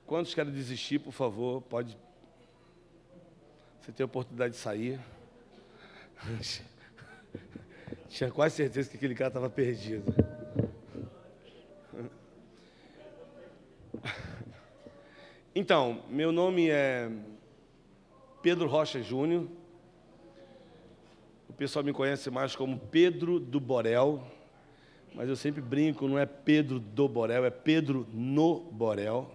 Quantos querem desistir, por favor, pode. Você tem a oportunidade de sair. Tinha quase certeza que aquele cara estava perdido. Então, meu nome é Pedro Rocha Júnior. O pessoal me conhece mais como Pedro do Borel, mas eu sempre brinco, não é Pedro do Borel, é Pedro no Borel.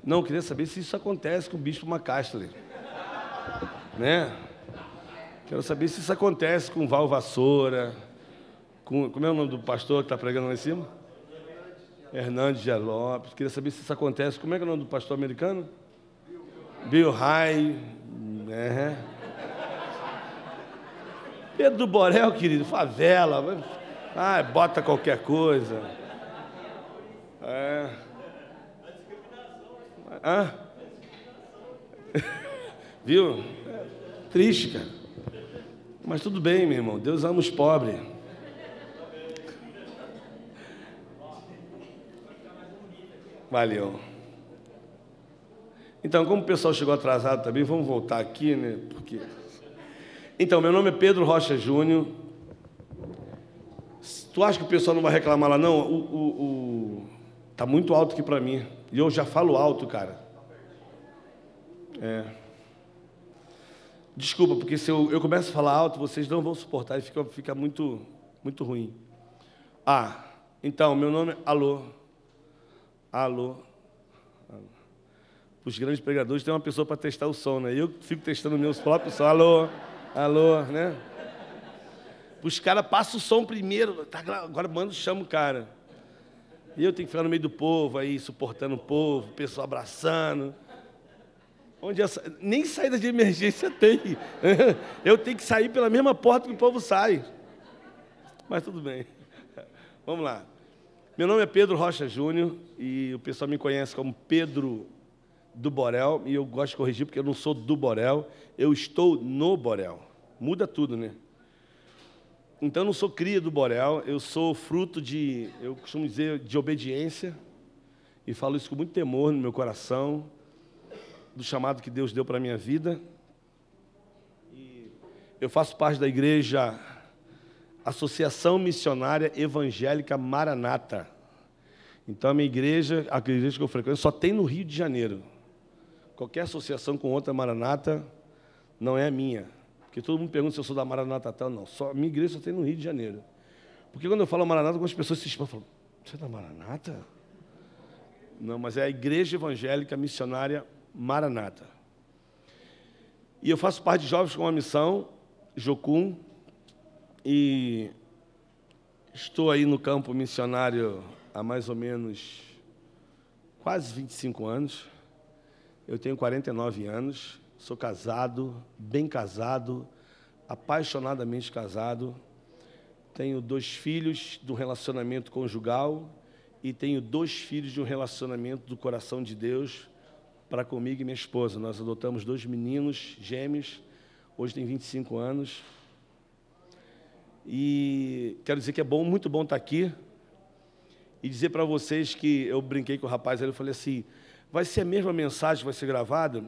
Não, eu queria saber se isso acontece com o Bispo Macastler, né? Quero saber se isso acontece com o Val Vassoura, como é o nome do pastor que está pregando lá em cima? Hernandes de Lopes. Queria saber se isso acontece. Como é que é o nome do pastor americano? Bill High. Pedro do Borel, querido, favela. Bota qualquer coisa. Viu? Triste, cara. Mas tudo bem, meu irmão. Deus ama os pobres. Valeu. Então, como o pessoal chegou atrasado também, vamos voltar aqui, né? Então, meu nome é Pedro Rocha Júnior. Tu acha que o pessoal não vai reclamar lá, não? Tá muito alto aqui para mim. E eu já falo alto, cara. Desculpa, porque se eu começo a falar alto, vocês não vão suportar e fica muito, muito ruim. Então, meu nome é... Alô. Os grandes pregadores tem uma pessoa para testar o som, né? Eu fico testando meus próprios sons. Alô, né? Os caras passam o som primeiro, agora chama o cara. E eu tenho que ficar no meio do povo aí, suportando o povo, o pessoal abraçando. Nem saída de emergência tem. Eu tenho que sair pela mesma porta que o povo sai. Mas tudo bem. Vamos lá. Meu nome é Pedro Rocha Júnior e o pessoal me conhece como Pedro do Borel. E eu gosto de corrigir porque eu não sou do Borel, eu estou no Borel. Muda tudo, né? Então, eu não sou cria do Borel, eu sou fruto eu costumo dizer, de obediência. E falo isso com muito temor no meu coração, do chamado que Deus deu para a minha vida. E eu faço parte da igreja Associação Missionária Evangélica Maranata. Então, a igreja que eu frequento, só tem no Rio de Janeiro. Qualquer associação com outra Maranata não é a minha. Porque todo mundo pergunta se eu sou da Maranata tal. Não, só a minha igreja só tem no Rio de Janeiro. Porque quando eu falo Maranata, algumas pessoas se espantam e falam, você é da Maranata? Não, mas é a Igreja Evangélica Missionária Maranata. E eu faço parte de Jovens com uma Missão, Jocum, e estou aí no campo missionário há mais ou menos quase 25 anos. Eu tenho 49 anos, sou casado, bem casado, apaixonadamente casado. Tenho 2 filhos do relacionamento conjugal e tenho 2 filhos de um relacionamento do coração de Deus para comigo e minha esposa. Nós adotamos 2 meninos gêmeos, hoje tem 25 anos. E quero dizer que é muito bom estar aqui e dizer para vocês que eu brinquei com o rapaz, eu falei assim, vai ser a mesma mensagem que vai ser gravada?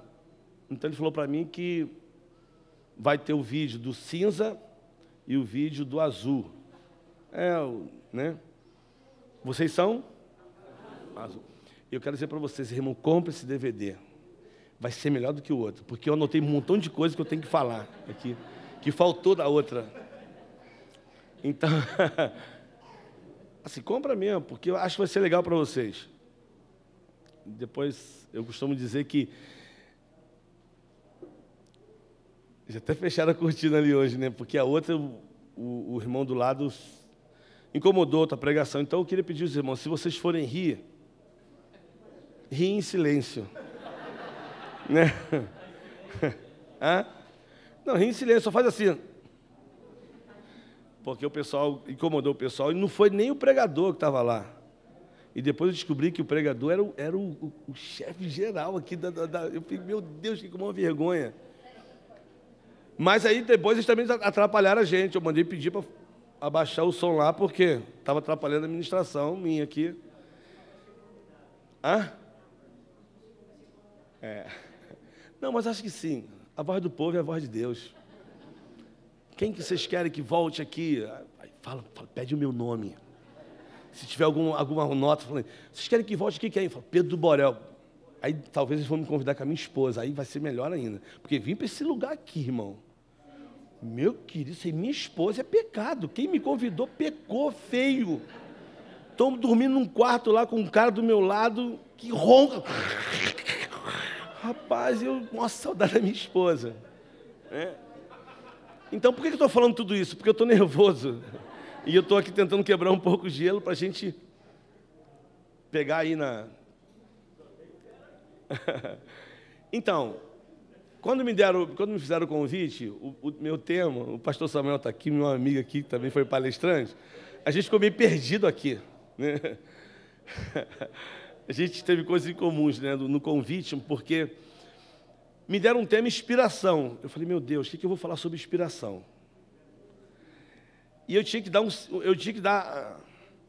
Então ele falou para mim que vai ter o vídeo do cinza e o vídeo do azul. Né? Vocês são? Azul. Eu quero dizer para vocês, irmão, compre esse DVD. Vai ser melhor do que o outro, porque eu anotei um montão de coisas que eu tenho que falar aqui, que faltou da outra. Então, assim, compra mesmo, porque eu acho que vai ser legal para vocês. Depois, eu costumo dizer que... Já até fecharam a cortina ali hoje, né? Porque a outra, o irmão do lado incomodou a outra pregação. Então, eu queria pedir aos irmãos, se vocês forem rir em silêncio. Né? Não, ri em silêncio, só faz assim. Porque o pessoal incomodou o pessoal, e não foi nem o pregador que estava lá. E depois eu descobri que o pregador era o chefe geral aqui Eu falei, meu Deus, que uma vergonha. Mas aí depois eles também atrapalharam a gente. Eu mandei pedir para abaixar o som lá, porque estava atrapalhando a administração minha aqui. Hã? Não, mas acho que sim. A voz do povo é a voz de Deus. Quem que vocês querem que volte aqui? Fala, pede o meu nome. Se tiver alguma nota, falando, vocês querem que volte aqui quem? Fala, Pedro do Borel. Aí talvez eles vão me convidar com a minha esposa, aí vai ser melhor ainda. Porque vim para esse lugar aqui, irmão. Meu querido, isso aí, minha esposa é pecado. Quem me convidou pecou feio. Estou dormindo num quarto lá com um cara do meu lado que ronca. Rapaz, nossa, saudade da minha esposa. Então, por que eu estou falando tudo isso? Porque eu estou nervoso. E eu estou aqui tentando quebrar um pouco o gelo para a gente pegar aí na... Então, quando me fizeram o convite, o meu tema, o pastor Samuel está aqui, meu amigo aqui, que também foi palestrante, a gente ficou meio perdido aqui, né? A gente teve coisas em comuns, né, no convite, porque me deram um tema inspiração. Eu falei, meu Deus, o que eu vou falar sobre inspiração? E eu tinha que dar...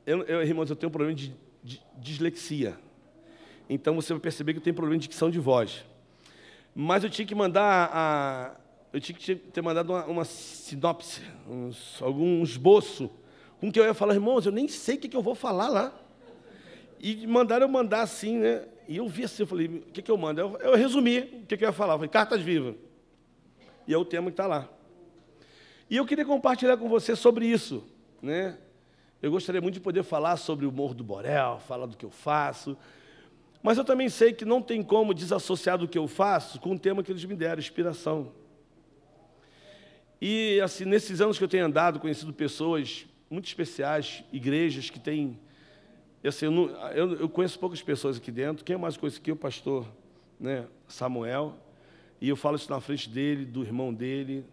Irmãos, eu tenho um problema de dislexia. Então, você vai perceber que eu tenho problema de dicção de voz. Mas eu tinha que mandar ter mandado uma sinopse, algum esboço, com que eu ia falar, irmãos, eu nem sei o que eu vou falar lá. E mandaram eu mandar assim, né? E eu vi assim, eu falei, o que eu mando? Eu resumi o que eu ia falar. Eu falei, cartas vivas. E é o tema que está lá. E eu queria compartilhar com você sobre isso, né? Eu gostaria muito de poder falar sobre o Morro do Borel, falar do que eu faço, mas eu também sei que não tem como desassociar do que eu faço com o tema que eles me deram, inspiração. E, assim, nesses anos que eu tenho andado, conhecido pessoas muito especiais, igrejas que têm... Assim, eu conheço poucas pessoas aqui dentro. Quem mais conhece aqui é o pastor, né, Samuel, e eu falo isso na frente dele, do irmão dele,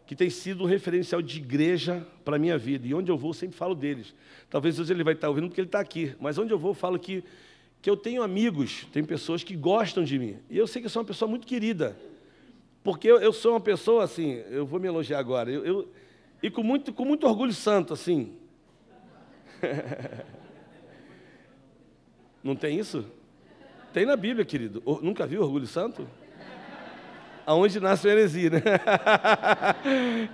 que tem sido um referencial de igreja para a minha vida. E onde eu vou, eu sempre falo deles. Talvez hoje ele vai estar ouvindo porque ele está aqui, mas onde eu vou, eu falo que eu tenho amigos, tenho pessoas que gostam de mim. E eu sei que eu sou uma pessoa muito querida, porque eu sou uma pessoa, assim, eu vou me elogiar agora, e com muito orgulho santo, assim. Não tem isso? Tem na Bíblia, querido. Nunca viu orgulho santo? Aonde nasce a heresia, né?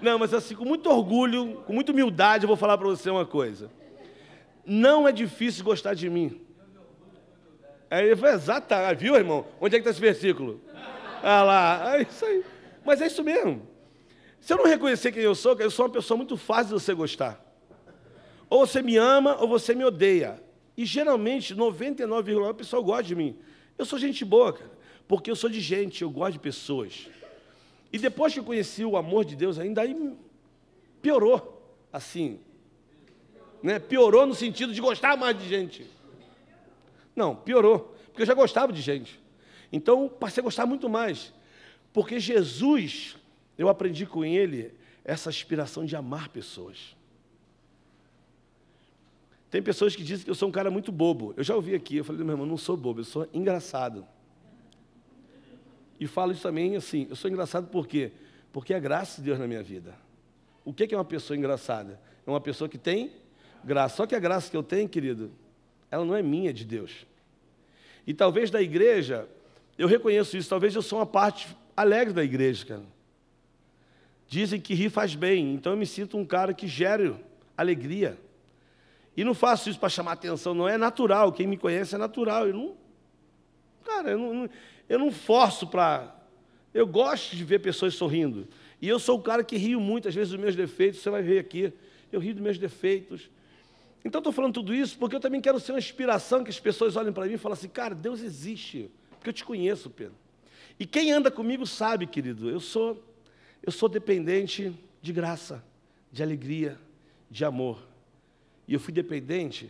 Não, mas assim, com muito orgulho, com muita humildade, eu vou falar para você uma coisa. Não é difícil gostar de mim. Aí ele falou, exato, viu, irmão? Onde é que está esse versículo? Ah lá, é isso aí. Mas é isso mesmo. Se eu não reconhecer quem eu sou uma pessoa muito fácil de você gostar. Ou você me ama, ou você me odeia. E geralmente, 99,9% a pessoa gosta de mim. Eu sou gente boa, cara. Porque eu sou de gente, eu gosto de pessoas. E depois que eu conheci o amor de Deus, ainda aí piorou, assim. Né? Piorou no sentido de gostar mais de gente. Não, piorou, porque eu já gostava de gente. Então, passei a gostar muito mais. Porque Jesus, eu aprendi com ele essa aspiração de amar pessoas. Tem pessoas que dizem que eu sou um cara muito bobo. Eu já ouvi aqui, eu falei, meu irmão, eu não sou bobo, eu sou engraçado. E falo isso também assim, eu sou engraçado por quê? Porque é graça de Deus na minha vida. O que é uma pessoa engraçada? É uma pessoa que tem graça. Só que a graça que eu tenho, querido, ela não é minha, é de Deus. E talvez da igreja, eu reconheço isso, talvez eu sou uma parte alegre da igreja, cara. Dizem que rir faz bem, então eu me sinto um cara que gera alegria. E não faço isso para chamar atenção, não é natural, quem me conhece é natural. Eu não forço para... Eu gosto de ver pessoas sorrindo. E eu sou o cara que rio muito, às vezes, dos meus defeitos. Você vai ver aqui, eu rio dos meus defeitos. Então, estou falando tudo isso porque eu também quero ser uma inspiração, que as pessoas olhem para mim e falem assim, cara, Deus existe, porque eu te conheço, Pedro. E quem anda comigo sabe, querido, eu sou dependente de graça, de alegria, de amor. E eu fui dependente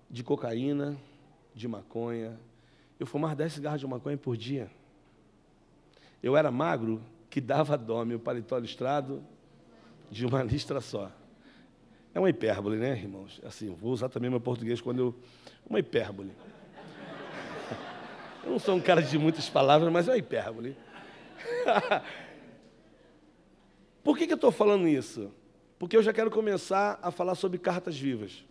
de cocaína, de maconha. Eu fumava 10 cigarros de maconha por dia. Eu era magro, que dava dó, meu paletó listrado de uma listra só. É uma hipérbole, né, irmãos? Assim, vou usar também meu português quando eu... Uma hipérbole. Eu não sou um cara de muitas palavras, mas é uma hipérbole. Por que eu estou falando isso? Porque eu já quero começar a falar sobre cartas vivas.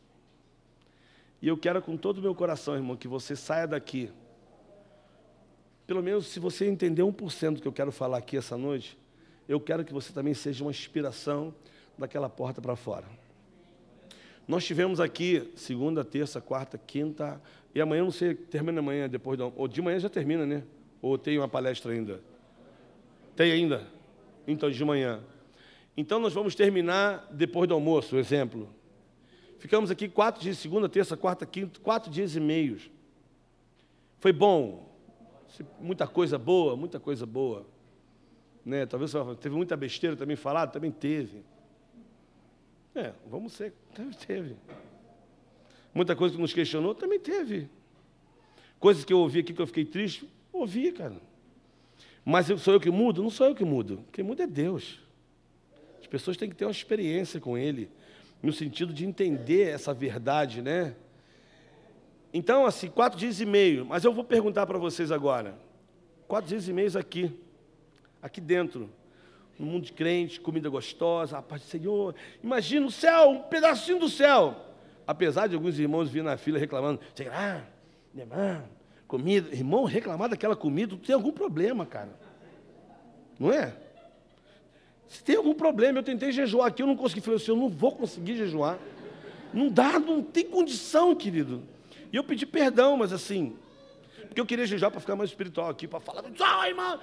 E eu quero com todo o meu coração, irmão, que você saia daqui. Pelo menos se você entender 1% do que eu quero falar aqui essa noite, eu quero que você também seja uma inspiração daquela porta para fora. Nós tivemos aqui segunda, terça, quarta, quinta, e amanhã, não sei, termina amanhã, depois do... Ou de manhã já termina, né? Ou tem uma palestra ainda? Tem ainda? Então, de manhã. Então, nós vamos terminar depois do almoço, exemplo. Ficamos aqui 4 dias, segunda, terça, quarta, quinta, 4 dias e meio. Foi bom. Muita coisa boa, muita coisa boa. Né? Talvez teve muita besteira também falada, também teve. Vamos ser, teve. Muita coisa que nos questionou, também teve. Coisas que eu ouvi aqui que eu fiquei triste, ouvi, cara. Mas sou eu que mudo? Não sou eu que mudo. Quem muda é Deus. As pessoas têm que ter uma experiência com Ele, no sentido de entender essa verdade, né? Então, assim, 4 dias e meio. Mas eu vou perguntar para vocês agora. 4 dias e meio aqui dentro. No mundo de crente, comida gostosa, a paz do Senhor. Imagina o céu, um pedacinho do céu. Apesar de alguns irmãos virem na fila reclamando, comida. Irmão, reclamar daquela comida, tu tem algum problema, cara. Não é? Se tem algum problema, eu tentei jejuar aqui, eu não consegui. Falei assim, eu não vou conseguir jejuar. Não dá, não tem condição, querido. E eu pedi perdão, mas assim, porque eu queria jejuar para ficar mais espiritual aqui, para falar, irmão.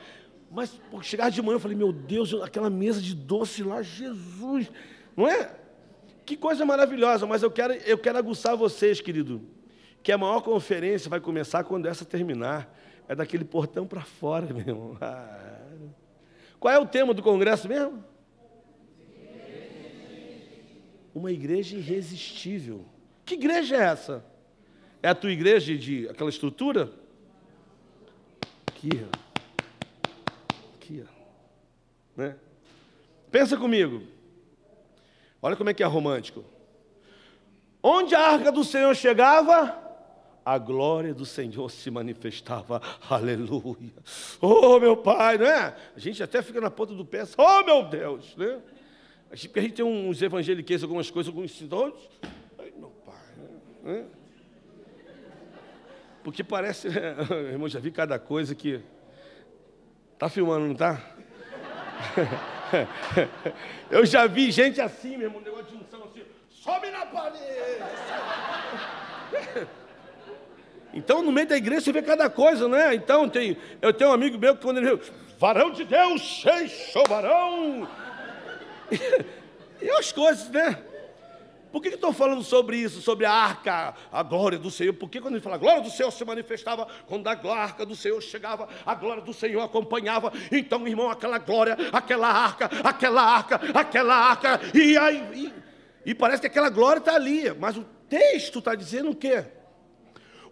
Mas, por chegar de manhã, eu falei, meu Deus, aquela mesa de doce lá, Jesus, não é? Que coisa maravilhosa, mas eu quero aguçar vocês, querido, que a maior conferência vai começar quando essa terminar. É daquele portão para fora, meu irmão. Qual é o tema do congresso mesmo? Uma igreja irresistível. Que igreja é essa? É a tua igreja de aquela estrutura? Aqui, né? Pensa comigo. Olha como é que é romântico. Onde a arca do Senhor chegava, a glória do Senhor se manifestava. Aleluia. Oh, meu Pai, não é? A gente até fica na ponta do pé. Oh, meu Deus, né? Porque a gente tem uns evangeliqueiros, algumas coisas, alguns sintomas. Ai, meu Pai, né? Porque parece, né? Irmão, já vi cada coisa que... Tá filmando, não tá? Eu já vi gente assim, meu irmão, um negócio de unção assim, sobe na parede. Então, no meio da igreja, você vê cada coisa, né? Então, eu tenho um amigo meu que quando ele viu, varão de Deus, cheio, varão. E as coisas, né? Por que eu estou falando sobre isso, sobre a arca, a glória do Senhor? Porque quando ele fala, a glória do Senhor se manifestava, quando a arca do Senhor chegava, a glória do Senhor acompanhava. Então, irmão, aquela glória, aquela arca, e parece que aquela glória está ali. Mas o texto está dizendo o quê?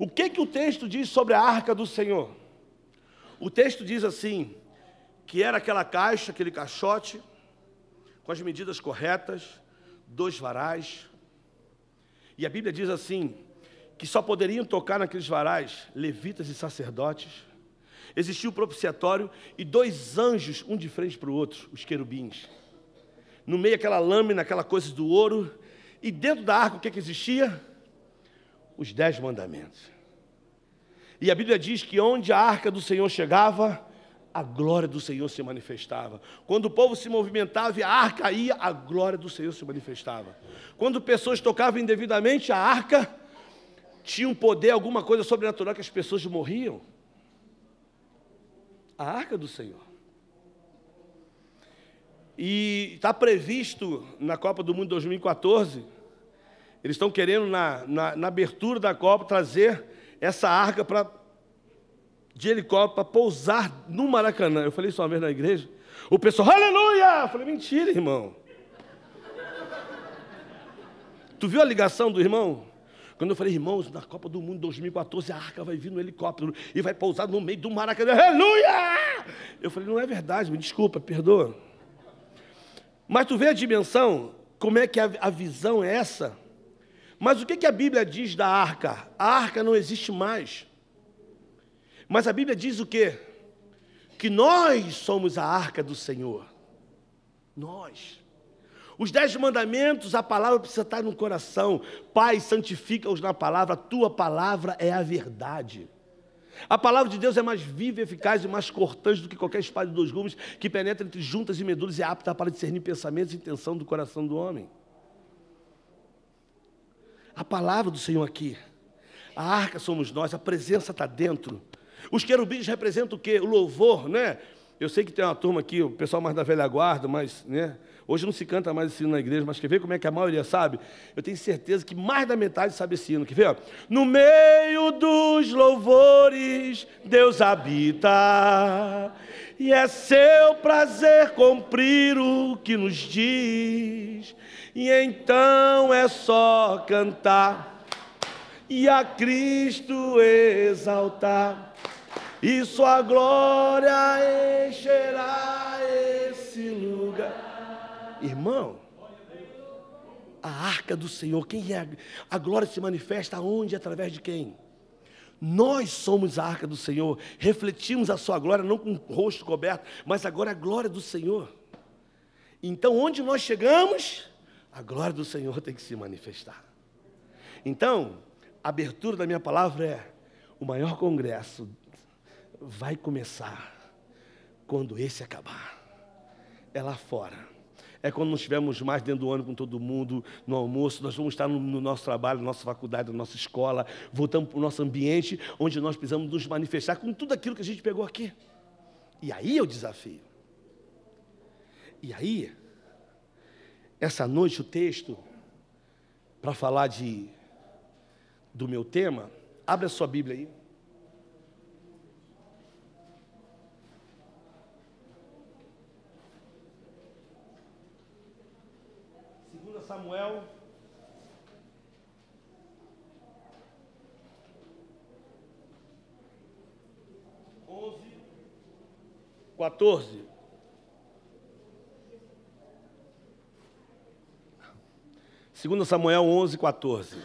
O que o texto diz sobre a arca do Senhor? O texto diz assim, que era aquela caixa, aquele caixote, com as medidas corretas, 2 varais. E a Bíblia diz assim, que só poderiam tocar naqueles varais levitas e sacerdotes. Existia o propiciatório e 2 anjos, um de frente para o outro, os querubins. No meio aquela lâmina, aquela coisa do ouro. E dentro da arca o que existia? Os 10 mandamentos. E a Bíblia diz que onde a arca do Senhor chegava, a glória do Senhor se manifestava. Quando o povo se movimentava e a arca ia, a glória do Senhor se manifestava. Quando pessoas tocavam indevidamente, a arca tinha um poder, alguma coisa sobrenatural, que as pessoas morriam. A arca do Senhor. E está previsto na Copa do Mundo 2014, eles estão querendo, na abertura da Copa, trazer essa arca de helicóptero para pousar no Maracanã. Eu falei isso uma vez na igreja. O pessoal, aleluia! Eu falei, mentira, irmão. Tu viu a ligação do irmão? Quando eu falei, irmãos, na Copa do Mundo 2014, a arca vai vir no helicóptero e vai pousar no meio do Maracanã. Aleluia! Eu falei, não é verdade, me desculpa, perdoa. Mas tu vê a dimensão, como é que a visão é essa. Mas o que a Bíblia diz da arca? A arca não existe mais. Mas a Bíblia diz o quê? Que nós somos a arca do Senhor. Nós. Os 10 mandamentos, a palavra precisa estar no coração. Pai, santifica-os na palavra, a tua palavra é a verdade. A palavra de Deus é mais viva, eficaz e mais cortante do que qualquer espada de 2 gumes, que penetra entre juntas e medulas e é apta para discernir pensamentos e intenção do coração do homem. A palavra do Senhor aqui. A arca somos nós, a presença está dentro. Os querubins representam o quê? O louvor, né? Eu sei que tem uma turma aqui, o pessoal mais da velha guarda, mas, né? Hoje não se canta mais esse hino na igreja, mas quer ver como é que a maioria sabe? Eu tenho certeza que mais da metade sabe esse hino. Quer ver? No meio dos louvores, Deus habita, e é seu prazer cumprir o que nos diz, e então é só cantar, e a Cristo exaltar, e sua glória encherá esse lugar. Irmão, a arca do Senhor, quem é? A glória se manifesta aonde? Através de quem? Nós somos a arca do Senhor, refletimos a sua glória, não com o rosto coberto, mas agora é a glória do Senhor. Então, onde nós chegamos, a glória do Senhor tem que se manifestar. Então, a abertura da minha palavra é: o maior congresso vai começar quando esse acabar. É lá fora. É quando não estivermos mais dentro do ônibus com todo mundo, no almoço, nós vamos estar no nosso trabalho, na nossa faculdade, na nossa escola, voltamos para o nosso ambiente, onde nós precisamos nos manifestar com tudo aquilo que a gente pegou aqui. E aí é o desafio. E aí, essa noite o texto, para falar do meu tema, abre a sua Bíblia aí. 2 Samuel, (11, 14). Segundo Samuel 11, 14.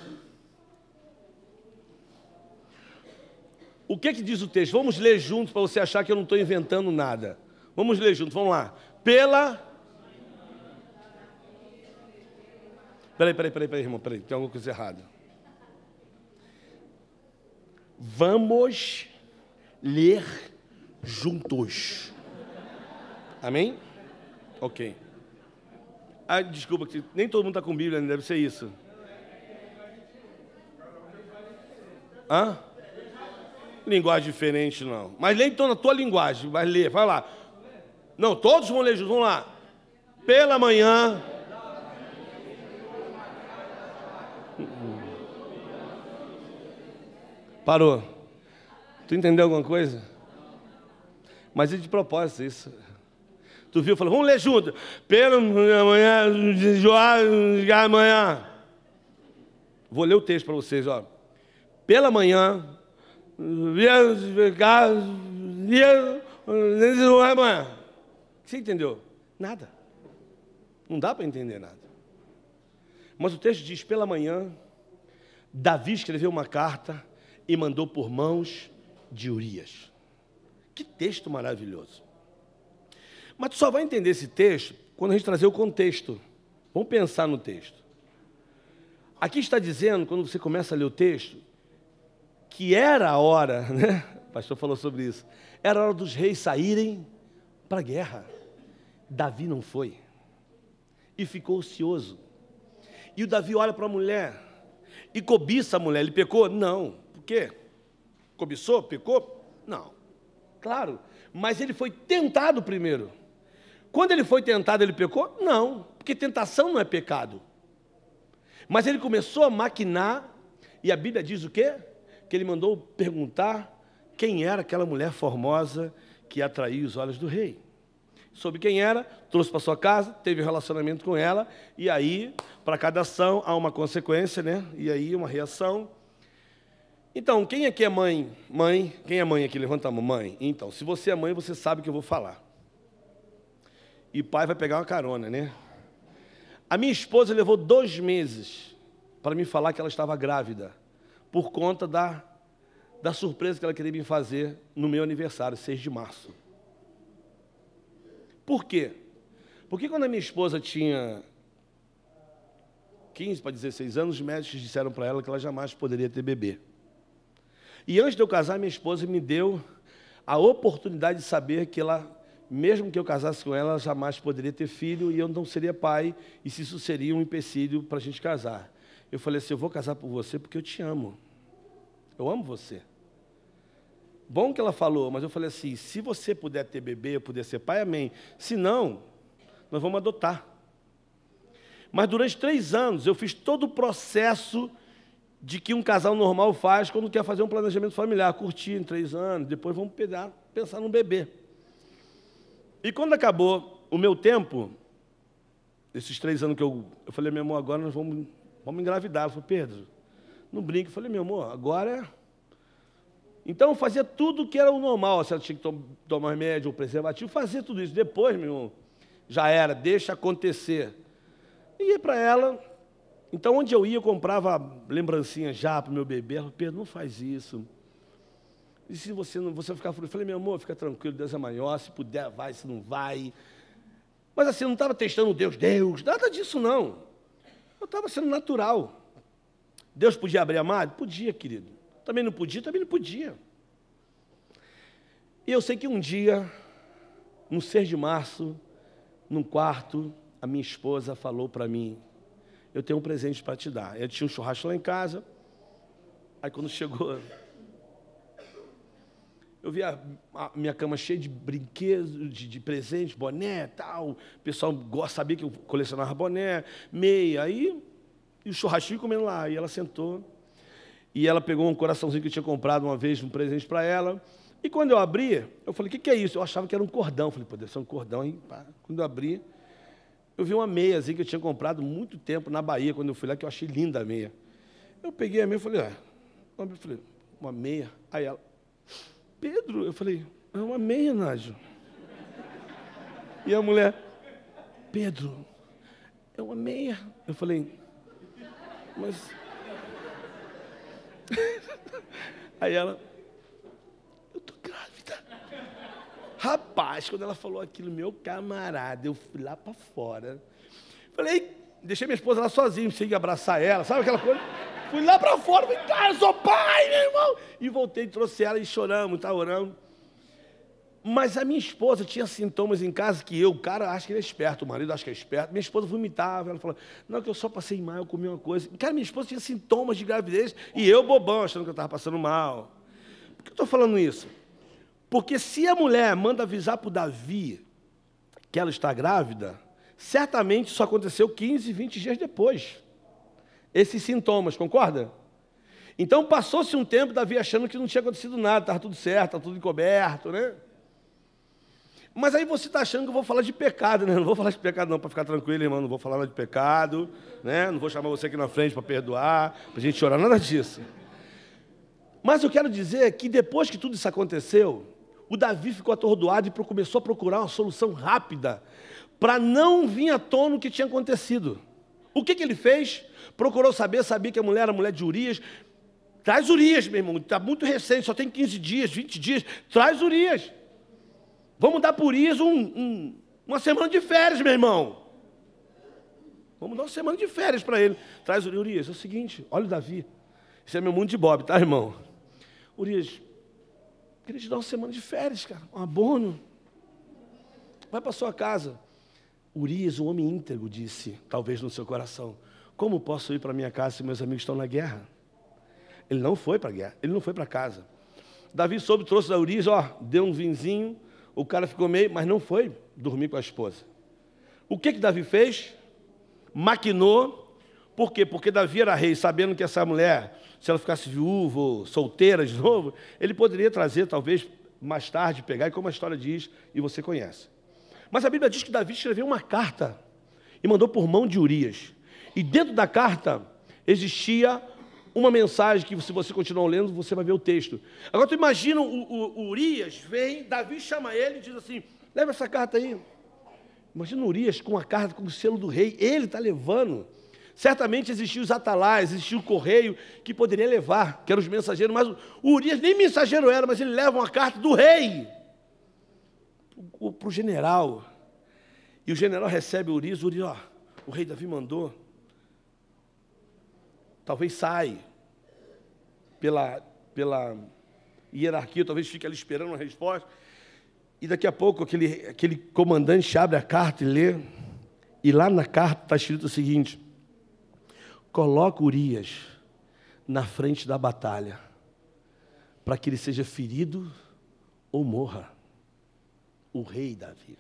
O que diz o texto? Vamos ler juntos para você achar que eu não estou inventando nada. Vamos ler juntos, vamos lá. Peraí, irmão, tem alguma coisa errada. Vamos ler juntos. Amém? Ok. Ah, desculpa, que nem todo mundo está com Bíblia, deve ser isso. Hã? Linguagem diferente, não. Mas lê então na tua linguagem, vai ler, vai lá. Não, todos vão ler juntos, vamos lá. Pela manhã. Parou. Tu entendeu alguma coisa? Mas é de propósito isso. Tu viu? Falou, vamos ler junto. Pela manhã, amanhã. Vou ler o texto para vocês, ó. Pela manhã, você entendeu? Nada. Não dá para entender nada. Mas o texto diz, pela manhã, Davi escreveu uma carta e mandou por mãos de Urias. Que texto maravilhoso. Mas tu só vai entender esse texto quando a gente trazer o contexto. Vamos pensar no texto. Aqui está dizendo, quando você começa a ler o texto, que era a hora, né? O pastor falou sobre isso. Era a hora dos reis saírem para a guerra. Davi não foi. E ficou ocioso. E o Davi olha para a mulher e cobiça a mulher. Ele pecou? Não. Por quê? Cobiçou? Pecou? Não. Claro. Mas ele foi tentado primeiro. Quando ele foi tentado, ele pecou? Não. Porque tentação não é pecado. Mas ele começou a maquinar. E a Bíblia diz o quê? Que ele mandou perguntar quem era aquela mulher formosa que atraía os olhos do rei. Soube quem era, trouxe para sua casa, teve um relacionamento com ela, e aí, para cada ação, há uma consequência, né? E aí, uma reação. Então, quem aqui é mãe? Mãe? Quem é mãe aqui? Levanta a mão. Mãe. Então, se você é mãe, você sabe o que eu vou falar. E pai vai pegar uma carona, né? A minha esposa levou 2 meses para me falar que ela estava grávida, por conta da surpresa que ela queria me fazer no meu aniversário, 6 de março. Por quê? Porque quando a minha esposa tinha 15 para 16 anos, os médicos disseram para ela que ela jamais poderia ter bebê. E antes de eu casar, minha esposa me deu a oportunidade de saber que ela, mesmo que eu casasse com ela, jamais poderia ter filho e eu não seria pai, e se isso seria um empecilho para a gente casar. Eu falei assim, eu vou casar por você porque eu te amo. Eu amo você. Bom que ela falou, mas eu falei assim, se você puder ter bebê, eu puder ser pai, amém. Se não, nós vamos adotar. Mas durante 3 anos, eu fiz todo o processo de que um casal normal faz quando quer fazer um planejamento familiar, curtir em 3 anos, depois vamos pensar num bebê. E quando acabou o meu tempo, esses 3 anos que eu falei, meu amor, agora nós vamos engravidar. Ela falou, Pedro, não brinque. Eu falei, meu amor, agora é... Então, eu fazia tudo que era o normal, se ela tinha que tomar remédio ou preservativo, fazia tudo isso. Depois, meu irmão, já era, deixa acontecer. E ia para ela. Então, onde eu ia, eu comprava lembrancinha já para o meu bebê. Ela falou, Pedro, não faz isso. E se você não ficar feliz? Eu falei, meu amor, fica tranquilo, Deus é maior, se puder, vai, se não vai. Mas assim, eu não estava testando Deus, nada disso não. Eu estava sendo natural. Deus podia abrir a mar? Podia, querido. Também não podia, também não podia. E eu sei que um dia, no 6 de março, num quarto, a minha esposa falou para mim, eu tenho um presente para te dar. Eu tinha um churrasco lá em casa, aí quando chegou, eu vi a minha cama cheia de brinquedos, de presentes, boné, tal. O pessoal sabia que eu colecionava boné, meia, e o churrasquinho comendo lá. E ela sentou, e ela pegou um coraçãozinho que eu tinha comprado uma vez, um presente para ela. E quando eu abri, eu falei, o que é isso? Eu achava que era um cordão. Eu falei, pô, deve ser um cordão, hein? Quando eu abri, eu vi uma meiazinha que eu tinha comprado muito tempo na Bahia, quando eu fui lá, que eu achei linda a meia. Eu peguei a meia e falei, uma meia. Aí ela, Pedro, eu falei, é uma meia, Nádio. E a mulher, Pedro, é uma meia. Eu falei, mas... Aí ela, eu tô grávida. Rapaz, quando ela falou aquilo, meu camarada, eu fui lá para fora. Falei, deixei minha esposa lá sozinha, consegui abraçar ela, sabe aquela coisa? Fui lá para fora, falei, cara, eu sou pai, meu irmão. E voltei, trouxe ela e choramos, tá orando. Mas a minha esposa tinha sintomas em casa que o cara acha que ele é esperto, o marido acha que é esperto. Minha esposa vomitava, ela falou, não, que eu só passei mal, eu comi uma coisa. Cara, minha esposa tinha sintomas de gravidez e eu, bobão, achando que eu estava passando mal. Por que eu estou falando isso? Porque se a mulher manda avisar para o Davi que ela está grávida, certamente isso aconteceu 15, 20 dias depois. Esses sintomas, concorda? Então passou-se um tempo, Davi achando que não tinha acontecido nada, estava tudo certo, estava tudo encoberto, né? Mas aí você está achando que eu vou falar de pecado, né? Não vou falar de pecado não, para ficar tranquilo, irmão, não vou falar nada de pecado, né? Não vou chamar você aqui na frente para perdoar, para a gente chorar, nada disso. Mas eu quero dizer que depois que tudo isso aconteceu, o Davi ficou atordoado e começou a procurar uma solução rápida para não vir à tona o que tinha acontecido. O que ele fez? Procurou saber, sabia que a mulher era a mulher de Urias. Traz Urias, meu irmão, está muito recente, só tem 15 dias, 20 dias, traz Urias. Vamos dar por Urias uma semana de férias, meu irmão. Vamos dar uma semana de férias para ele. Traz Urias, é o seguinte, olha o Davi. Isso é meu mundo de Bob, tá, irmão? Urias, queria te dar uma semana de férias, cara, um abono. Vai para sua casa. Urias, um homem íntegro, disse, talvez no seu coração, como posso ir para minha casa se meus amigos estão na guerra? Ele não foi para a guerra, ele não foi para casa. Davi soube, trouxe da Urias, deu um vinzinho, o cara ficou meio, mas não foi dormir com a esposa. O que Davi fez? Maquinou. Por quê? Porque Davi era rei, sabendo que essa mulher, se ela ficasse viúva ou solteira de novo, ele poderia trazer, talvez, mais tarde, pegar, e como a história diz, e você conhece. Mas a Bíblia diz que Davi escreveu uma carta e mandou por mão de Urias. E dentro da carta existia uma mensagem que, se você continuar lendo, você vai ver o texto. Agora, tu imagina, o Urias vem, Davi chama ele e diz assim, leva essa carta aí. Imagina Urias com a carta, com o selo do rei, ele está levando. Certamente existiam os atalaias, existia o correio que poderia levar, que eram os mensageiros, mas o Urias nem mensageiro era, mas ele leva uma carta do rei para o general. E o general recebe o Urias, ó, o rei Davi mandou. Talvez saia pela hierarquia, talvez fique ali esperando uma resposta. E daqui a pouco aquele comandante abre a carta e lê. E lá na carta está escrito o seguinte: coloca Urias na frente da batalha, para que ele seja ferido ou morra. O rei Davi.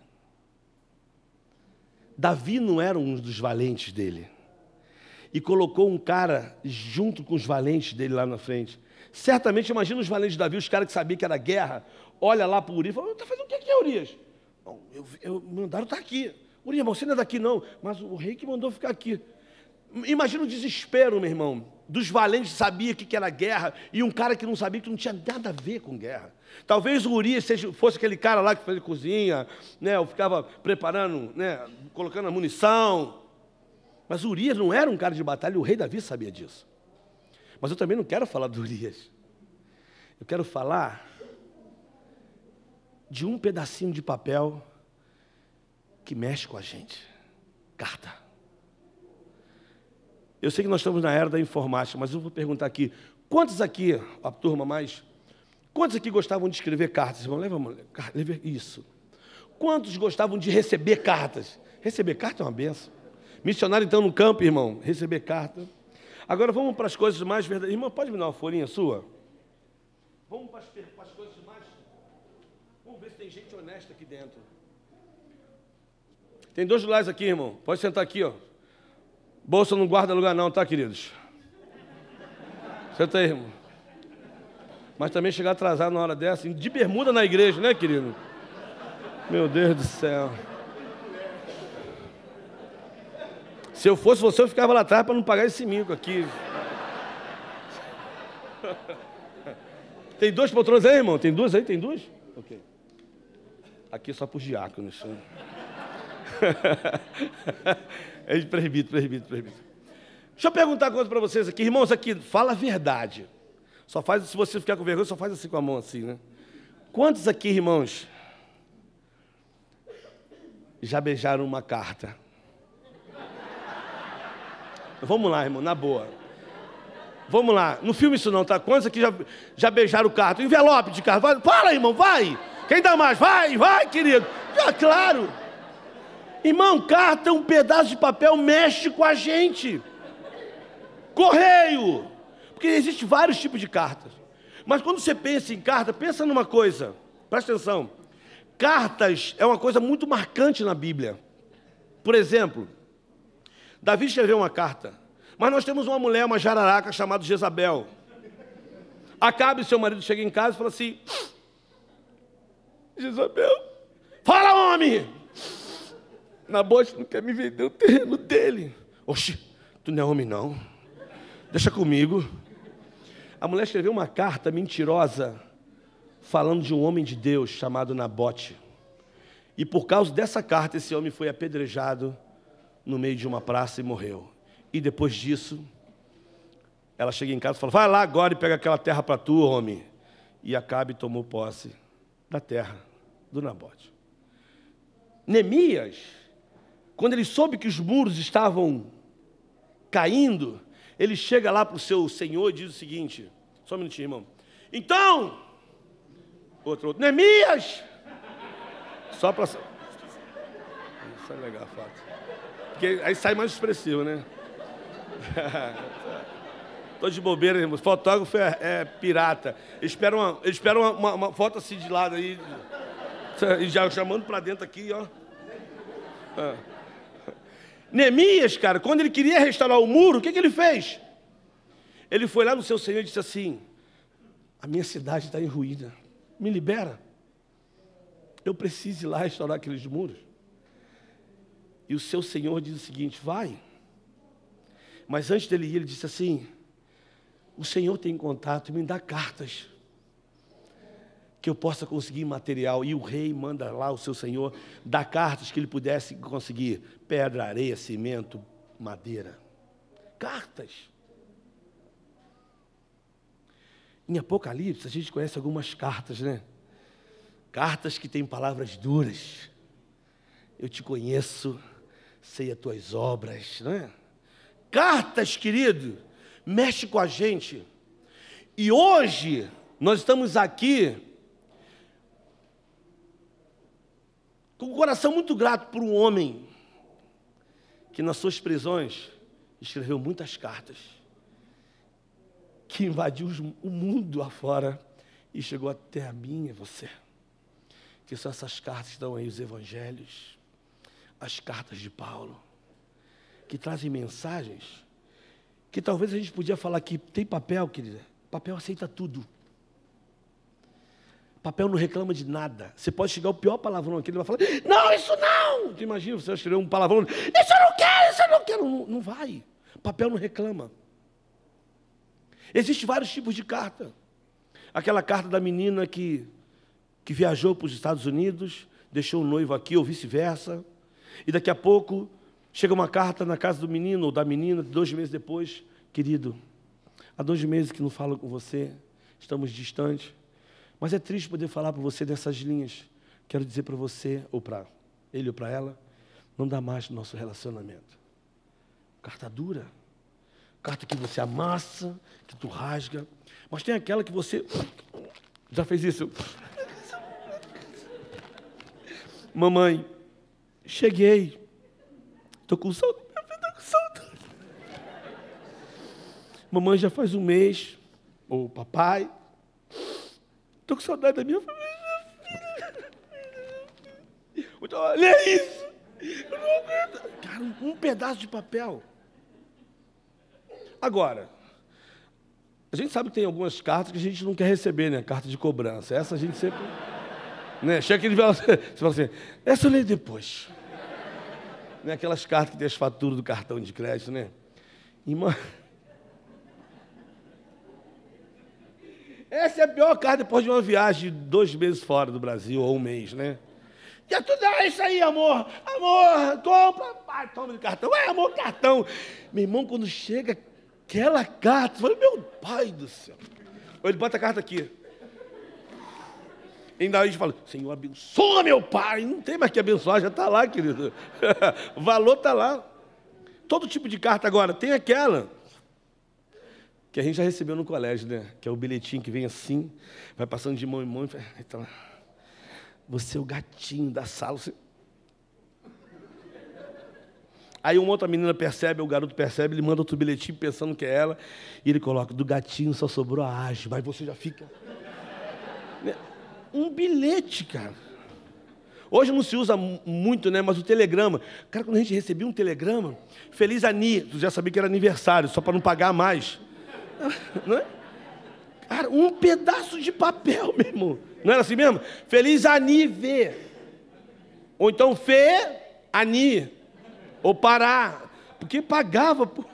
Davi não era um dos valentes dele. E colocou um cara junto com os valentes dele lá na frente. Certamente, imagina os valentes de Davi, os caras que sabiam que era guerra, olha lá para o Urias e fala: está fazendo o que aqui, Urias? Bom, mandaram estar aqui. Urias, você não é daqui não, mas o rei que mandou ficar aqui. Imagina o desespero, meu irmão, dos valentes que sabiam que era guerra e um cara que não sabia, que não tinha nada a ver com guerra. Talvez o Urias fosse aquele cara lá que fazia cozinha, né, ou ficava preparando, né, colocando a munição. Mas o Urias não era um cara de batalha e o rei Davi sabia disso. Mas eu também não quero falar do Urias. Eu quero falar de um pedacinho de papel que mexe com a gente. Carta. Eu sei que nós estamos na era da informática, mas eu vou perguntar aqui, quantos aqui, a turma mais, quantos aqui gostavam de escrever cartas? Irmão, leva isso. Quantos gostavam de receber cartas? Receber carta é uma benção. Missionário, então, no campo, irmão, receber carta. Agora vamos para as coisas mais verdadeiras. Irmão, pode me dar uma folhinha sua? Vamos para as coisas mais... Vamos ver se tem gente honesta aqui dentro. Tem 2 lugares aqui, irmão. Pode sentar aqui, ó. Bolsa não guarda lugar não, tá, queridos? Senta aí, irmão. Mas também chegar atrasado na hora dessa, de bermuda na igreja, né, querido? Meu Deus do céu. Se eu fosse você, eu ficava lá atrás para não pagar esse mico aqui. Tem 2 poltronas aí, irmão? Tem 2 aí? Tem 2? Ok. Aqui é só para os diáconos. É de presbítero. Deixa eu perguntar uma coisa para vocês aqui. Irmãos, aqui, fala a verdade. Só faz, se você ficar com vergonha, só faz assim com a mão, assim, né? Quantos aqui, irmãos, já beijaram uma carta? Vamos lá, irmão, na boa. Vamos lá, não filme isso não, tá? Quantos aqui já beijaram carta? Envelope de carta. Vai, fala, irmão, vai. Quem dá mais? Vai, querido. Já, claro. Irmão, carta é um pedaço de papel, mexe com a gente. Correio. Porque existem vários tipos de cartas. Mas quando você pensa em carta, pensa numa coisa. Presta atenção. Cartas é uma coisa muito marcante na Bíblia. Por exemplo, Davi escreveu uma carta. Mas nós temos uma mulher, uma jararaca, chamada Jezabel. Acabe, seu marido chega em casa e fala assim: Jezabel, fala, homem! Nabote não quer me vender o terreno dele. Oxi, tu não é homem não. Deixa comigo. A mulher escreveu uma carta mentirosa, falando de um homem de Deus chamado Nabote. E por causa dessa carta, esse homem foi apedrejado no meio de uma praça e morreu. E depois disso, ela chega em casa e fala: vai lá agora e pega aquela terra para tu, homem. E Acabe tomou posse da terra do Nabote. Neemias, quando ele soube que os muros estavam caindo, ele chega lá para o seu senhor e diz o seguinte: só um minutinho, irmão. Então, outro, Neemias! Só para... Isso é legal, fato. Porque aí sai mais expressivo, né? Estou de bobeira, irmão. Fotógrafo é pirata. Ele espera uma foto assim de lado aí. E já chamando para dentro aqui, ó. Neemias, cara, quando ele queria restaurar o muro, o que ele fez? Ele foi lá no seu senhor e disse assim: a minha cidade está em ruína, me libera. Eu preciso ir lá restaurar aqueles muros. E o seu senhor diz o seguinte: vai. Mas antes dele ir, ele disse assim: o senhor tem contato, me dá cartas, que eu possa conseguir material. E o rei manda lá o seu senhor dar cartas que ele pudesse conseguir pedra, areia, cimento, madeira. Cartas. Em Apocalipse, a gente conhece algumas cartas, né? Cartas que têm palavras duras. Eu te conheço, sei as tuas obras, né? Cartas, querido, mexe com a gente. E hoje, nós estamos aqui com o coração muito grato por um homem que nas suas prisões escreveu muitas cartas, que invadiu o mundo afora e chegou até a mim e você. Que são essas cartas que estão aí, os evangelhos, as cartas de Paulo, que trazem mensagens que talvez a gente podia falar que tem papel, querida. Papel aceita tudo. Papel não reclama de nada. Você pode chegar o pior palavrão aqui, ele vai falar, não, isso não! Tu imagina, você vai escrever um palavrão, isso eu não quero, isso eu não quero. Não, não vai. Papel não reclama. Existem vários tipos de carta. Aquela carta da menina que viajou para os Estados Unidos, deixou o noivo aqui, ou vice-versa, e daqui a pouco chega uma carta na casa do menino ou da menina, 2 meses depois, querido, há 2 meses que não falo com você, estamos distantes, mas é triste poder falar para você dessas linhas. Quero dizer para você, ou para ele ou para ela, não dá mais no nosso relacionamento. Carta dura. Carta que você amassa, que tu rasga. Mas tem aquela que você... Já fez isso? Mamãe, cheguei. Estou com saudade. Mamãe, já faz 1 mês. Ou papai. Estou com saudade da minha família. Então, olha isso. Eu não aguento. Cara, um pedaço de papel. Agora, a gente sabe que tem algumas cartas que a gente não quer receber, né? Carta de cobrança. Essa a gente sempre... Né? Chega aquele... Você fala assim, essa eu leio depois. Né? Aquelas cartas que tem as faturas do cartão de crédito, né? Irmã... Essa é a pior carta depois de uma viagem de 2 meses fora do Brasil, ou 1 mês, né? Já tudo é isso aí, amor. Amor, compra. Pai, toma de cartão. Amor, cartão. Meu irmão, quando chega aquela carta, eu falei, meu pai do céu. Ou ele bota a carta aqui. E ainda a gente fala, Senhor, abençoa meu pai. Não tem mais que abençoar, já está lá, querido. O valor está lá. Todo tipo de carta agora. Tem aquela que a gente já recebeu no colégio, né? Que é o bilhetinho que vem assim, vai passando de mão em mão. Então, você é o gatinho da sala. Você... Aí uma outra menina percebe, o garoto percebe, ele manda outro bilhetinho pensando que é ela, e ele coloca, do gatinho só sobrou a haste, mas você já fica... Um bilhete, cara. Hoje não se usa muito, né? Mas o telegrama. Cara, quando a gente recebia um telegrama, Feliz Ani, tu já sabia que era aniversário, só para não pagar mais. Não é? Cara, um pedaço de papel, meu irmão. Não era assim mesmo? Feliz Ani Vê. Ou então Fê Ani. Ou Pará. Porque pagava. Pô.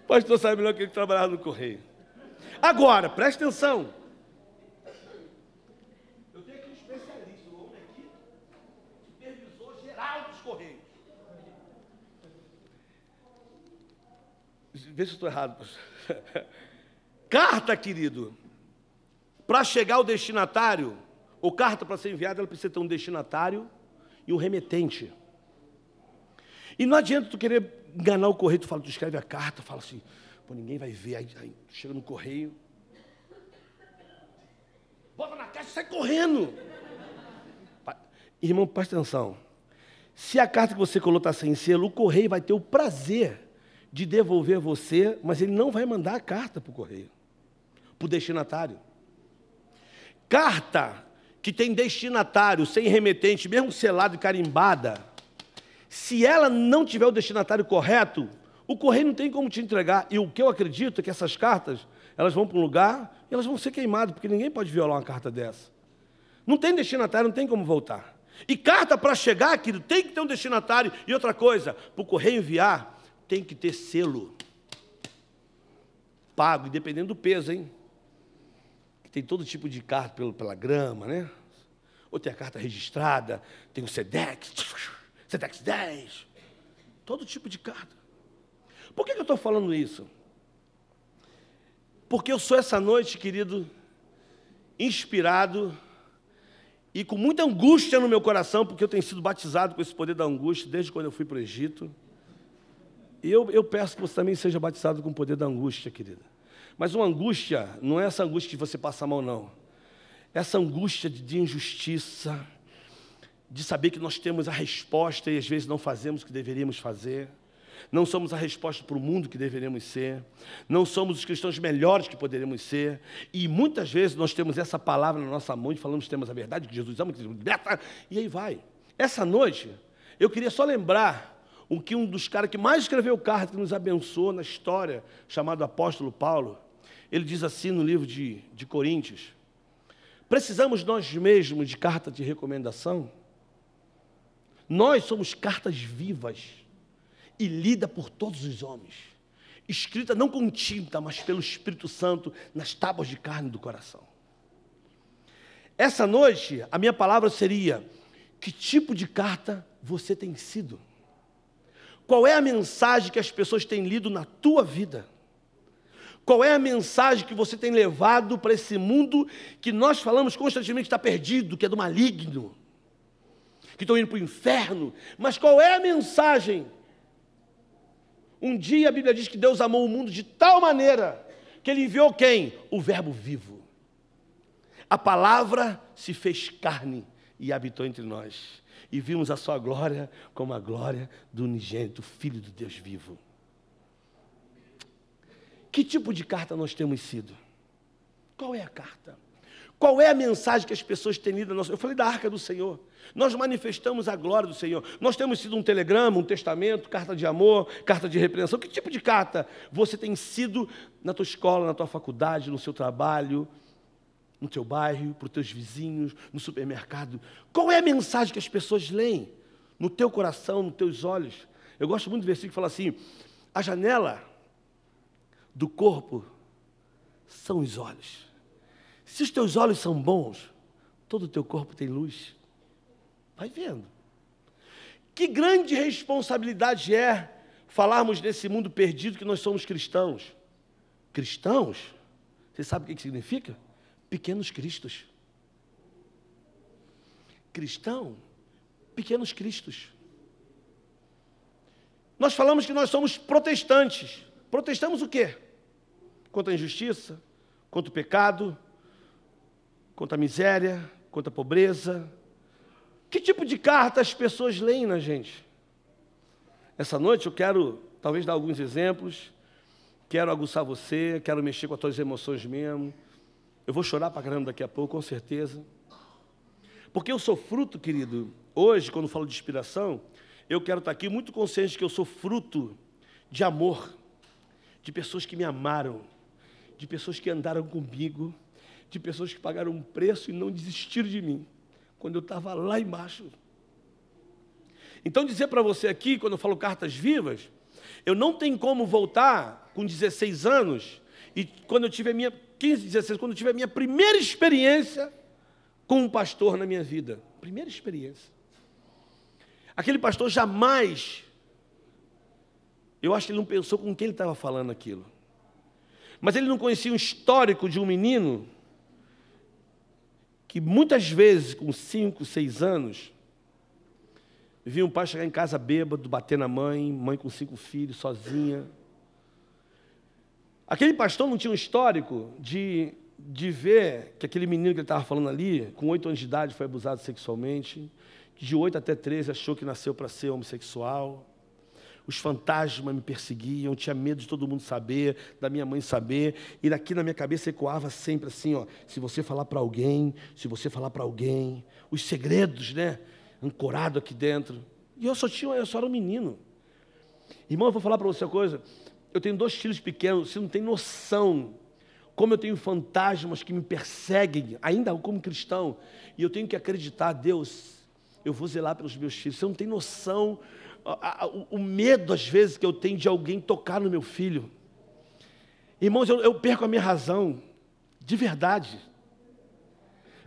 Pastor sabe melhor que ele trabalhava no correio. Agora, presta atenção. Eu tenho aqui um especialista, um homem aqui, supervisor geral dos correios. Vê se eu estou errado, pastor. Carta, querido, para chegar ao destinatário, ou carta para ser enviada, ela precisa ter um destinatário e um remetente. E não adianta tu querer enganar o correio, tu escreve a carta, fala assim, pô, ninguém vai ver, aí chega no correio, bota na caixa e sai correndo. Irmão, presta atenção, se a carta que você colocou está sem selo, o correio vai ter o prazer de devolver você, mas ele não vai mandar a carta para o correio, para o destinatário. Carta que tem destinatário, sem remetente, mesmo selado e carimbada, se ela não tiver o destinatário correto, o correio não tem como te entregar. E o que eu acredito é que essas cartas, elas vão para um lugar e elas vão ser queimadas, porque ninguém pode violar uma carta dessa. Não tem destinatário, não tem como voltar. E carta para chegar, querido, tem que ter um destinatário. E outra coisa, para o correio enviar, tem que ter selo pago, e dependendo do peso, hein? tem todo tipo de carta pela grama, né? Ou tem a carta registrada, tem o SEDEX, SEDEX 10, todo tipo de carta. Por que eu estou falando isso? Porque eu sou essa noite, querido, inspirado e com muita angústia no meu coração, porque eu tenho sido batizado com esse poder da angústia desde quando eu fui para o Egito. E eu peço que você também seja batizado com o poder da angústia, querida. Mas uma angústia, não é essa angústia de você passar mal, não. Essa angústia de injustiça, de saber que nós temos a resposta e às vezes não fazemos o que deveríamos fazer. Não somos a resposta para o mundo que deveríamos ser. Não somos os cristãos melhores que poderíamos ser. E muitas vezes nós temos essa palavra na nossa mão e falamos que temos a verdade, que Jesus ama, que Jesus liberta, e aí vai. Essa noite, eu queria só lembrar o que um dos caras que mais escreveu carta, que nos abençoou na história, chamado apóstolo Paulo, ele diz assim no livro de Coríntios: precisamos nós mesmos de carta de recomendação? Nós somos cartas vivas e lida por todos os homens, escrita não com tinta, mas pelo Espírito Santo nas tábuas de carne do coração. Essa noite, a minha palavra seria: que tipo de carta você tem sido? Qual é a mensagem que as pessoas têm lido na tua vida? Qual é a mensagem que você tem levado para esse mundo que nós falamos constantemente que está perdido, que é do maligno, que estão indo para o inferno? Mas qual é a mensagem? Um dia a Bíblia diz que Deus amou o mundo de tal maneira que Ele enviou quem? O Verbo vivo. A palavra se fez carne e habitou entre nós. E vimos a sua glória como a glória do unigênito, Filho do Deus vivo. Que tipo de carta nós temos sido? Qual é a carta? Qual é a mensagem que as pessoas têm lido? Eu falei da arca do Senhor. Nós manifestamos a glória do Senhor. Nós temos sido um telegrama, um testamento, carta de amor, carta de repreensão. Que tipo de carta você tem sido na tua escola, na tua faculdade, no seu trabalho, no teu bairro, para os teus vizinhos, no supermercado? Qual é a mensagem que as pessoas leem no teu coração, nos teus olhos? Eu gosto muito do versículo que fala assim: a janela do corpo são os olhos. Se os teus olhos são bons, todo o teu corpo tem luz. Vai vendo. Que grande responsabilidade é falarmos desse mundo perdido que nós somos cristãos. Cristãos? Você sabe o que significa? Pequenos cristos. Cristão, pequenos cristos. Nós falamos que nós somos protestantes. Protestamos o quê? Contra a injustiça, contra o pecado, contra a miséria, contra a pobreza. Que tipo de carta as pessoas leem na gente? Essa noite eu quero, talvez, dar alguns exemplos. Quero aguçar você, quero mexer com as tuas emoções mesmo. Eu vou chorar pra caramba daqui a pouco, com certeza. Porque eu sou fruto, querido, hoje, quando falo de inspiração, eu quero estar aqui muito consciente que eu sou fruto de amor, de pessoas que me amaram, de pessoas que andaram comigo, de pessoas que pagaram um preço e não desistiram de mim, quando eu estava lá embaixo. Então, dizer para você aqui, quando eu falo cartas vivas, eu não tenho como voltar com 16 anos, e quando eu tive a minha, 15, 16, quando eu tive a minha primeira experiência com um pastor na minha vida. Primeira experiência. Aquele pastor jamais, eu acho que ele não pensou com quem ele estava falando aquilo. Mas ele não conhecia um histórico de um menino que muitas vezes, com 5, 6 anos, via um pai chegar em casa bêbado, bater na mãe, mãe com 5 filhos, sozinha. Aquele pastor não tinha um histórico de ver que aquele menino que ele estava falando ali, com 8 anos de idade, foi abusado sexualmente, que de 8 até 13 achou que nasceu para ser homossexual. Os fantasmas me perseguiam, eu tinha medo de todo mundo saber, da minha mãe saber, e daqui na minha cabeça ecoava sempre assim, ó, se você falar para alguém, os segredos, né, ancorado aqui dentro. E eu só era um menino. Irmão, eu vou falar para você uma coisa, eu tenho 2 filhos pequenos, você não tem noção como eu tenho fantasmas que me perseguem, ainda como cristão, e eu tenho que acreditar, Deus, eu vou zelar pelos meus filhos. Você não tem noção o medo, às vezes, que eu tenho de alguém tocar no meu filho. Irmãos, eu perco a minha razão, de verdade.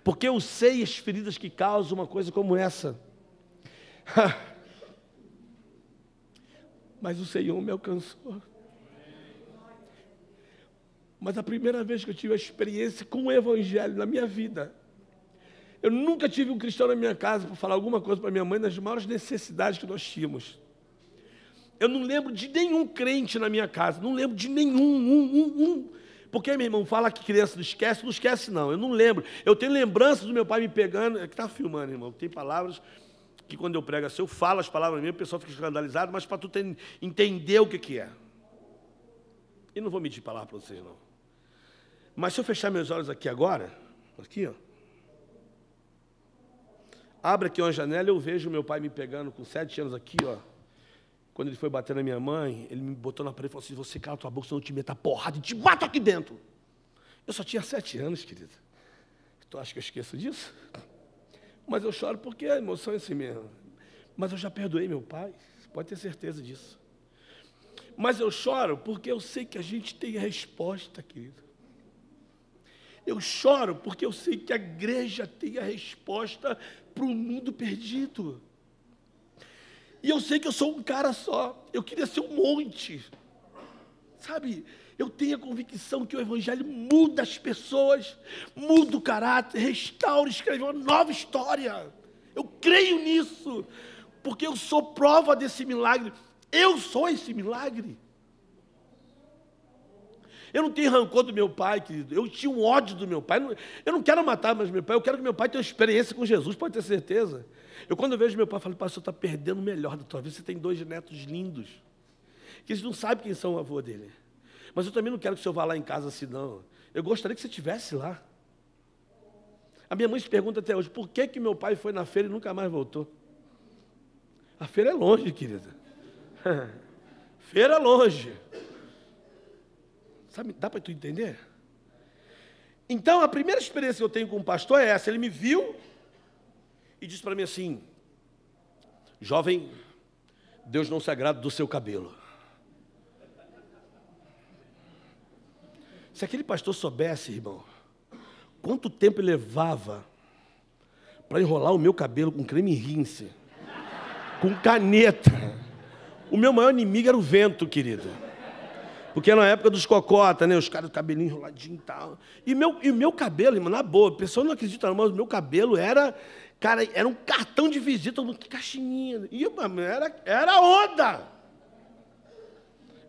Porque eu sei as feridas que causam uma coisa como essa. Mas o Senhor me alcançou. Mas a primeira vez que eu tive a experiência com o Evangelho na minha vida, eu nunca tive um cristão na minha casa para falar alguma coisa para minha mãe nas maiores necessidades que nós tínhamos. Eu não lembro de nenhum crente na minha casa, não lembro de nenhum. Porque, meu irmão, fala que criança não esquece não, eu não lembro. Eu tenho lembranças do meu pai me pegando, é que está filmando, irmão, tem palavras que quando eu prego assim, eu falo as palavras mesmo, o pessoal fica escandalizado, mas para tu entender o que é. E não vou medir palavra para vocês, não. Mas se eu fechar meus olhos aqui agora, aqui, ó. Abre aqui uma janela, eu vejo meu pai me pegando com 7 anos aqui, ó. Quando ele foi bater na minha mãe, ele me botou na parede e falou assim, você cala tua boca, senão eu te meto a porrada e te mato aqui dentro. Eu só tinha 7 anos, querida. Tu acha que eu esqueço disso? Mas eu choro porque a emoção é assim mesmo. Mas eu já perdoei meu pai, pode ter certeza disso. Mas eu choro porque eu sei que a gente tem a resposta, querido. Eu choro porque eu sei que a igreja tem a resposta para o mundo perdido. E eu sei que eu sou um cara só. Eu queria ser um monte. Sabe? Eu tenho a convicção que o Evangelho muda as pessoas, muda o caráter, restaura, escreve uma nova história. Eu creio nisso, porque eu sou prova desse milagre. Eu sou esse milagre. Eu não tenho rancor do meu pai, querido. Eu tinha um ódio do meu pai. Eu não quero matar mais meu pai. Eu quero que meu pai tenha uma experiência com Jesus, pode ter certeza. Quando eu vejo meu pai, eu falo, pai, o senhor está perdendo o melhor da tua vida. Você tem 2 netos lindos. Que eles não sabem quem são o avô dele. Mas eu também não quero que o senhor vá lá em casa assim, não. Eu gostaria que você estivesse lá. A minha mãe se pergunta até hoje, por que meu pai foi na feira e nunca mais voltou? A feira é longe, querida. Feira é longe. Sabe, dá para tu entender? Então, a primeira experiência que eu tenho com o pastor é essa. Ele me viu e disse para mim assim, jovem, Deus não se agrada do seu cabelo. Se aquele pastor soubesse, irmão, quanto tempo ele levava para enrolar o meu cabelo com creme rinse, com caneta. O meu maior inimigo era o vento, querido. Porque na época dos cocota, né? Os caras com o cabelinho enroladinho e tal. E o meu cabelo, irmão, na boa, a pessoa não acredita não, mas o meu cabelo era, cara, era um cartão de visita, que caixinha. E era onda.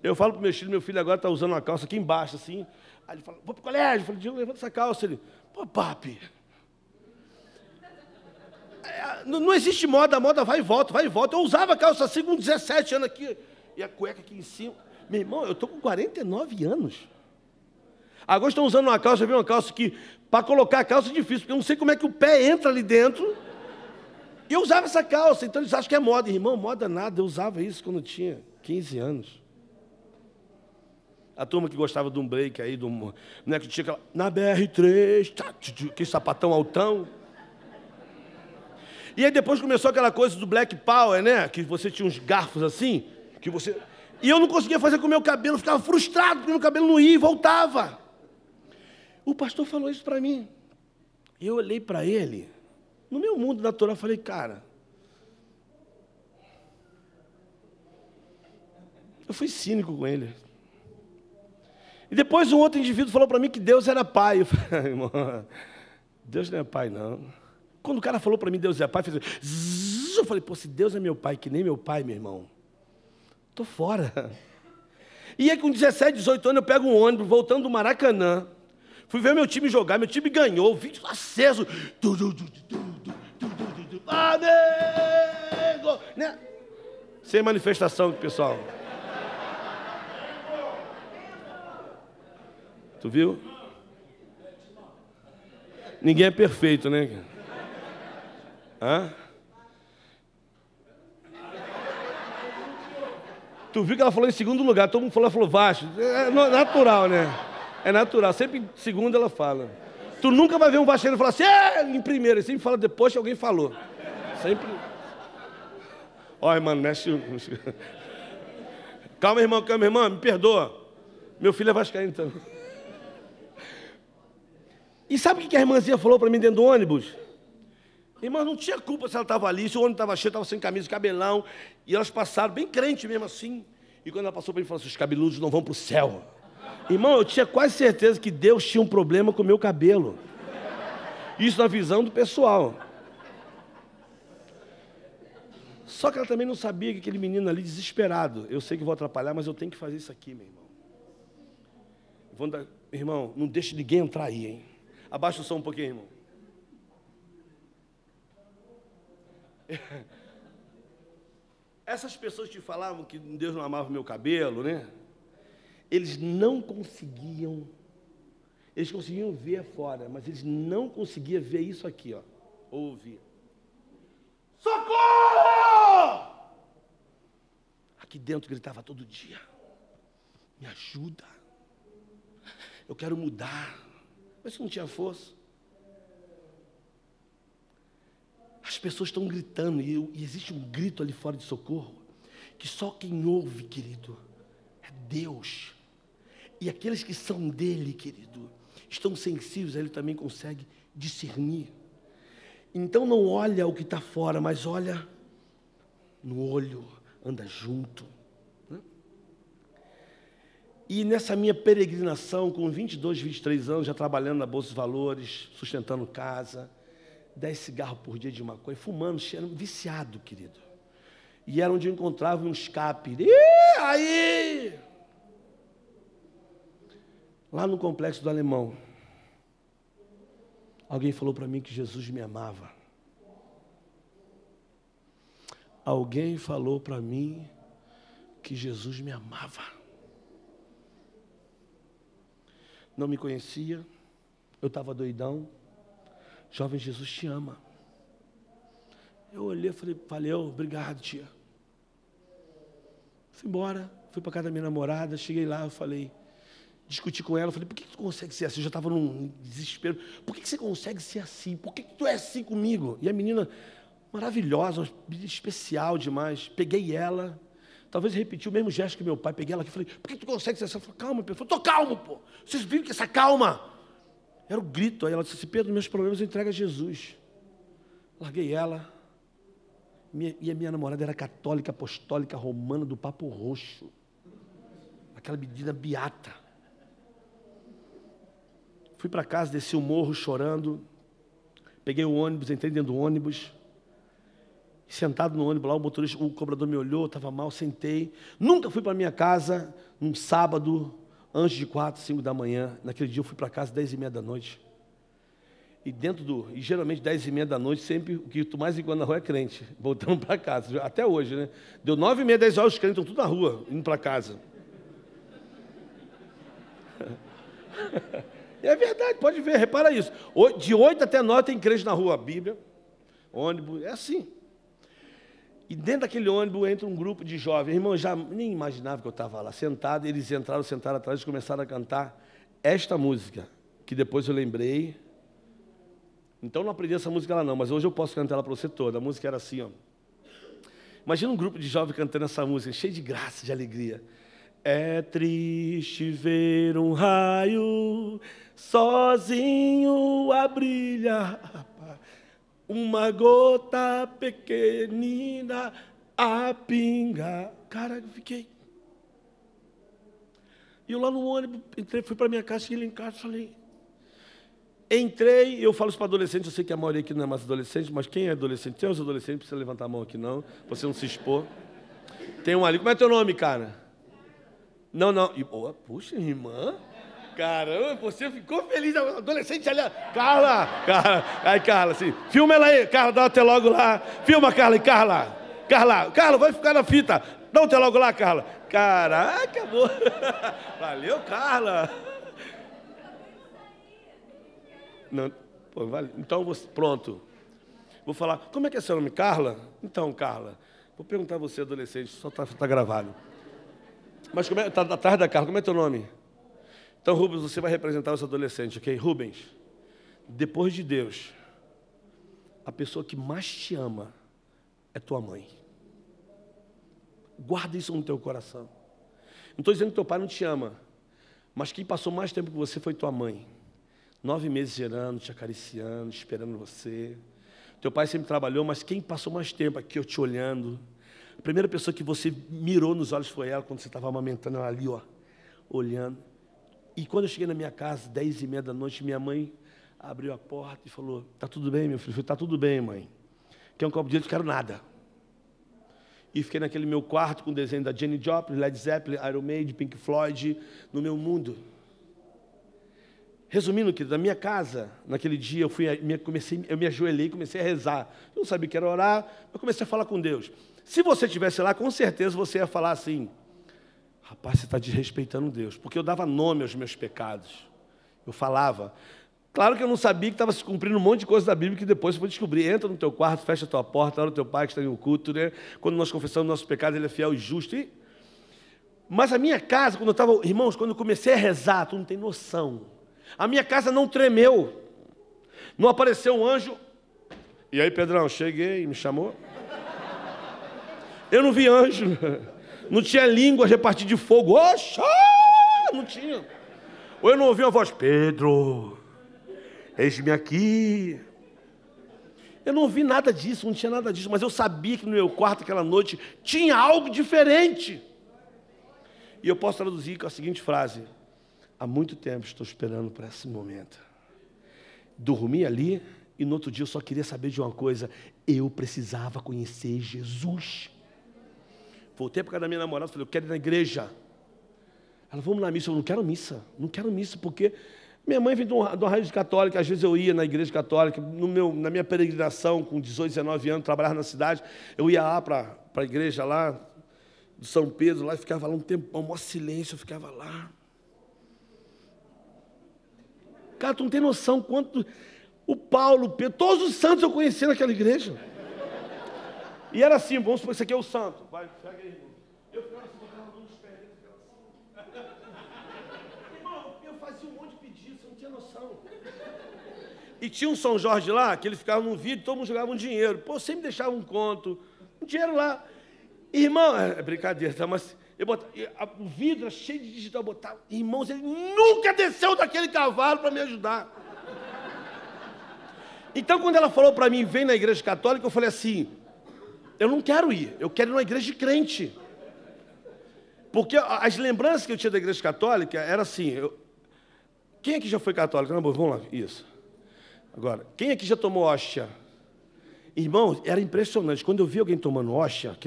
Eu falo pro meu filho agora está usando uma calça aqui embaixo, assim. Aí ele fala, vou pro colégio. Eu falei, Diego, levanta essa calça. Ele, pô, papi. Não existe moda, a moda vai e volta, vai e volta. Eu usava calça assim com 17 anos aqui. E a cueca aqui em cima. Meu irmão, eu estou com 49 anos. Agora estão usando uma calça, eu vi uma calça que, para colocar a calça é difícil, porque eu não sei como é que o pé entra ali dentro. E eu usava essa calça, então eles acham que é moda. Irmão, moda nada, eu usava isso quando eu tinha 15 anos. A turma que gostava de um break aí, né, que tinha aquela, na BR3, aquele sapatão altão. E aí depois começou aquela coisa do Black Power, né, que você tinha uns garfos assim, que você... E eu não conseguia fazer com o meu cabelo, ficava frustrado, porque meu cabelo não ia e voltava. O pastor falou isso para mim. Eu olhei para ele, no meu mundo natural, falei, cara, eu fui cínico com ele. E depois um outro indivíduo falou para mim que Deus era pai. Eu falei, irmão, Deus não é pai, não. Quando o cara falou para mim Deus é pai, eu falei, pô, se Deus é meu pai, que nem meu pai, meu irmão, estou fora. E aí com 17, 18 anos eu pego um ônibus, voltando do Maracanã, fui ver meu time jogar, meu time ganhou, vídeo aceso. Amigo! Né? Sem manifestação, pessoal. Tu viu? Ninguém é perfeito, né? Hã? Tu viu que ela falou em segundo lugar, todo mundo falou Vasco. É natural, né? É natural, sempre em segundo ela fala. Tu nunca vai ver um vascaíno falar assim, em primeiro, ele sempre fala depois que alguém falou. Sempre. Ó, irmão, mexe. Calma, irmão, me perdoa. Meu filho é vascaíno também. E sabe o que a irmãzinha falou para mim dentro do ônibus? Irmã, não tinha culpa se ela estava ali, se o ônibus estava cheio, estava sem camisa, cabelão. E elas passaram, bem crente mesmo assim. E quando ela passou para mim, falou assim, os cabeludos não vão para o céu. Irmão, eu tinha quase certeza que Deus tinha um problema com o meu cabelo. Isso na visão do pessoal. Só que ela também não sabia que aquele menino ali, desesperado, eu sei que vou atrapalhar, mas eu tenho que fazer isso aqui, meu irmão. Irmão, não deixe ninguém entrar aí, hein? Abaixa o som um pouquinho, irmão. Essas pessoas que falavam que Deus não amava o meu cabelo, né? Eles não conseguiam, eles conseguiam ver fora, mas eles não conseguiam ver isso aqui, ó, ouvir. Socorro! Aqui dentro gritava todo dia, me ajuda, eu quero mudar, mas não tinha força. As pessoas estão gritando, e existe um grito ali fora de socorro, que só quem ouve, querido, é Deus. E aqueles que são dele, querido, estão sensíveis, ele também consegue discernir. Então não olha o que está fora, mas olha no olho, anda junto. Né? E nessa minha peregrinação, com 22, 23 anos, já trabalhando na Bolsa de Valores, sustentando casa, 10 cigarros por dia de maconha, fumando, cheirando, viciado, querido. E era onde eu encontrava um escape. E aí? Lá no Complexo do Alemão, alguém falou para mim que Jesus me amava. Alguém falou para mim que Jesus me amava. Não me conhecia, eu estava doidão. Jovem, Jesus te ama. Eu olhei e falei, obrigado, tia. Fui embora, fui para casa da minha namorada, cheguei lá, eu falei, discuti com ela, falei, por que tu consegue ser assim? Eu já estava num desespero. Por que você consegue ser assim? Por que tu é assim comigo? E a menina, maravilhosa, especial demais. Peguei ela, talvez repetiu o mesmo gesto que meu pai. Peguei ela aqui e falei, por que tu consegue ser assim? Ela falou, calma, Pedro. Eu falei, tô calmo, pô. Vocês viram que essa calma? Era o grito. Aí ela disse, Pedro, meus problemas eu entrego a Jesus. Larguei ela. E a minha namorada era católica, apostólica, romana, do Papo Roxo. Aquela menina beata. Fui para casa, desci o morro chorando. Peguei o ônibus, entrei dentro do ônibus. Sentado no ônibus lá, o cobrador me olhou, estava mal, sentei. Nunca fui para minha casa num sábado, antes de 4, 5 da manhã. Naquele dia eu fui para casa 10h30 da noite. E geralmente 10h30 da noite, sempre o que tu mais encontra na rua é crente, voltando para casa, até hoje, né? Deu 9h30, 10 horas, os crentes estão tudo na rua, indo para casa. E é verdade, pode ver, repara isso. De 8 até 9 tem crente na rua, Bíblia, ônibus, é assim. E dentro daquele ônibus entra um grupo de jovens. Irmão, já nem imaginava que eu estava lá sentado. Eles entraram, sentaram atrás e começaram a cantar esta música, que depois eu lembrei. Então não aprendi essa música lá não, mas hoje eu posso cantar ela para você toda. A música era assim, ó. Imagina um grupo de jovens cantando essa música, cheio de graça, de alegria. É triste ver um raio sozinho a brilhar, uma gota pequenina a pingar. Cara, eu fiquei. E eu lá no ônibus, entrei, fui para minha casa, cheguei lá em casa, falei. Entrei, eu falo isso para adolescentes, eu sei que a maioria aqui não é mais adolescente, mas quem é adolescente? Tem os adolescentes, não precisa levantar a mão aqui não, para você não se expor. Tem um ali, como é teu nome, cara? Não. E, puxa, irmã. Caramba, você ficou feliz, adolescente ali. Carla. Aí, Carla, assim, filma ela aí. Carla, dá até logo lá. Filma, Carla, e Carla, vai ficar na fita. Dá até logo lá, Carla. Caraca, amor. Valeu, Carla. Não, pô, vale. Então, pronto. Vou falar, como é que é seu nome? Carla? Então, Carla, vou perguntar a você, adolescente, só tá gravado. Mas como é, tá atrás da Carla, como é teu nome? Então, Rubens, você vai representar os adolescentes, ok? Rubens, depois de Deus, a pessoa que mais te ama é tua mãe. Guarda isso no teu coração. Não estou dizendo que teu pai não te ama, mas quem passou mais tempo com você foi tua mãe. 9 meses gerando, te acariciando, esperando você. Teu pai sempre trabalhou, mas quem passou mais tempo aqui, eu te olhando? A primeira pessoa que você mirou nos olhos foi ela, quando você estava amamentando ela ali, ó, olhando. E quando eu cheguei na minha casa, 10h30 da noite, minha mãe abriu a porta e falou, tá tudo bem, meu filho? Eu falei, tá tudo bem, mãe. Quer um copo de leite? Não quero nada. E fiquei naquele meu quarto com o desenho da Janis Joplin, Led Zeppelin, Iron Maiden, Pink Floyd, no meu mundo. Resumindo, querido, na minha casa, naquele dia, eu me ajoelhei e comecei a rezar. Eu não sabia o que era orar, mas comecei a falar com Deus. Se você estivesse lá, com certeza você ia falar assim, rapaz, você está desrespeitando Deus, porque eu dava nome aos meus pecados. Eu falava. Claro que eu não sabia que estava se cumprindo um monte de coisa da Bíblia que depois você vai descobrir. Entra no teu quarto, fecha a tua porta, ora o teu pai que está em um culto, né? Quando nós confessamos nossos pecados, ele é fiel e justo. Mas a minha casa, quando eu estava, irmãos, quando eu comecei a rezar, tu não tem noção. A minha casa não tremeu. Não apareceu um anjo. E aí, Pedrão, cheguei, me chamou. Eu não vi anjo. Não tinha língua repartida de fogo. Oxa! Não tinha. Ou eu não ouvi uma voz, Pedro, eis-me aqui. Eu não ouvi nada disso, não tinha nada disso. Mas eu sabia que no meu quarto, aquela noite, tinha algo diferente. E eu posso traduzir com a seguinte frase. Há muito tempo estou esperando por esse momento. Dormi ali e no outro dia eu só queria saber de uma coisa. Eu precisava conhecer Jesus. Voltei para casa da minha namorada e falei, eu quero ir na igreja. Ela, vamos na missa. Eu não quero missa, porque minha mãe vem de uma raiz católica, às vezes eu ia na igreja católica, na minha peregrinação, com 18, 19 anos, trabalhava na cidade, eu ia lá para a igreja lá, de São Pedro, lá e ficava lá um tempão, maior silêncio, eu ficava lá. Cara, tu não tem noção quanto o Paulo, Pedro, todos os santos eu conheci naquela igreja. E era assim, vamos supor, esse aqui é o santo. Vai, pega aí, irmão. Eu ficava assim, botava nos pés dele, ficava assim. Irmão, eu fazia um monte de pedido, você não tinha noção. E tinha um São Jorge lá, que ele ficava num vídeo, todo mundo jogava um dinheiro. Pô, sempre deixava um conto, um dinheiro lá. Irmão, é brincadeira, tá? Mas eu botava, o vidro era cheio de digital, eu botava. Irmãos, ele nunca desceu daquele cavalo para me ajudar. Então, quando ela falou para mim, vem na igreja católica, eu falei assim, eu não quero ir, eu quero ir numa igreja de crente. Porque as lembranças que eu tinha da igreja católica era assim, quem aqui já foi católico? Não, vamos lá, isso. Agora, quem aqui já tomou hóstia? Irmão, era impressionante, quando eu via alguém tomando hóstia,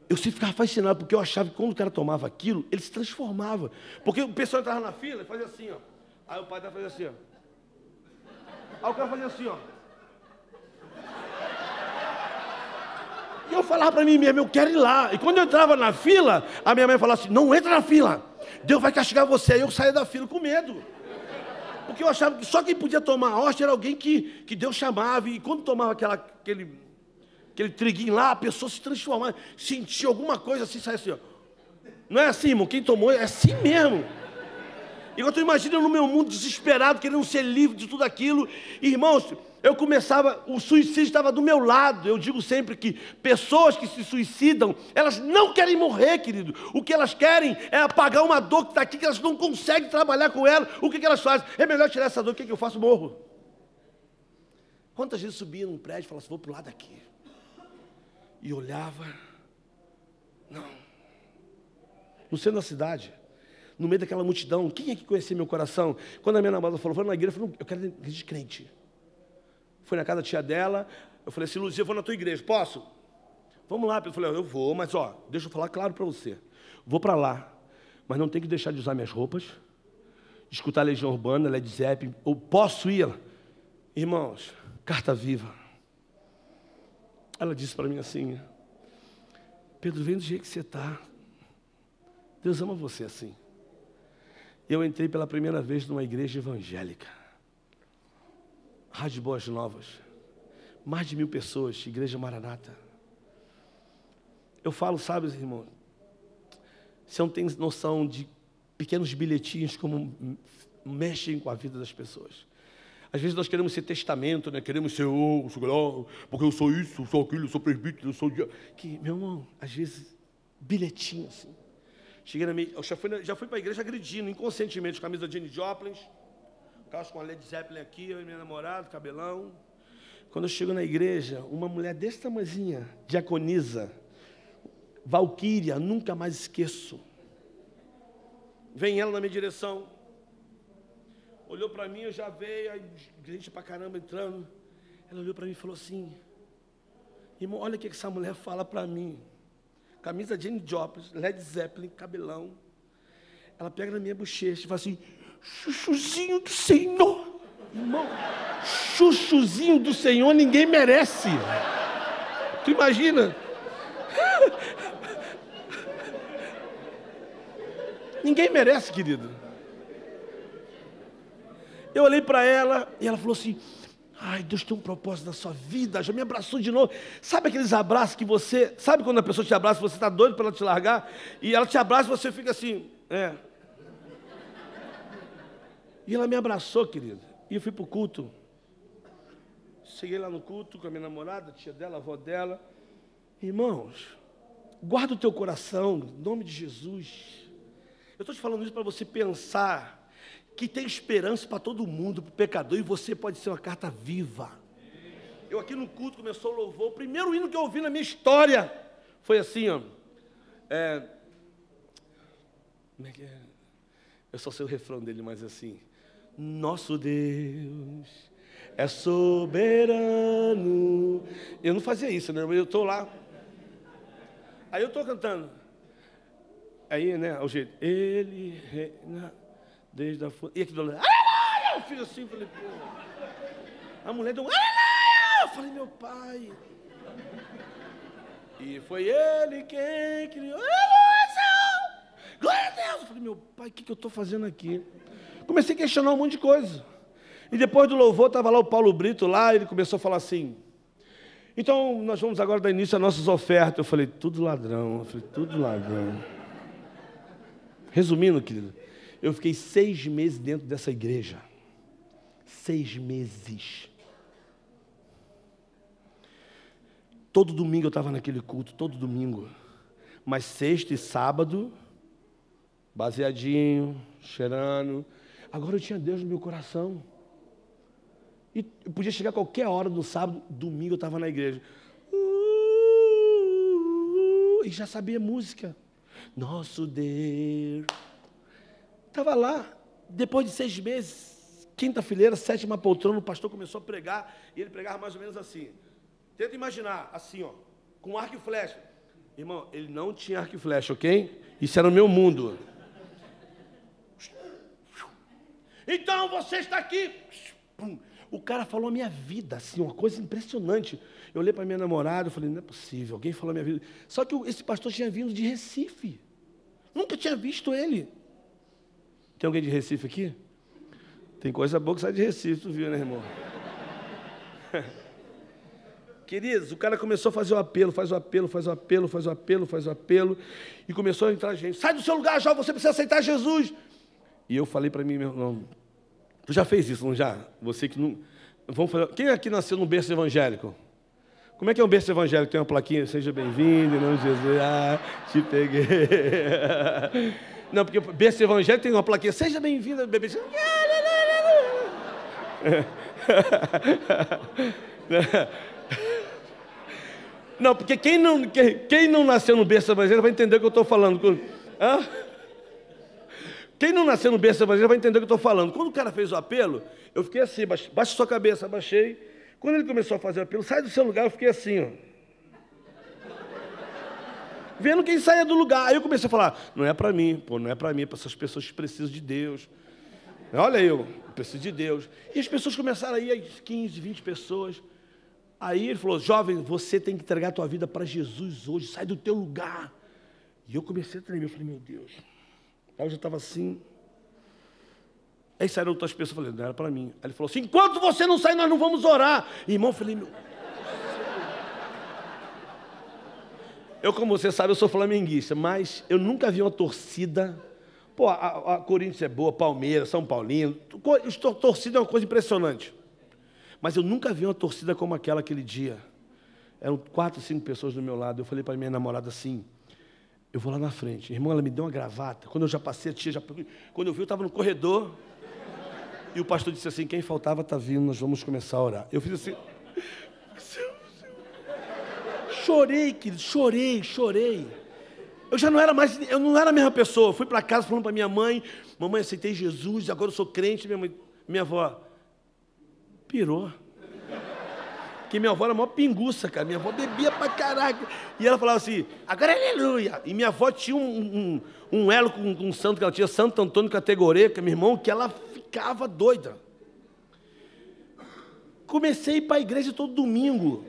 eu sempre ficava fascinado, porque eu achava que quando o cara tomava aquilo, ele se transformava. Porque o pessoal entrava na fila e fazia assim, ó. Aí o pai dela fazia assim, ó. Aí o cara fazia assim, ó. E eu falava para mim mesmo, eu quero ir lá. E quando eu entrava na fila, a minha mãe falava assim, não entra na fila, Deus vai castigar você. Aí eu saía da fila com medo. Porque eu achava que só quem podia tomar hóstia era alguém que Deus chamava. E quando tomava aquele triguinho lá, a pessoa se transformava, sentia alguma coisa assim, saia assim, ó. Não é assim, irmão, quem tomou é assim mesmo. E eu estou imaginando no meu mundo desesperado, querendo ser livre de tudo aquilo. E, irmãos, eu começava, o suicídio estava do meu lado. Eu digo sempre que pessoas que se suicidam, elas não querem morrer, querido. O que elas querem é apagar uma dor que está aqui, que elas não conseguem trabalhar com ela. O que elas fazem? É melhor tirar essa dor, o que eu faço? Morro. Quantas vezes subia num prédio e falava assim, vou para o lado daqui. E olhava, não. No centro da cidade, no meio daquela multidão, quem é que conhecia meu coração? Quando a minha namorada falou, vou na igreja, eu falei, eu quero ir na igreja de crente. Fui na casa da tia dela, eu falei assim, Luzia, eu vou na tua igreja, posso? Vamos lá, eu falei, eu vou, mas ó, deixa eu falar claro para você. Vou para lá, mas não tenho que deixar de usar minhas roupas, escutar Legião Urbana, Led Zeppelin, eu posso ir? Irmãos, carta viva. Ela disse para mim assim, Pedro, vem do jeito que você está. Deus ama você assim. Eu entrei pela primeira vez numa igreja evangélica. Rádio Boas Novas. Mais de 1000 pessoas, Igreja Maranata. Eu falo, sabe, irmão, você não tem noção de pequenos bilhetinhos como mexem com a vida das pessoas. Às vezes nós queremos ser testamento, né? Queremos ser, porque eu sou isso, eu sou aquilo, eu sou presbítero, eu sou... Que, meu irmão, às vezes, bilhetinho assim. Cheguei na minha... Eu já fui para a igreja agredindo, inconscientemente, camisa de Janis Joplin, calça com a Led Zeppelin aqui, eu e minha namorada, cabelão. Quando eu chego na igreja, uma mulher desse tamanhozinha, diaconisa, Valquíria, nunca mais esqueço. Vem ela na minha direção. Olhou para mim, eu já veio, aí gente pra caramba entrando. Ela olhou para mim e falou assim: irmão, olha o que essa mulher fala para mim. Camisa Jane Joplin, Led Zeppelin, cabelão. Ela pega na minha bochecha e fala assim: chuchuzinho do Senhor. Irmão, chuchuzinho do Senhor ninguém merece. Tu imagina? Ninguém merece, querido. Eu olhei para ela e ela falou assim: ai, Deus tem um propósito na sua vida. Já me abraçou de novo. Sabe aqueles abraços que você... Sabe quando a pessoa te abraça, você está doido para ela te largar? E ela te abraça e você fica assim, E ela me abraçou, querido. E eu fui para o culto. Cheguei lá no culto com a minha namorada, a tia dela, a avó dela. Irmãos, guarda o teu coração, em nome de Jesus. Eu estou te falando isso para você pensar que tem esperança para todo mundo, para o pecador, e você pode ser uma carta viva. Eu aqui no culto começou o louvor, o primeiro hino que eu ouvi na minha história foi assim, ó. Como é que é? Eu só sei o refrão dele, mas assim: nosso Deus é soberano. Eu não fazia isso, né? Eu estou lá. Aí eu estou cantando. Aí, né, ao jeito, ele reina desde a fonte. E aqui do lado, eu fiz assim, falei, pô. A mulher deu, eu falei, meu pai. E foi ele quem criou. Glória a Deus. Eu falei, meu pai, o que eu estou fazendo aqui? Comecei a questionar um monte de coisa. E depois do louvor, estava lá o Paulo Brito, lá, ele começou a falar assim: então, nós vamos agora dar início às nossas ofertas. Eu falei, tudo ladrão. Eu falei, tudo ladrão. Resumindo, querido, eu fiquei 6 meses dentro dessa igreja. 6 meses. Todo domingo eu estava naquele culto, todo domingo. Mas sexta e sábado, baseadinho, cheirando. Agora eu tinha Deus no meu coração. E eu podia chegar a qualquer hora no sábado, domingo eu estava na igreja. E já sabia música. Nosso Deus. Estava lá, depois de 6 meses, quinta fileira, 7ª poltrona, o pastor começou a pregar, e ele pregava mais ou menos assim. Tenta imaginar, assim, ó, com arco e flecha. Irmão, ele não tinha arco e flecha, ok? Isso era o meu mundo. Então você está aqui. O cara falou a minha vida, assim, uma coisa impressionante. Eu olhei para minha namorada e falei, não é possível, alguém falou a minha vida. Só que esse pastor tinha vindo de Recife. Nunca tinha visto ele. Tem alguém de Recife aqui? Tem coisa boa que sai de Recife, tu viu, né, irmão? Queridos, o cara começou a fazer o apelo, faz o apelo, e começou a entrar gente. Sai do seu lugar, Jó, você precisa aceitar Jesus. E eu falei para mim, meu irmão, tu já fez isso, não já? Você que não... Vamos fazer... Quem aqui nasceu num berço evangélico? Como é que é um berço evangélico? Tem uma plaquinha, seja bem-vindo, em nome de Jesus, te peguei. Não, porque o berço evangélico tem uma plaquinha, seja bem-vindo, bebê. Não, porque quem não nasceu no berço evangélico vai entender o que eu estou falando. Hã? Quem não nasceu no berço evangélico vai entender o que eu estou falando. Quando o cara fez o apelo, eu fiquei assim, baixa sua cabeça, abaixei. Quando ele começou a fazer o apelo, sai do seu lugar, eu fiquei assim, ó. Vendo quem saia do lugar. Aí eu comecei a falar, não é para mim, pô, não é para mim, é para essas pessoas que precisam de Deus. Olha eu preciso de Deus. E as pessoas começaram a ir, 15, 20 pessoas. Aí ele falou, jovem, você tem que entregar a tua vida para Jesus hoje, sai do teu lugar. E eu comecei a tremer, eu falei, meu Deus. Aí eu já estava assim. Aí saíram outras pessoas, eu falei, não era para mim. Aí ele falou assim, enquanto você não sair, nós não vamos orar. Irmão, eu falei, meu... Eu, como você sabe, eu sou flamenguista, mas eu nunca vi uma torcida... Pô, a Corinthians é boa, Palmeiras, São Paulino, torcida é uma coisa impressionante. Mas eu nunca vi uma torcida como aquele dia. Eram 4, 5 pessoas do meu lado. Eu falei para minha namorada assim, eu vou lá na frente. Irmão, ela me deu uma gravata. Quando eu já passei, a tia já... Quando eu vi, eu estava no corredor. E o pastor disse assim, quem faltava está vindo, nós vamos começar a orar. Eu fiz assim... Chorei, querido, chorei. Eu não era a mesma pessoa. Eu fui para casa falando para minha mãe, mamãe, aceitei Jesus, agora eu sou crente. Minha avó pirou. Porque minha avó era a maior pinguça, cara. Minha avó bebia pra caraca. E ela falava assim, agora é aleluia. E minha avó tinha um elo com um santo que ela tinha, Santo Antônio Categoreca, meu irmão, que ela ficava doida. Comecei a ir para a igreja todo domingo.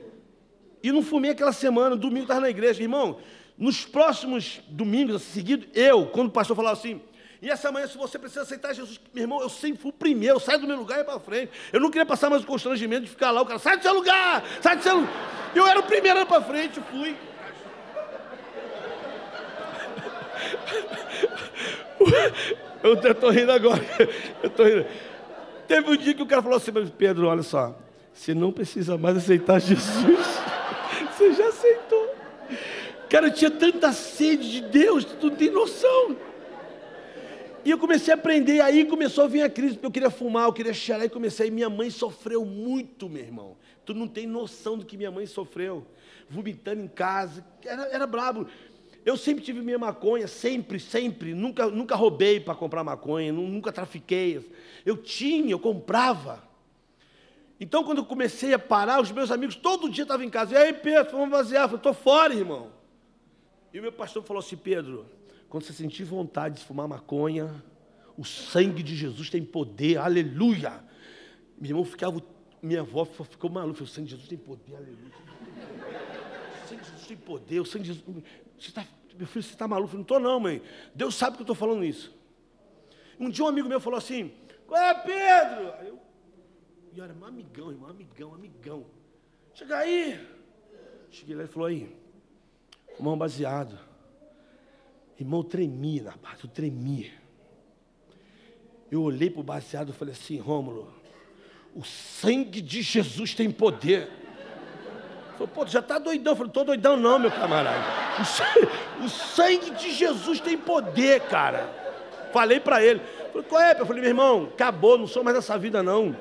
E não fumei aquela semana, domingo estava na igreja. Irmão, nos próximos domingos seguidos, quando o pastor falava assim, e essa manhã, se você precisa aceitar Jesus, meu irmão, eu sempre fui o primeiro, eu saio do meu lugar e ia para frente. Eu não queria passar mais o constrangimento de ficar lá, o cara, sai do seu lugar, sai do seu lugar. Eu era o primeiro a ir para frente, fui. Eu estou rindo agora, Teve um dia que o cara falou assim, Pedro, olha só, você não precisa mais aceitar Jesus, você já aceitou. Cara, eu tinha tanta sede de Deus, tu não tem noção. E eu comecei a aprender, aí começou a vir a crise, porque eu queria fumar, eu queria cheirar, e comecei, minha mãe sofreu muito, meu irmão. Tu não tem noção do que minha mãe sofreu, vomitando em casa, era brabo. Eu sempre tive minha maconha, sempre, nunca roubei para comprar maconha, nunca trafiquei. Eu comprava. Então, quando eu comecei a parar, os meus amigos todo dia estavam em casa. E aí, Pedro, vamos basear. Eu falei, estou fora, irmão. E o meu pastor falou assim, Pedro, quando você sentir vontade de fumar maconha, o sangue de Jesus tem poder, aleluia. Meu irmão minha avó ficou maluca, o sangue de Jesus tem poder, aleluia. O sangue de Jesus tem poder, o sangue de Jesus... Meu filho, você está maluco? Eu não estou não, mãe. Deus sabe que eu estou falando isso. Um dia um amigo meu falou assim, qual é, Pedro? E eu era um amigão, irmão, amigão. Chega aí. Cheguei lá e falou aí, irmão, baseado. Irmão, eu tremi na base, eu tremi. Eu olhei para o baseado e falei assim, Rômulo, o sangue de Jesus tem poder. Falei, pô, tu já está doidão. Eu falei, estou doidão não, meu camarada. O sangue de Jesus tem poder, cara. Falei para ele. Falei, qual é? Eu falei, meu irmão, acabou, não sou mais dessa vida não.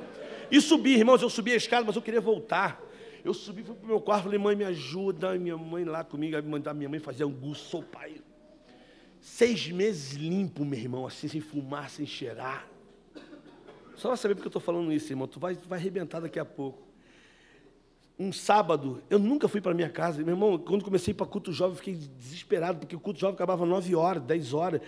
E subi, irmãos, eu subi a escada, mas eu queria voltar. Eu subi, fui pro meu quarto, falei, mãe, me ajuda. Minha mãe lá comigo, mandar minha mãe fazer angu, sopa. 6 meses limpo, meu irmão, assim, sem fumar, sem cheirar. Só vai saber porque eu estou falando isso, irmão. Tu vai arrebentar daqui a pouco. Um sábado, eu nunca fui para minha casa. Meu irmão, quando comecei para culto jovem, eu fiquei desesperado, porque o culto jovem acabava 9 horas, 10 horas.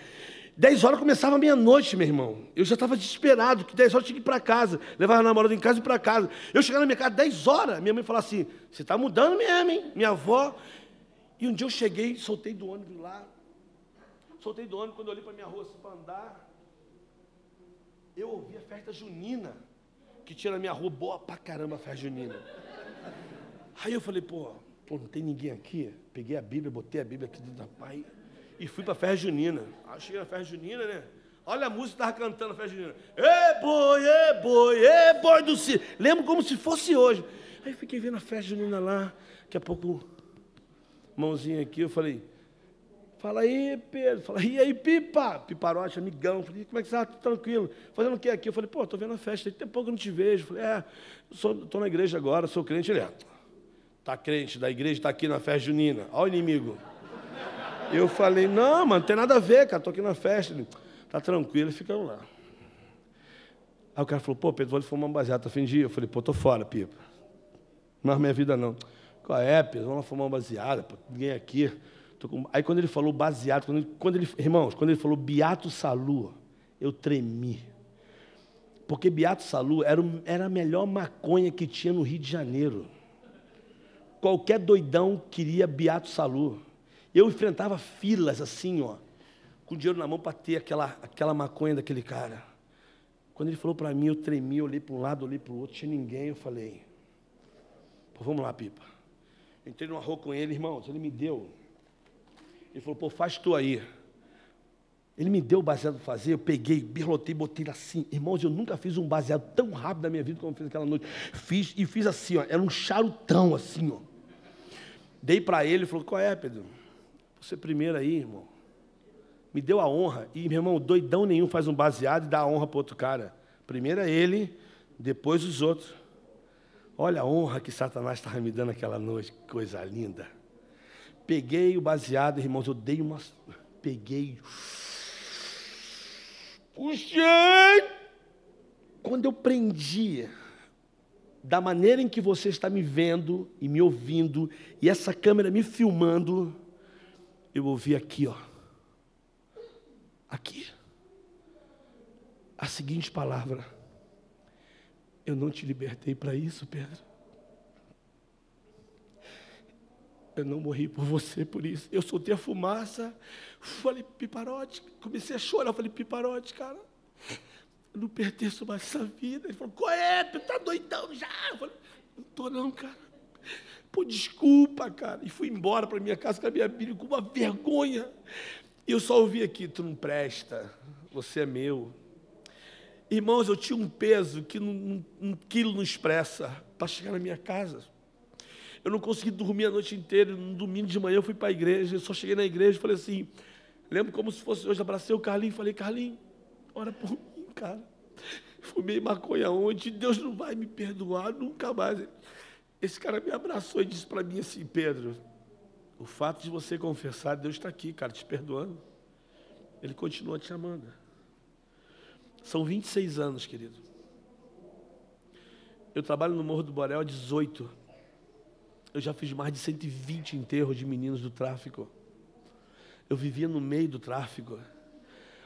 10 horas começava meia-noite, meu irmão. Eu já estava desesperado, que 10 horas eu tinha que ir para casa. Levava a namorada em casa e ir para casa. Eu chegava na minha casa 10 horas, minha mãe falava assim, você está mudando mesmo, hein? Minha avó. E um dia eu cheguei, soltei do ônibus lá. Quando eu olhei para minha rua assim, para andar, eu ouvi a festa junina, que tinha na minha rua, boa pra caramba a festa junina. Aí eu falei, pô, não tem ninguém aqui? Peguei a Bíblia, botei a Bíblia aqui dentro da pai e fui para a festa junina. Aí cheguei na festa junina, né? Olha a música que estava cantando na festa junina. Ê boi do circo. Lembro como se fosse hoje. Aí fiquei vendo a festa junina lá, daqui a pouco, mãozinha aqui, eu falei, fala aí, Pedro. Fala, e aí, Pipa? Piparote, amigão. Falei, como é que você está? Tranquilo. Fazendo o que aqui? Eu falei, pô, estou vendo a festa. Tem pouco que eu não te vejo. Eu falei, estou na igreja agora, sou crente. Ele tá crente da igreja, está aqui na festa junina. Olha o inimigo. Eu falei, não, mano, não tem nada a ver, cara. Estou aqui na festa. Ele, tá tranquilo, ficamos lá. Aí o cara falou, pô, Pedro, vou lhe fumar um baseado, tá fim de ir? Eu falei, pô, tô fora, Pipa. Não é minha vida, não. Qual é, Pedro? Vamos lá fumar um baseado, pô, ninguém aqui. Aí quando ele falou baseado, irmãos, quando ele falou Beato Salu, eu tremi. Porque Beato Salu era a melhor maconha que tinha no Rio de Janeiro. Qualquer doidão queria Beato Salu. Eu enfrentava filas assim, ó, com dinheiro na mão para ter aquela maconha daquele cara. Quando ele falou para mim, eu tremi, eu olhei para um lado, olhei para o outro, tinha ninguém, eu falei, pô, vamos lá, Pipa. Entrei numa rua com ele, irmãos, ele me deu. Ele falou, pô, faz tu aí. Ele me deu o baseado para fazer, eu peguei, birlotei, botei assim. Irmãos, eu nunca fiz um baseado tão rápido na minha vida como eu fiz aquela noite. Fiz assim, ó, era um charutão assim, ó. Dei para ele, ele falou, qual é, Pedro? Você primeiro aí, irmão. Me deu a honra. E, meu irmão, doidão nenhum faz um baseado e dá a honra para outro cara. Primeiro é ele, depois os outros. Olha a honra que Satanás estava me dando aquela noite, que coisa linda. Peguei o baseado, irmãos, eu dei uma... Peguei... Puxei! Quando eu prendi, da maneira em que você está me vendo e me ouvindo, e essa câmera me filmando, eu ouvi aqui, ó. Aqui. A seguinte palavra: eu não te libertei para isso, Pedro. Eu não morri por você por isso. Eu soltei a fumaça, falei, Piparote, comecei a chorar, falei, Piparote, cara, eu não pertenço mais essa vida. Ele falou, qual é? Tu tá doidão já? Eu falei, não tô não, cara. Pô, desculpa, cara. E fui embora para minha casa com a minha Bíblia, com uma vergonha. E eu só ouvi aqui, tu não presta, você é meu. Irmãos, eu tinha um peso que um quilo não expressa para chegar na minha casa. Eu não consegui dormir a noite inteira. No domingo de manhã eu fui para a igreja. Eu só cheguei na igreja e falei assim, lembro como se fosse hoje, abracei o Carlinhos e falei, Carlinhos, ora por mim, cara. Fumei maconha ontem, Deus não vai me perdoar nunca mais. Esse cara me abraçou e disse para mim assim, Pedro, o fato de você confessar, Deus está aqui, cara, te perdoando. Ele continua te amando. São 26 anos, querido. Eu trabalho no Morro do Borel há 18. Eu já fiz mais de 120 enterros de meninos do tráfico. Eu vivia no meio do tráfico.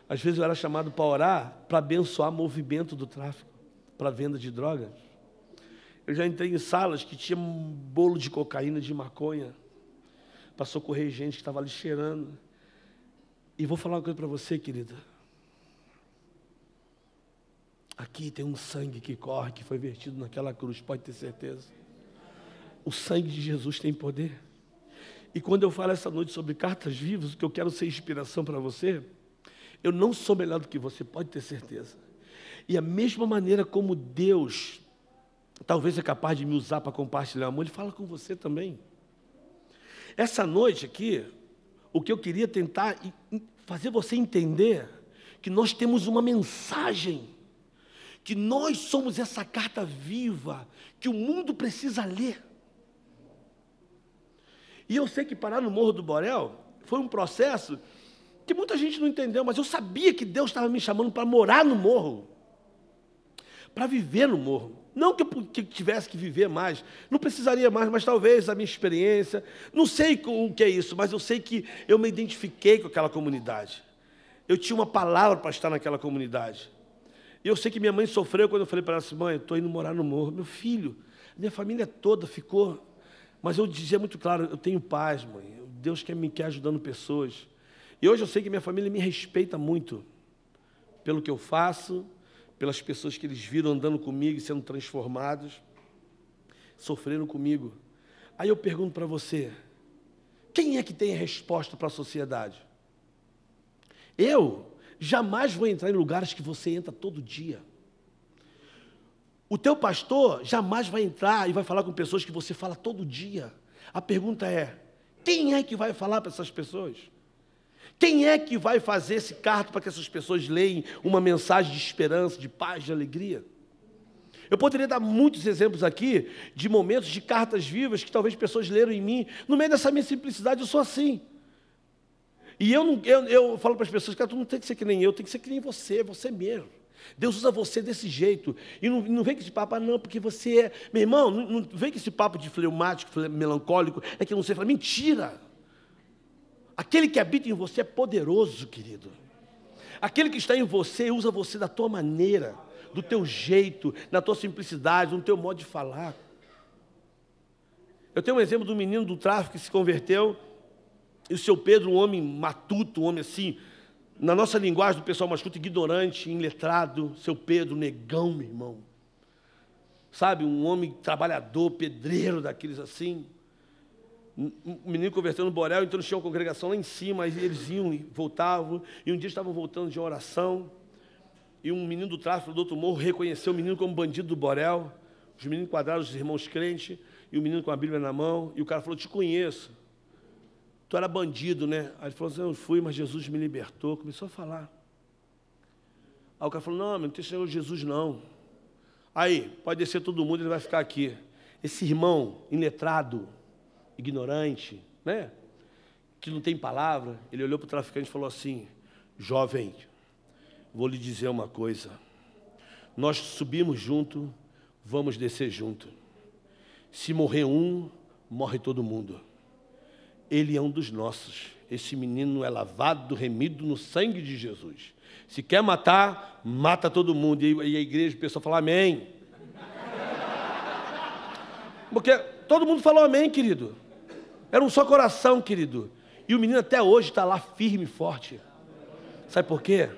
Às vezes eu era chamado para orar, para abençoar o movimento do tráfico, para a venda de drogas. Eu já entrei em salas que tinha um bolo de cocaína, de maconha, para socorrer gente que estava ali cheirando. E vou falar uma coisa para você, querida. Aqui tem um sangue que corre, que foi vertido naquela cruz, pode ter certeza. O sangue de Jesus tem poder. E quando eu falo essa noite sobre cartas vivas, que eu quero ser inspiração para você, eu não sou melhor do que você, pode ter certeza. E a mesma maneira como Deus talvez é capaz de me usar para compartilhar amor, Ele fala com você também. Essa noite aqui, o que eu queria tentar fazer você entender, que nós temos uma mensagem, que nós somos essa carta viva, que o mundo precisa ler. E eu sei que parar no Morro do Borel foi um processo que muita gente não entendeu, mas eu sabia que Deus estava me chamando para morar no morro, para viver no morro. Não que eu tivesse que viver mais, não precisaria mais, mas talvez a minha experiência, não sei o que é isso, mas eu sei que eu me identifiquei com aquela comunidade. Eu tinha uma palavra para estar naquela comunidade. E eu sei que minha mãe sofreu quando eu falei para ela assim, mãe, eu estou indo morar no morro. Meu filho, minha família toda ficou. Mas eu dizia muito claro, eu tenho paz, mãe. Deus me quer ajudando pessoas. E hoje eu sei que minha família me respeita muito pelo que eu faço, pelas pessoas que eles viram andando comigo e sendo transformados, sofreram comigo. Aí eu pergunto para você, quem é que tem a resposta para a sociedade? Eu jamais vou entrar em lugares que você entra todo dia. O teu pastor jamais vai entrar e vai falar com pessoas que você fala todo dia. A pergunta é, quem é que vai falar para essas pessoas? Quem é que vai fazer esse carto para que essas pessoas leiam uma mensagem de esperança, de paz, de alegria? Eu poderia dar muitos exemplos aqui de momentos de cartas vivas que talvez pessoas leram em mim. No meio dessa minha simplicidade, eu sou assim. E eu falo para as pessoas, cara, tu não tem que ser que nem eu, tem que ser que nem você mesmo. Deus usa você desse jeito. E não vem com esse papo, não, porque você é... Meu irmão, não vem com esse papo de fleumático, melancólico, é que não sei falar. Mentira! Aquele que habita em você é poderoso, querido. Aquele que está em você usa você da tua maneira, do teu jeito, na tua simplicidade, no teu modo de falar. Eu tenho um exemplo de um menino do tráfico que se converteu, e o seu Pedro, um homem matuto, um homem assim, na nossa linguagem do pessoal masculino, ignorante, iletrado, seu Pedro, negão, meu irmão. Sabe, um homem trabalhador, pedreiro daqueles assim. Um menino convertendo no Borel, então tinha uma congregação lá em cima, aí eles iam e voltavam, e um dia estavam voltando de uma oração, e um menino do tráfico do outro morro reconheceu o menino como bandido do Borel, os meninos enquadraram os irmãos crentes, e o menino com a Bíblia na mão, e o cara falou, te conheço. Tu era bandido, né? Aí ele falou assim, eu fui, mas Jesus me libertou. Começou a falar. Aí o cara falou, não, não tem Senhor Jesus, não. Aí, pode descer todo mundo, ele vai ficar aqui. Esse irmão iletrado, ignorante, né? Que não tem palavra, ele olhou para o traficante e falou assim, jovem, vou lhe dizer uma coisa. Nós subimos junto, vamos descer junto. Se morrer um, morre todo mundo. Ele é um dos nossos. Esse menino é lavado, remido no sangue de Jesus. Se quer matar, mata todo mundo. E a igreja, o pessoal fala amém. Porque todo mundo falou amém, querido. Era um só coração, querido. E o menino até hoje está lá firme e forte. Sabe por quê?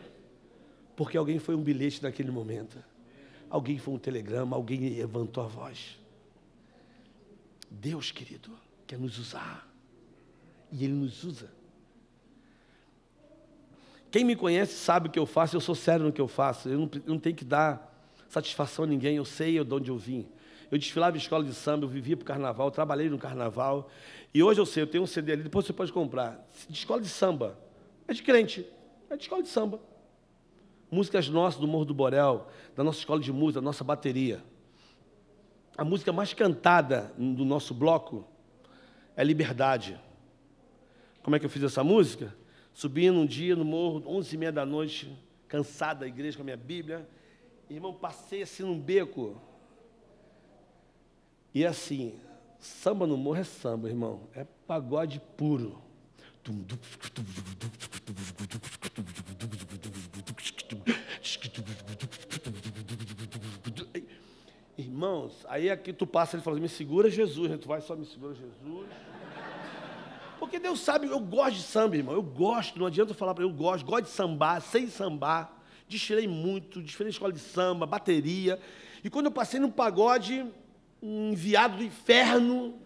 Porque alguém foi um bilhete naquele momento. Alguém foi um telegrama, alguém levantou a voz. Deus, querido, quer nos usar. E Ele nos usa. Quem me conhece sabe o que eu faço, eu sou sério no que eu faço. Eu não tenho que dar satisfação a ninguém, eu sei de onde eu vim. Eu desfilava em escola de samba, eu vivia para o carnaval, eu trabalhei no carnaval. E hoje eu sei, eu tenho um CD ali, depois você pode comprar. De escola de samba. É de crente, é de escola de samba. Músicas nossas do Morro do Borel, da nossa escola de música, da nossa bateria. A música mais cantada do nosso bloco é Liberdade. Como é que eu fiz essa música? Subindo um dia no morro, 11h30 da noite, cansado da igreja com a minha Bíblia. Irmão, passei assim num beco. E assim, samba no morro é samba, irmão. É pagode puro. Irmãos, aí aqui tu passa, ele fala, me segura Jesus, né? Tu vai só me segura Jesus. Porque Deus sabe, eu gosto de samba, irmão, eu gosto, não adianta eu falar para ele, eu gosto de sambar, sei sambar, desfilei muito, desfilei na escola de samba, bateria, e quando eu passei no pagode, um enviado do inferno,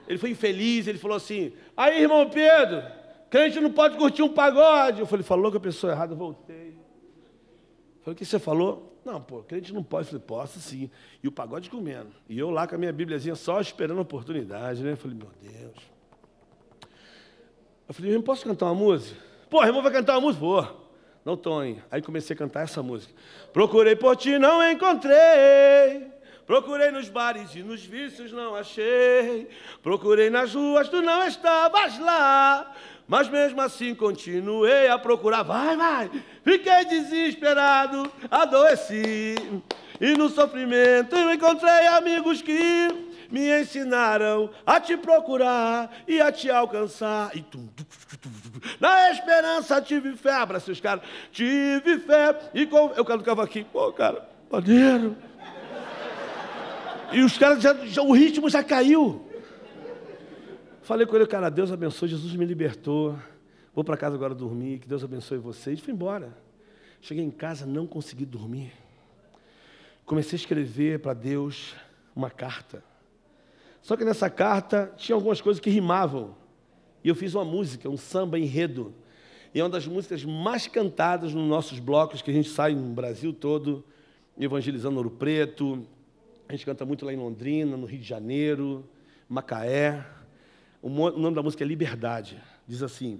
ele foi infeliz, ele falou assim, aí, irmão Pedro, crente não pode curtir um pagode. Eu falei, falou com a pessoa errada, eu voltei. Falei, o que você falou? Não, pô, crente não pode. Eu falei, posso sim. E o pagode comendo. E eu lá com a minha bíbliazinha só esperando a oportunidade, né? Eu falei, meu Deus. Eu falei, irmão, posso cantar uma música? Pô, irmão, vai cantar uma música? Vou. Não, Tony. Aí comecei a cantar essa música. Procurei por ti, não encontrei. Procurei nos bares e nos vícios, não achei. Procurei nas ruas, tu não estavas lá. Mas mesmo assim continuei a procurar. Vai. Fiquei desesperado, adoeci. E no sofrimento eu encontrei amigos que me ensinaram a te procurar e a te alcançar. E na esperança tive fé. Abraça os caras. Tive fé. E eu canto cavaquinho. Pô, cara, maneiro. E os caras, o ritmo já caiu. Falei com ele, cara, Deus abençoe, Jesus me libertou. Vou para casa agora dormir, que Deus abençoe vocês. E fui embora. Cheguei em casa, não consegui dormir. Comecei a escrever para Deus uma carta. Só que nessa carta tinha algumas coisas que rimavam. E eu fiz uma música, um samba enredo. E é uma das músicas mais cantadas nos nossos blocos, que a gente sai no Brasil todo, evangelizando Ouro Preto. A gente canta muito lá em Londrina, no Rio de Janeiro, Macaé. O nome da música é Liberdade. Diz assim,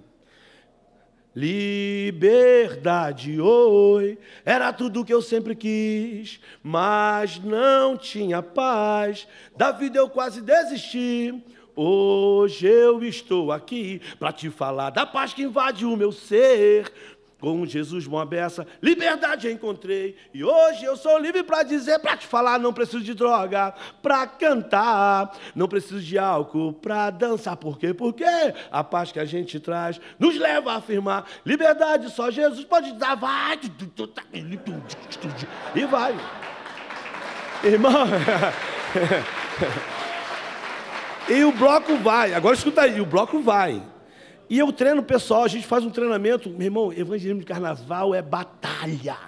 liberdade, oi, era tudo que eu sempre quis, mas não tinha paz, da vida eu quase desisti. Hoje eu estou aqui para te falar da paz que invade o meu ser. Com Jesus mó beça, liberdade encontrei. E hoje eu sou livre para dizer, para te falar, não preciso de droga para cantar. Não preciso de álcool para dançar. Por quê? Porque a paz que a gente traz nos leva a afirmar. Liberdade só Jesus pode dar. Vai. E vai. Irmão. E o bloco vai. Agora escuta aí, o bloco vai. E eu treino o pessoal, a gente faz um treinamento. Meu irmão, evangelismo de carnaval é batalha.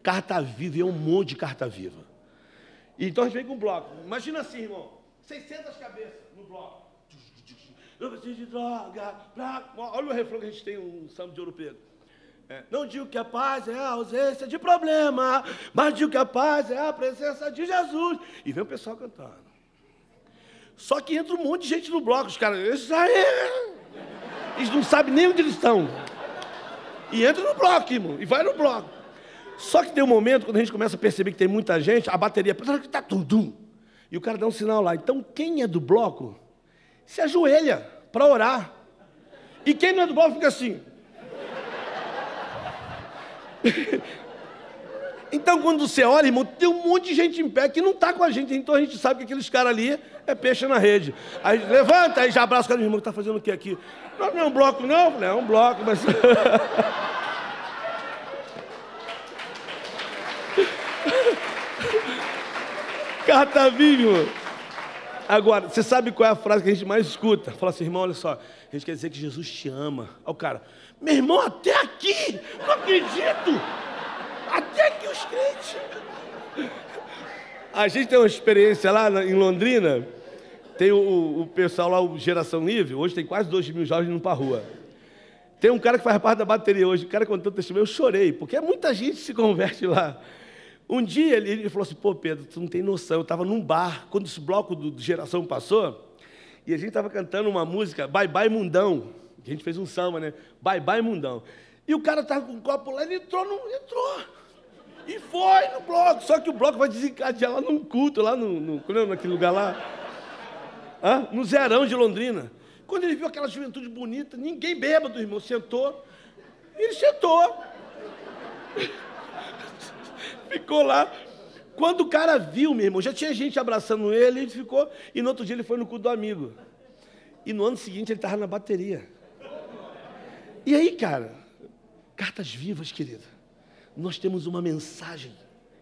Carta viva, é um monte de carta viva. Então a gente vem com um bloco. Imagina assim, irmão, 600 cabeças no bloco. Eu preciso de droga. Olha o refrão que a gente tem, um samba de Ouro Preto. Não digo que a paz é a ausência de problema, mas digo que a paz é a presença de Jesus. E vem o pessoal cantando. Só que entra um monte de gente no bloco. Os caras, isso aí... Eles não sabem nem onde eles estão. E entra no bloco, irmão. E vai no bloco. Só que tem um momento, quando a gente começa a perceber que tem muita gente, a bateria está tum, e o cara dá um sinal lá. Então, quem é do bloco, se ajoelha para orar. E quem não é do bloco fica assim. Então, quando você olha, irmão, tem um monte de gente em pé que não está com a gente. Então, a gente sabe que aqueles caras ali é peixe na rede. Aí levanta, aí já abraça o cara, irmão, que está fazendo o que aqui? Não, não é um bloco, não? Não, é um bloco, mas... Carta viva, irmão. Agora, você sabe qual é a frase que a gente mais escuta? Fala assim, irmão, olha só, a gente quer dizer que Jesus te ama. Aí o cara, meu irmão, até aqui, não acredito. Até aqui os crentes. A gente tem uma experiência lá em Londrina, tem o pessoal lá, o Geração Livre, hoje tem quase 2.000 jovens indo para a rua. Tem um cara que faz parte da bateria hoje, o cara contou o testemunho, eu chorei, porque muita gente se converte lá. Um dia ele falou assim, pô Pedro, tu não tem noção, eu estava num bar, quando esse bloco do Geração passou, e a gente estava cantando uma música, Bye Bye Mundão, que a gente fez um samba, né? Bye Bye Mundão. E o cara estava com um copo lá, ele entrou. E foi no bloco, só que o bloco vai desencadear lá num culto, lá naquele lugar lá, no Zerão de Londrina. Quando ele viu aquela juventude bonita, ninguém bêbado, irmão, sentou, ele sentou. Ficou lá. Quando o cara viu, meu irmão, já tinha gente abraçando ele, ele ficou, e no outro dia ele foi no culto do amigo. E no ano seguinte ele estava na bateria. E aí, cara, cartas vivas, querida. Nós temos uma mensagem.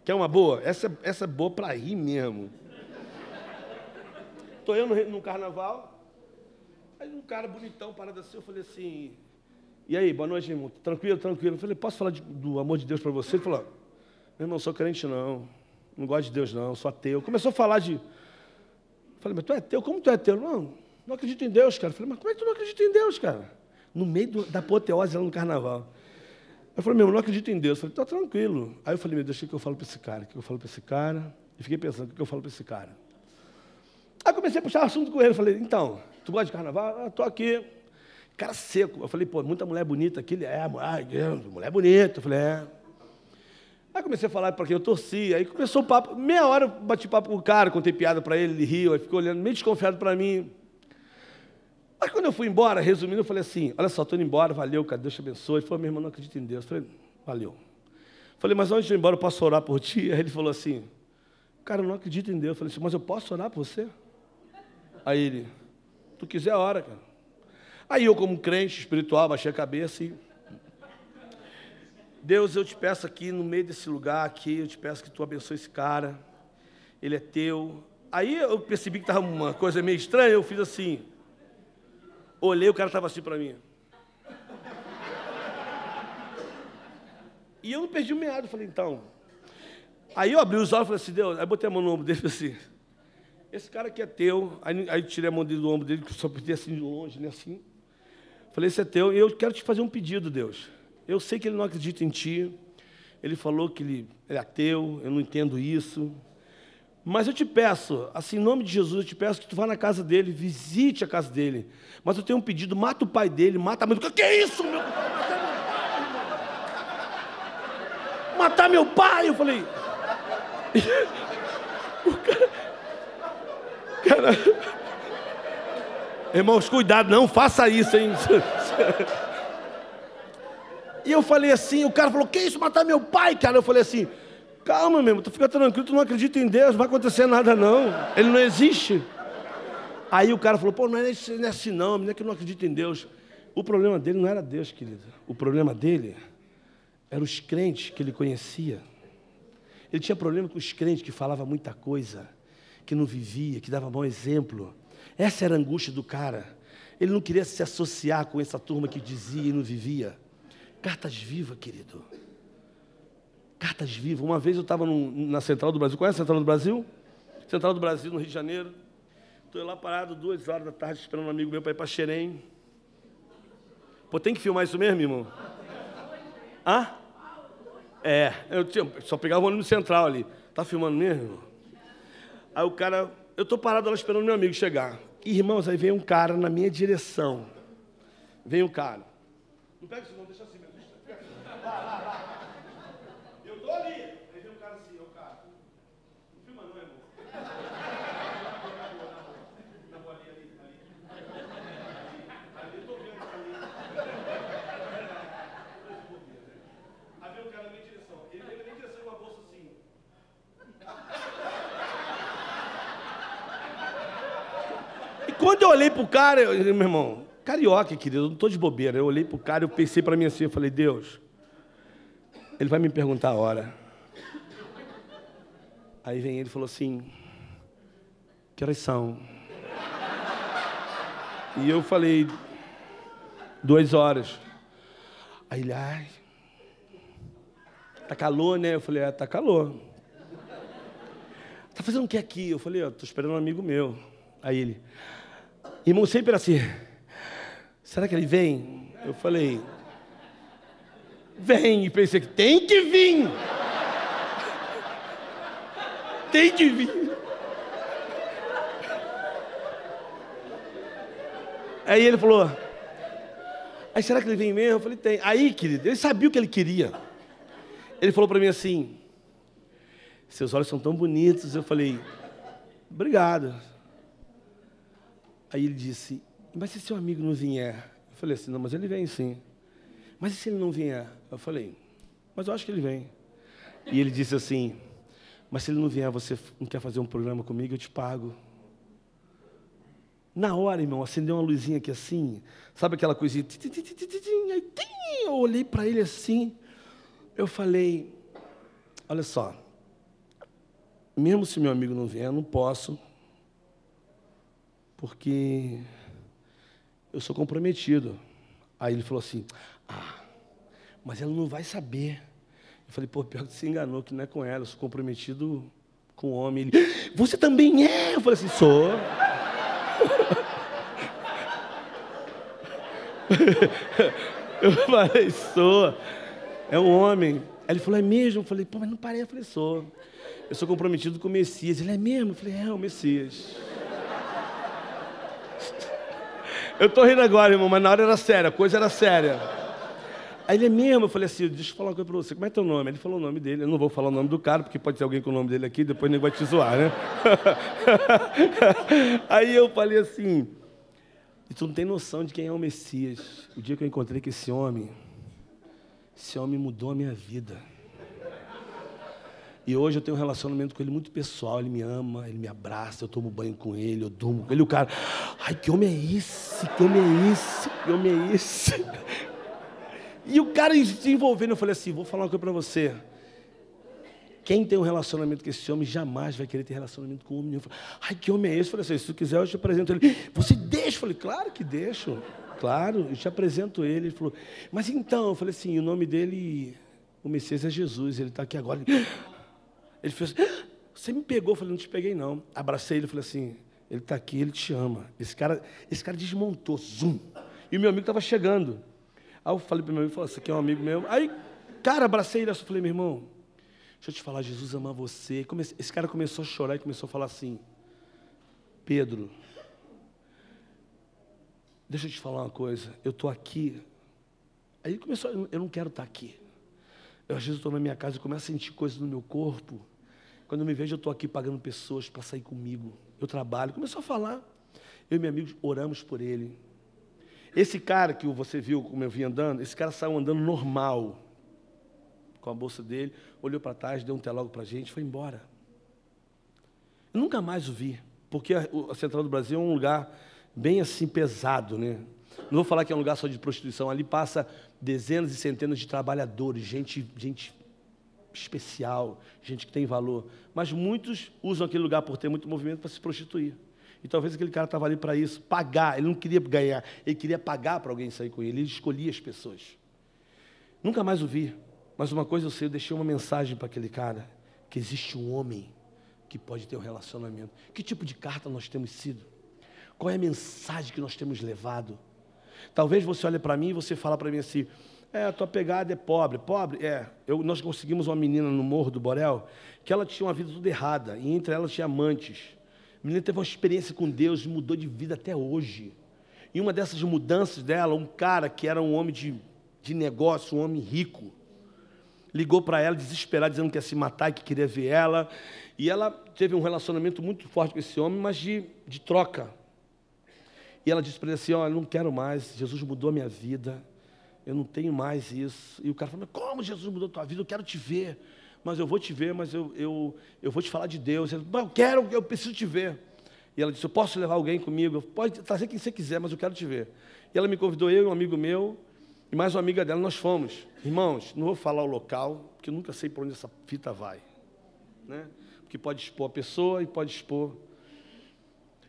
Quer uma boa? Essa é boa para rir mesmo. Estou eu no carnaval, aí um cara bonitão parado assim, eu falei assim, e aí, boa noite, irmão, tranquilo? Eu falei, posso falar do amor de Deus para você? Ele falou, meu irmão, sou crente não gosto de Deus não, sou ateu. Começou a falar de... Eu falei, mas tu é ateu? Como tu é ateu? Não acredito em Deus, cara. Eu falei, mas como é que tu não acredita em Deus, cara? No meio da apoteose lá no carnaval. Eu falei, meu irmão, não acredito em Deus. Eu falei, tá tranquilo. Aí eu falei, meu Deus, o que eu falo para esse cara? O que eu falo para esse cara? E fiquei pensando, o que eu falo para esse cara? Aí comecei a puxar assunto com ele. Eu falei, então, tu gosta de carnaval? Tô aqui. Cara seco. Eu falei, pô, muita mulher bonita aqui. Ele mulher bonita. Eu falei, Aí comecei a falar para quem eu torci. Aí começou o papo. Meia hora eu bati papo com o cara, contei piada para ele, ele riu. Aí ficou olhando, meio desconfiado para mim. Mas quando eu fui embora, resumindo, eu falei assim, olha só, estou indo embora, valeu, cara, Deus te abençoe. Ele falou, meu irmão, não acredito em Deus. Eu falei, valeu. Eu falei, mas antes de ir embora, eu posso orar por ti? Aí ele falou assim, cara, eu não acredito em Deus. Eu falei assim, mas eu posso orar por você? Aí ele, tu quiser, ora, cara. Aí eu, como crente espiritual, baixei a cabeça e... Deus, eu te peço aqui, no meio desse lugar aqui, eu te peço que tu abençoe esse cara. Ele é teu. Aí eu percebi que estava uma coisa meio estranha, eu fiz assim... Olhei, o cara estava assim para mim. E eu não perdi o meado, falei, então... Aí eu abri os olhos e falei assim, Deus... Aí botei a mão no ombro dele e falei assim... Esse cara aqui é teu. Aí tirei a mão dele do ombro dele, que só podia assim de longe, né, assim. Falei, esse é teu, e eu quero te fazer um pedido, Deus. Eu sei que ele não acredita em ti. Ele falou que ele é ateu, eu não entendo isso. Mas eu te peço, assim, em nome de Jesus, eu te peço que tu vá na casa dele, visite a casa dele. Mas eu tenho um pedido, mata o pai dele, mata a mãe do... Que é isso, meu? Matar meu pai? Eu falei... Cara... Irmãos, cuidado, não faça isso, hein? E eu falei assim, o cara falou, que isso, matar meu pai, cara? Eu falei assim... Calma, meu irmão, tu fica tranquilo, tu não acredita em Deus, não vai acontecer nada, não. Ele não existe. Aí o cara falou, pô, não é assim não, não é que eu não acredito em Deus. O problema dele não era Deus, querido. O problema dele eram os crentes que ele conhecia. Ele tinha problema com os crentes que falavam muita coisa, que não vivia, que dava mau exemplo. Essa era a angústia do cara. Ele não queria se associar com essa turma que dizia e não vivia. Cartas vivas, querido. Cartas vivas. Uma vez eu estava na Central do Brasil. Conhece a Central do Brasil? Central do Brasil, no Rio de Janeiro. Estou lá parado, 2 horas da tarde, esperando um amigo meu para ir para Xerém. Pô, tem que filmar isso mesmo, irmão? Hã? Eu só pegava o ônibus central ali. Tá filmando mesmo, irmão? Aí o cara... Eu estou parado lá esperando meu amigo chegar. Irmãos, aí vem um cara na minha direção. Vem um cara. Não pega isso não, deixa assim mesmo. Eu tô? quando eu olhei pro cara, meu irmão, carioca, querido, eu não tô de bobeira. Eu olhei pro cara, eu pensei para mim assim, eu falei, Deus, ele vai me perguntar a hora. Aí vem ele e falou assim, que horas são? E eu falei, 2 horas. Aí ele, ai, tá calor, né? Eu falei, tá calor. Tá fazendo o que aqui? Eu falei, tô esperando um amigo meu. Aí ele, irmão, sempre assim, será que ele vem? Eu falei, vem. E pensei que tem que vir. Tem que vir. Aí ele falou, aí será que ele vem mesmo? Eu falei, tem. Aí, querido, ele sabia o que ele queria. Ele falou para mim assim, seus olhos são tão bonitos. Eu falei, obrigado. Aí ele disse, mas se seu amigo não vier? Eu falei assim, não, mas ele vem sim. Mas e se ele não vier? Eu falei, mas eu acho que ele vem. E ele disse assim, mas se ele não vier, você não quer fazer um programa comigo? Eu te pago. Na hora, irmão, acendeu uma luzinha aqui assim, sabe aquela coisinha? Aí, eu olhei para ele assim, eu falei, olha só, mesmo se meu amigo não vier, eu não posso, porque eu sou comprometido. Aí ele falou assim, mas ela não vai saber. Eu falei, pô, pior que você enganou, que não é com ela, eu sou comprometido com o homem. Ele, você também é? Eu falei assim, sou. Eu falei, sou. É um homem. Aí ele falou, é mesmo? Eu falei, pô, mas não parei. Eu falei, sou. Eu sou comprometido com o Messias. Ele, é mesmo? Eu falei, é o Messias. Eu tô rindo agora, irmão, mas na hora era séria, a coisa era séria. Aí ele, é mesmo? Eu falei assim, deixa eu falar uma coisa pra você, como é teu nome? Ele falou o nome dele, eu não vou falar o nome do cara, porque pode ter alguém com o nome dele aqui, depois ninguém vai te zoar, né? Aí eu falei assim, e tu não tem noção de quem é o Messias. O dia que eu encontrei com esse homem mudou a minha vida. E hoje eu tenho um relacionamento com ele muito pessoal, ele me ama, ele me abraça, eu tomo banho com ele, eu durmo com ele, o cara, ai, que homem é esse? Que homem é esse? Que homem é esse? E o cara se envolvendo, eu falei assim, vou falar uma coisa para você. Quem tem um relacionamento com esse homem jamais vai querer ter relacionamento com um homem nenhum. Eu falei, ai, que homem é esse? Eu falei assim, se tu quiser eu te apresento ele. Você deixa? Eu falei, claro que deixo. Claro, eu te apresento ele. Ele falou, mas então, eu falei assim, o nome dele, o Messias é Jesus, ele está aqui agora. Ele fez assim, você me pegou? Eu falei, não te peguei não. Abracei ele e falei assim, ele está aqui, ele te ama. Esse cara desmontou, zoom. E o meu amigo estava chegando. Aí eu falei para o meu amigo, falei, você aqui é um amigo meu. Aí, cara, abracei ele e falei, meu irmão, deixa eu te falar, Jesus ama você. Esse cara começou a chorar e começou a falar assim, Pedro, deixa eu te falar uma coisa, eu estou aqui. Aí ele começou, eu não quero estar aqui. Eu às vezes estou na minha casa e começo a sentir coisas no meu corpo. Quando eu me vejo, eu estou aqui pagando pessoas para sair comigo. Eu trabalho. Começou a falar. Eu e meu amigo oramos por ele. Esse cara que você viu como eu vim andando, esse cara saiu andando normal, com a bolsa dele, olhou para trás, deu um telogo para a gente, foi embora. Eu nunca mais o vi, porque a Central do Brasil é um lugar bem assim pesado, né? Não vou falar que é um lugar só de prostituição, ali passa dezenas e centenas de trabalhadores, gente especial, gente que tem valor. Mas muitos usam aquele lugar por ter muito movimento para se prostituir. E talvez aquele cara estava ali para isso, pagar. Ele não queria ganhar, ele queria pagar para alguém sair com ele. Ele escolhia as pessoas. Nunca mais o vi. Mas uma coisa eu sei, eu deixei uma mensagem para aquele cara, que existe um homem que pode ter um relacionamento. Que tipo de carta nós temos sido? Qual é a mensagem que nós temos levado? Talvez você olhe para mim e você fala para mim assim, a tua pegada é pobre. Pobre? Nós conseguimos uma menina no Morro do Borel, que ela tinha uma vida tudo errada, e entre elas tinha amantes. A menina teve uma experiência com Deus e mudou de vida até hoje. E uma dessas mudanças dela, um cara que era um homem de negócio, um homem rico, ligou para ela desesperado, dizendo que ia se matar e que queria ver ela. E ela teve um relacionamento muito forte com esse homem, mas de troca. E ela disse para ele assim, olha, não quero mais, Jesus mudou a minha vida, eu não tenho mais isso. E o cara falou, como Jesus mudou a tua vida? Eu quero te ver, mas eu vou te ver, mas eu vou te falar de Deus. Ele, eu preciso te ver. E ela disse, eu posso levar alguém comigo? Pode trazer quem você quiser, mas eu quero te ver. E ela me convidou, eu e um amigo meu, e mais uma amiga dela, nós fomos. Irmãos, não vou falar o local, porque eu nunca sei para onde essa fita vai. Né? Porque pode expor a pessoa e pode expor.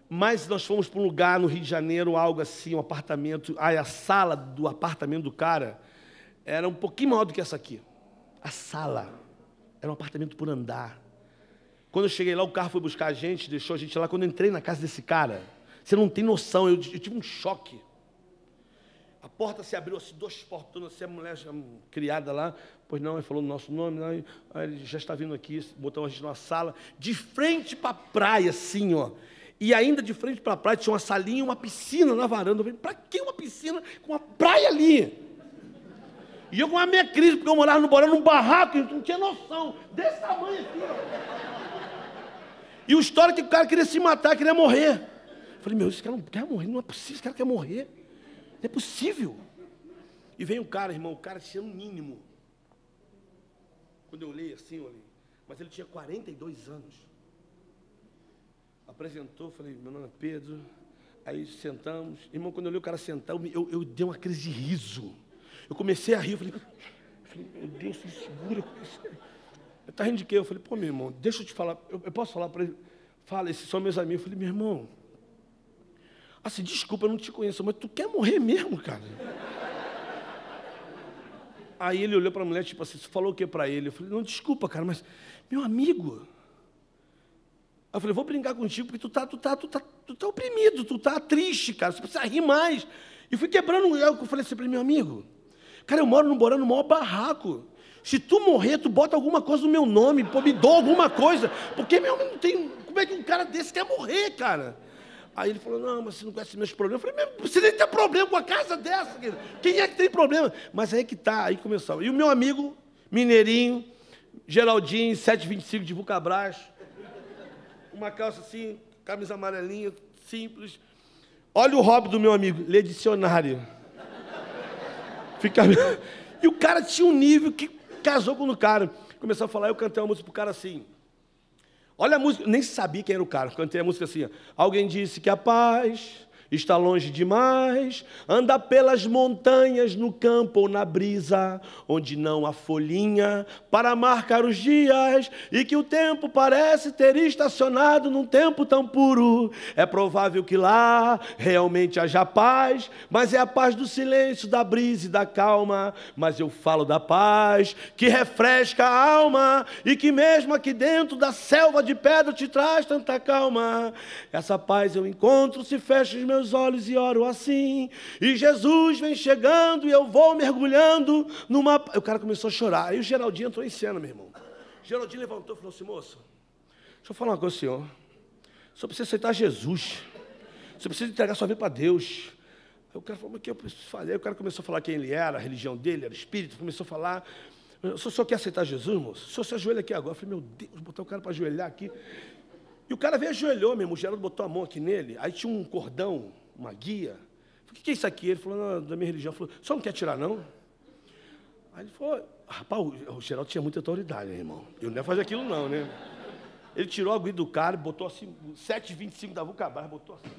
Mas nós fomos para um lugar no Rio de Janeiro, algo assim, um apartamento. A sala do apartamento do cara era um pouquinho maior do que essa aqui. A sala era um apartamento por andar. Quando eu cheguei lá, o carro foi buscar a gente, deixou a gente lá. Quando eu entrei na casa desse cara, você não tem noção, eu tive um choque. A porta se abriu assim, 2 portões, assim, a mulher criada lá, pois não, ele falou o nosso nome, não, aí ele já está vindo aqui, botou a gente numa sala, de frente para a praia, assim, ó. E ainda de frente para a praia tinha uma salinha e uma piscina na varanda. Eu falei, para que uma piscina com uma praia ali? E eu com a minha crise, porque eu morava no Borel, num barraco, eu não tinha noção, desse tamanho aqui, ó. E o história é que o cara queria se matar, queria morrer. Eu falei, meu, esse cara não quer morrer, não é possível, esse cara quer morrer. Não é possível. E vem um cara, irmão, o cara tinha um mínimo. Quando eu olhei assim, eu olhei. Mas ele tinha 42 anos. Apresentou, falei, meu nome é Pedro. Aí sentamos. Irmão, quando eu olhei o cara sentar, eu dei uma crise de riso. Eu comecei a rir, eu falei meu Deus, se segura. Está rindo de quê? Eu falei, pô, meu irmão, deixa eu te falar. Eu posso falar para ele? Fala, esses são meus amigos. Eu falei, meu irmão, assim, desculpa, eu não te conheço, mas tu quer morrer mesmo, cara? Aí ele olhou para a mulher, tipo assim, você falou o que para ele? Eu falei, não, desculpa, cara, mas, meu amigo. Aí eu falei, vou brincar contigo, porque tu tá oprimido, tu tá triste, cara, você precisa rir mais. E fui quebrando, eu falei assim para ele, meu amigo, cara, eu moro no Borel, no maior barraco. Se tu morrer, tu bota alguma coisa no meu nome, pô, me dou alguma coisa, porque meu não tem. Como é que um cara desse quer morrer, cara? Aí ele falou, não, mas você não conhece meus problemas. Eu falei, você nem tem problema com a casa dessa, querido. Quem é que tem problema? Mas aí que tá, aí começou. E o meu amigo, mineirinho, Geraldinho, 725 de Vulcabras, uma calça assim, camisa amarelinha, simples. Olha o hobby do meu amigo, ler dicionário. E o cara tinha um nível que casou com o cara. Começou a falar, eu cantei uma música pro cara assim. Olha a música, nem sabia quem era o cara. Cantei a música assim, ó. Alguém disse que a paz está longe demais, anda pelas montanhas, no campo ou na brisa, onde não há folhinha para marcar os dias, e que o tempo parece ter estacionado num tempo tão puro. É provável que lá realmente haja paz, mas é a paz do silêncio, da brisa e da calma. Mas eu falo da paz que refresca a alma, e que mesmo aqui dentro da selva de pedra te traz tanta calma. Essa paz eu encontro se fecho os meus olhos e oro assim, e Jesus vem chegando e eu vou mergulhando numa... O cara começou a chorar, aí o Geraldinho entrou em cena, meu irmão. O Geraldinho levantou e falou assim, moço, deixa eu falar uma coisa ao senhor, o senhor precisa aceitar Jesus, você precisa entregar sua vida para Deus. Aí o cara falou, mas o que eu preciso fazer? Aí o cara começou a falar quem ele era, a religião dele, era espírito, começou a falar, o senhor quer aceitar Jesus, moço? O senhor se ajoelha aqui agora. Eu falei, meu Deus, botar o cara para ajoelhar aqui. E o cara veio, ajoelhou mesmo, o Geraldo botou a mão aqui nele, aí tinha um cordão, uma guia. Eu falei, o que é isso aqui? Ele falou, não, da minha religião. Ele falou, só não quer tirar, não? Aí ele falou, rapaz, o Geraldo tinha muita autoridade, né, irmão? Eu não ia fazer aquilo, não, né? Ele tirou a guia do cara, botou assim, 7,25 da Vulcabras, botou assim,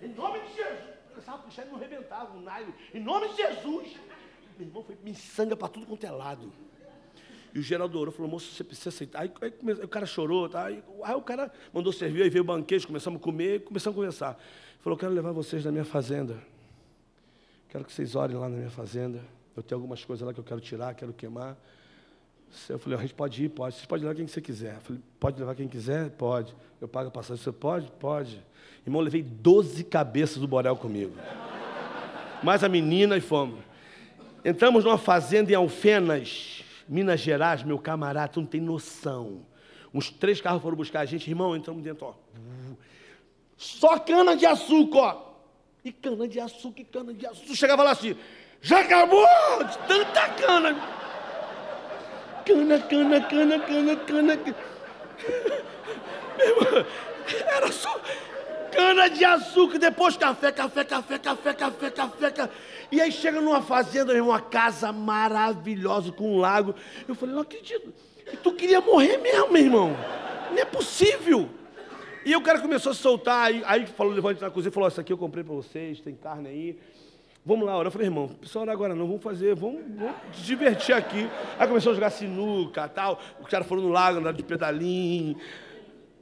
em nome de Jesus. Começava a puxar e não arrebentava, um nylon. Em nome de Jesus. Meu irmão foi miçanga para tudo quanto é lado. E o Geraldo orou, falou, moço, você precisa aceitar. Aí o cara chorou, tá? Aí o cara mandou servir, aí veio o banquete, começamos a comer, começamos a conversar. Ele falou, eu quero levar vocês na minha fazenda. Quero que vocês orem lá na minha fazenda. Eu tenho algumas coisas lá que eu quero tirar, quero queimar. Eu falei, a gente pode ir, pode. Vocês podem levar quem você quiser. Eu falei, pode levar quem quiser? Pode. Eu pago a passagem. Você pode? Pode. Irmão, eu levei 12 cabeças do Borel comigo. Mais a menina e fomos. Entramos numa fazenda em Alfenas, Minas Gerais, meu camarada, tu não tem noção. Uns 3 carros foram buscar a gente, irmão, entramos dentro, ó. Só cana de açúcar, ó. E cana de açúcar, e cana de açúcar. Tu chegava lá assim, já acabou de tanta cana. Cana. Meu irmão, era só cana de açúcar, depois café. E aí chega numa fazenda, meu irmão, uma casa maravilhosa com um lago. Eu falei, não acredito. E tu queria morrer mesmo, meu irmão. Não é possível. E o cara começou a soltar, aí falou, levou a gente na cozinha e falou, isso aqui eu comprei para vocês, tem carne aí. Vamos lá, eu falei, irmão, não precisa orar agora não, vamos se divertir aqui. Aí começou a jogar sinuca, tal, os caras foram no lago, andaram de pedalinho.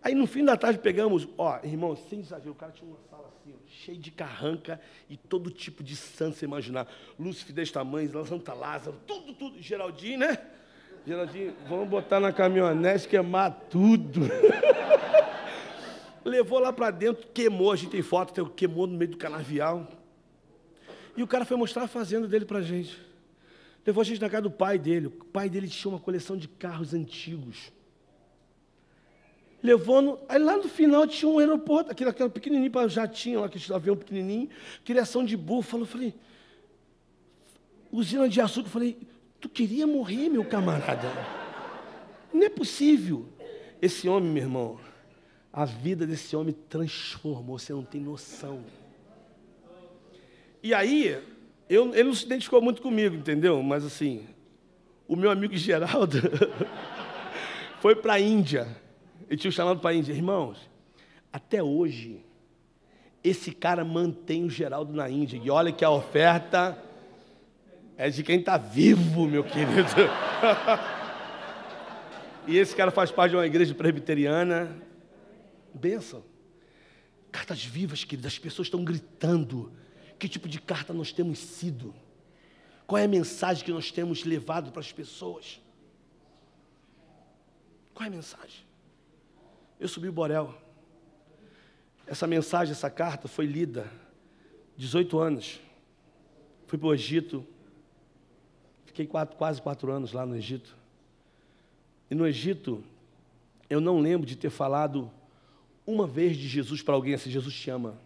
Aí no fim da tarde pegamos, irmão, sem exagero, o cara tinha uma sala assim, cheia de carranca e todo tipo de santo, você imaginar. Lúcifer desse tamanho, Santa Lázaro, tudo. Geraldinho, né? Geraldinho, vamos botar na caminhonete, queimar tudo. Levou lá para dentro, queimou, a gente tem foto, queimou no meio do canavial. E o cara foi mostrar a fazenda dele para a gente. Levou a gente na casa do pai dele. O pai dele tinha uma coleção de carros antigos. Aí lá no final tinha um aeroporto, aquele pequenininho para jatinho, aquele avião pequenininho, criação de búfalo. Eu falei, usina de açúcar. Eu falei, tu queria morrer, meu camarada? Não é possível. Esse homem, meu irmão, a vida desse homem transformou, você não tem noção. E aí, ele não se identificou muito comigo, entendeu? Mas assim, o meu amigo Geraldo foi para a Índia. Ele tinha chamado para a Índia. Irmãos, até hoje, esse cara mantém o Geraldo na Índia. E olha que a oferta é de quem está vivo, meu querido. E esse cara faz parte de uma igreja presbiteriana. Bênção. Cartas vivas, querido. As pessoas estão gritando. Que tipo de carta nós temos sido? Qual é a mensagem que nós temos levado para as pessoas? Qual é a mensagem? Eu subi o Borel. Essa mensagem, essa carta foi lida. 18 anos. Fui para o Egito. Fiquei quase 4 anos lá no Egito. E no Egito, eu não lembro de ter falado uma vez de Jesus para alguém assim, Jesus te ama.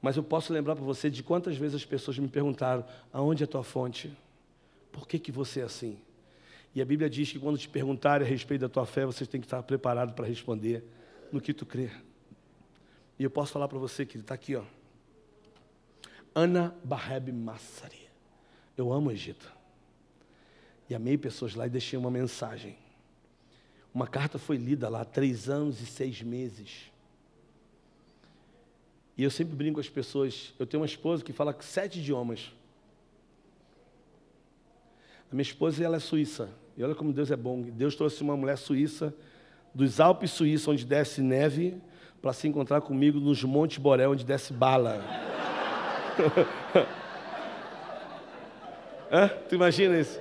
Mas eu posso lembrar para você de quantas vezes as pessoas me perguntaram, aonde é a tua fonte? Por que você é assim? E a Bíblia diz que quando te perguntarem a respeito da tua fé, você tem que estar preparado para responder no que tu crê. E eu posso falar para você que ele está aqui, Ana Baheb Massari. Eu amo o Egito. E amei pessoas lá e deixei uma mensagem. Uma carta foi lida lá, 3 anos e 6 meses. E eu sempre brinco com as pessoas, eu tenho uma esposa que fala 7 idiomas. A minha esposa, ela é suíça. E olha como Deus é bom. Deus trouxe uma mulher suíça, dos Alpes suíços, onde desce neve, para se encontrar comigo nos Montes Borel, onde desce bala. Tu imagina isso?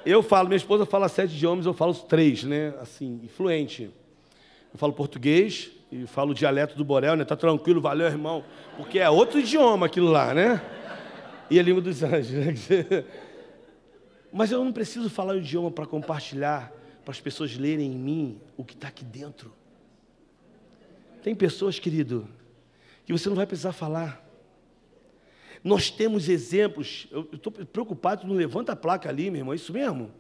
Minha esposa fala 7 idiomas, eu falo 3, né? Assim, fluente. Eu falo português e falo o dialeto do Borel, né? Tá tranquilo, valeu, irmão. Porque é outro idioma aquilo lá, né? E a língua dos anjos. Mas eu não preciso falar o idioma para compartilhar, para as pessoas lerem em mim o que está aqui dentro. Tem pessoas, querido, que você não vai precisar falar. Nós temos exemplos. Eu estou preocupado, tu não levanta a placa ali, meu irmão, é isso mesmo?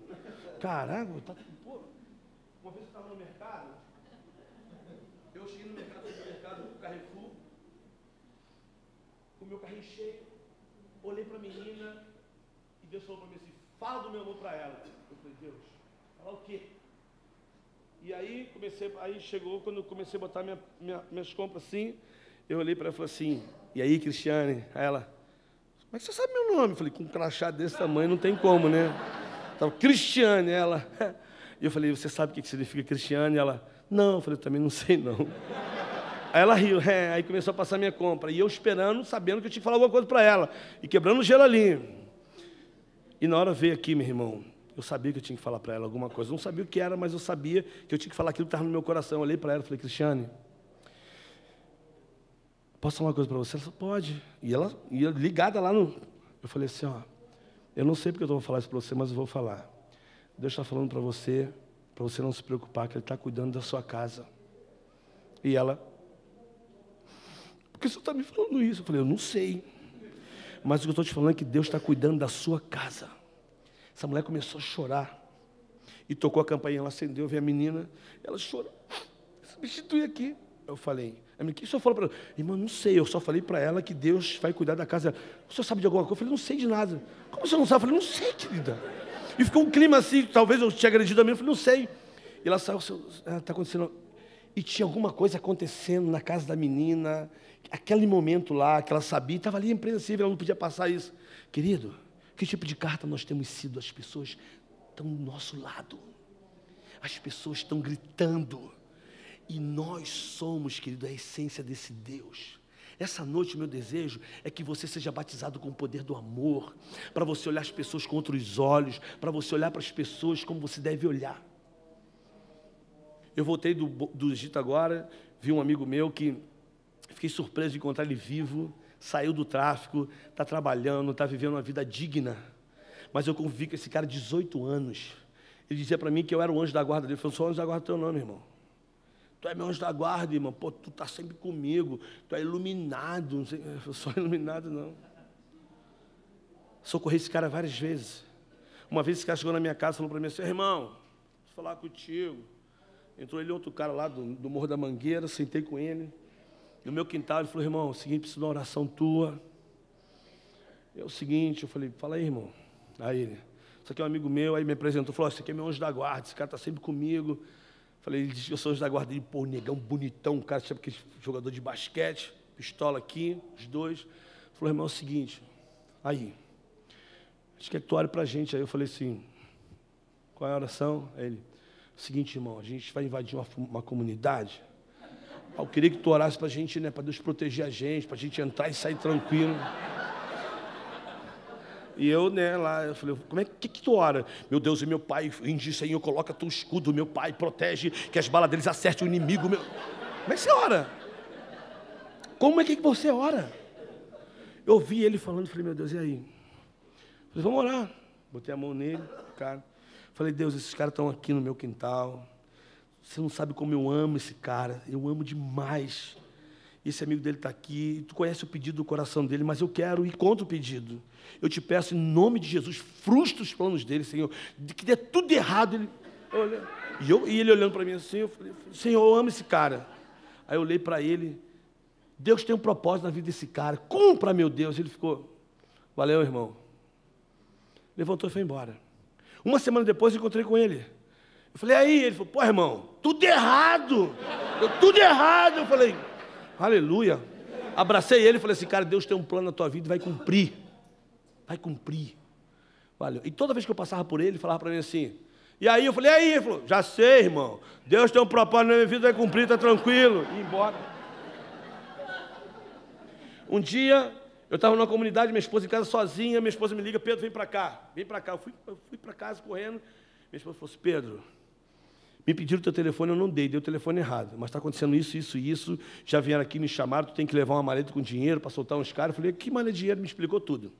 Caraca, uma vez eu estava no mercado, eu cheguei no mercado do Carrefour, com o meu carrinho cheio, olhei para a menina e Deus falou para mim assim, fala do meu amor para ela. Eu falei, Deus, falar o quê? E aí, chegou, quando eu comecei a botar minhas compras assim, eu olhei para ela e falei assim, e aí, Cristiane? Aí ela, como é que você sabe meu nome? Eu falei, com um crachá desse tamanho não tem como, né? Estava Cristiane, ela. E eu falei, você sabe o que significa Cristiane? Ela, não. Eu falei, também não sei, não. Aí ela riu, aí começou a passar minha compra. E eu esperando, sabendo que eu tinha que falar alguma coisa para ela. E quebrando o gelo ali. E na hora veio aqui, meu irmão, eu sabia que eu tinha que falar para ela alguma coisa. Eu não sabia o que era, mas eu sabia que eu tinha que falar aquilo que estava no meu coração. Eu olhei para ela e falei, Cristiane, posso falar uma coisa para você? Ela falou, pode. E ela ia ligada lá no... Eu falei assim, eu não sei porque eu vou falar isso para você, mas eu vou falar. Deus está falando para você não se preocupar, que Ele está cuidando da sua casa. E ela, por que você está me falando isso? Eu falei, eu não sei. Mas o que eu estou te falando é que Deus está cuidando da sua casa. Essa mulher começou a chorar. E tocou a campainha, ela acendeu, eu vi a menina, ela chorou. Substitui aqui. Eu falei, o que o senhor falou para ela? Irmã, não sei, eu só falei para ela que Deus vai cuidar da casa dela. O senhor sabe de alguma coisa? Eu falei, não sei de nada. Como o senhor não sabe? Eu falei, não sei, querida. E ficou um clima assim, talvez eu tinha agredido a menina, eu falei, não sei. E ela saiu, está acontecendo. E tinha alguma coisa acontecendo na casa da menina, aquele momento lá, que ela sabia, estava ali impreensível, ela não podia passar isso. Querido, que tipo de carta nós temos sido? As pessoas estão do nosso lado. As pessoas estão gritando. E nós somos, querido, a essência desse Deus. Essa noite o meu desejo é que você seja batizado com o poder do amor, para você olhar as pessoas com outros olhos, para você olhar para as pessoas como você deve olhar. Eu voltei do Egito agora, vi um amigo meu que fiquei surpreso de encontrar ele vivo, saiu do tráfico, está trabalhando, está vivendo uma vida digna. Mas eu convivi com esse cara 18 anos. Ele dizia para mim que eu era o anjo da guarda dele. Eu falei, sou anjo da guarda do teu nome, irmão. Tu é meu anjo da guarda, irmão. Pô, tu está sempre comigo. Tu é iluminado. Não sei, eu sou iluminado, não. Socorri esse cara várias vezes. Uma vez esse cara chegou na minha casa e falou para mim assim, irmão, vou falar contigo. Entrou ele outro cara lá do Morro da Mangueira, sentei com ele. No meu quintal, ele falou, irmão, é o seguinte, preciso de uma oração tua. É o seguinte, eu falei, fala aí, irmão. Aí ele, isso aqui é um amigo meu, aí me apresentou, falou, esse aqui é meu anjo da guarda, esse cara está sempre comigo. Falei, ele disse que eu sou anjo da guarda. Ele, pô, negão bonitão, um cara, sabe aquele jogador de basquete, pistola aqui, os dois. Falou, irmão, é o seguinte, aí, acho que tu ore pra gente. Aí eu falei assim, qual é a oração? Aí ele, seguinte, irmão, a gente vai invadir uma comunidade. Eu queria que tu orasse para a gente, né, para Deus proteger a gente, para a gente entrar e sair tranquilo. E eu, né, lá, eu falei, como é que tu ora? Meu Deus, e meu pai, índio, Senhor, coloca teu escudo, meu pai, protege, que as balas deles acertem o inimigo. Meu... Como é que você ora? Como é que você ora? Eu ouvi ele falando, falei, meu Deus, e aí? Falei, vamos orar. Botei a mão nele, cara. Falei, Deus, esses caras estão aqui no meu quintal. Você não sabe como eu amo esse cara. Eu amo demais. Esse amigo dele está aqui. Tu conhece o pedido do coração dele, mas eu quero ir contra o pedido. Eu te peço, em nome de Jesus, frustra os planos dele, Senhor. Que dê tudo errado. E ele olhando para mim assim, eu falei, Senhor, eu amo esse cara. Aí eu olhei para ele. Deus tem um propósito na vida desse cara. Cumpra, meu Deus. Ele ficou, valeu, irmão. Levantou e foi embora. Uma semana depois eu encontrei com ele. Eu falei, aí? Ele falou, pô, irmão, tudo errado. Tudo errado. Eu falei, aleluia. Abracei ele e falei assim, cara, Deus tem um plano na tua vida e vai cumprir. Vai cumprir. Valeu. E toda vez que eu passava por ele, ele falava para mim assim, e aí? Eu falei, e aí? Ele falou, já sei, irmão. Deus tem um propósito na minha vida, vai cumprir, tá tranquilo. E ir embora. Um dia, eu estava numa comunidade, minha esposa em casa sozinha, minha esposa me liga, Pedro, vem para cá. Vem para cá. Eu fui para casa correndo. Minha esposa falou assim, Pedro, me pediram o teu telefone, eu não dei o telefone errado, mas está acontecendo isso, isso e isso, já vieram aqui me chamaram, tu tem que levar uma maleta com dinheiro para soltar uns caras. Eu falei, que maleta de dinheiro? Me explicou tudo.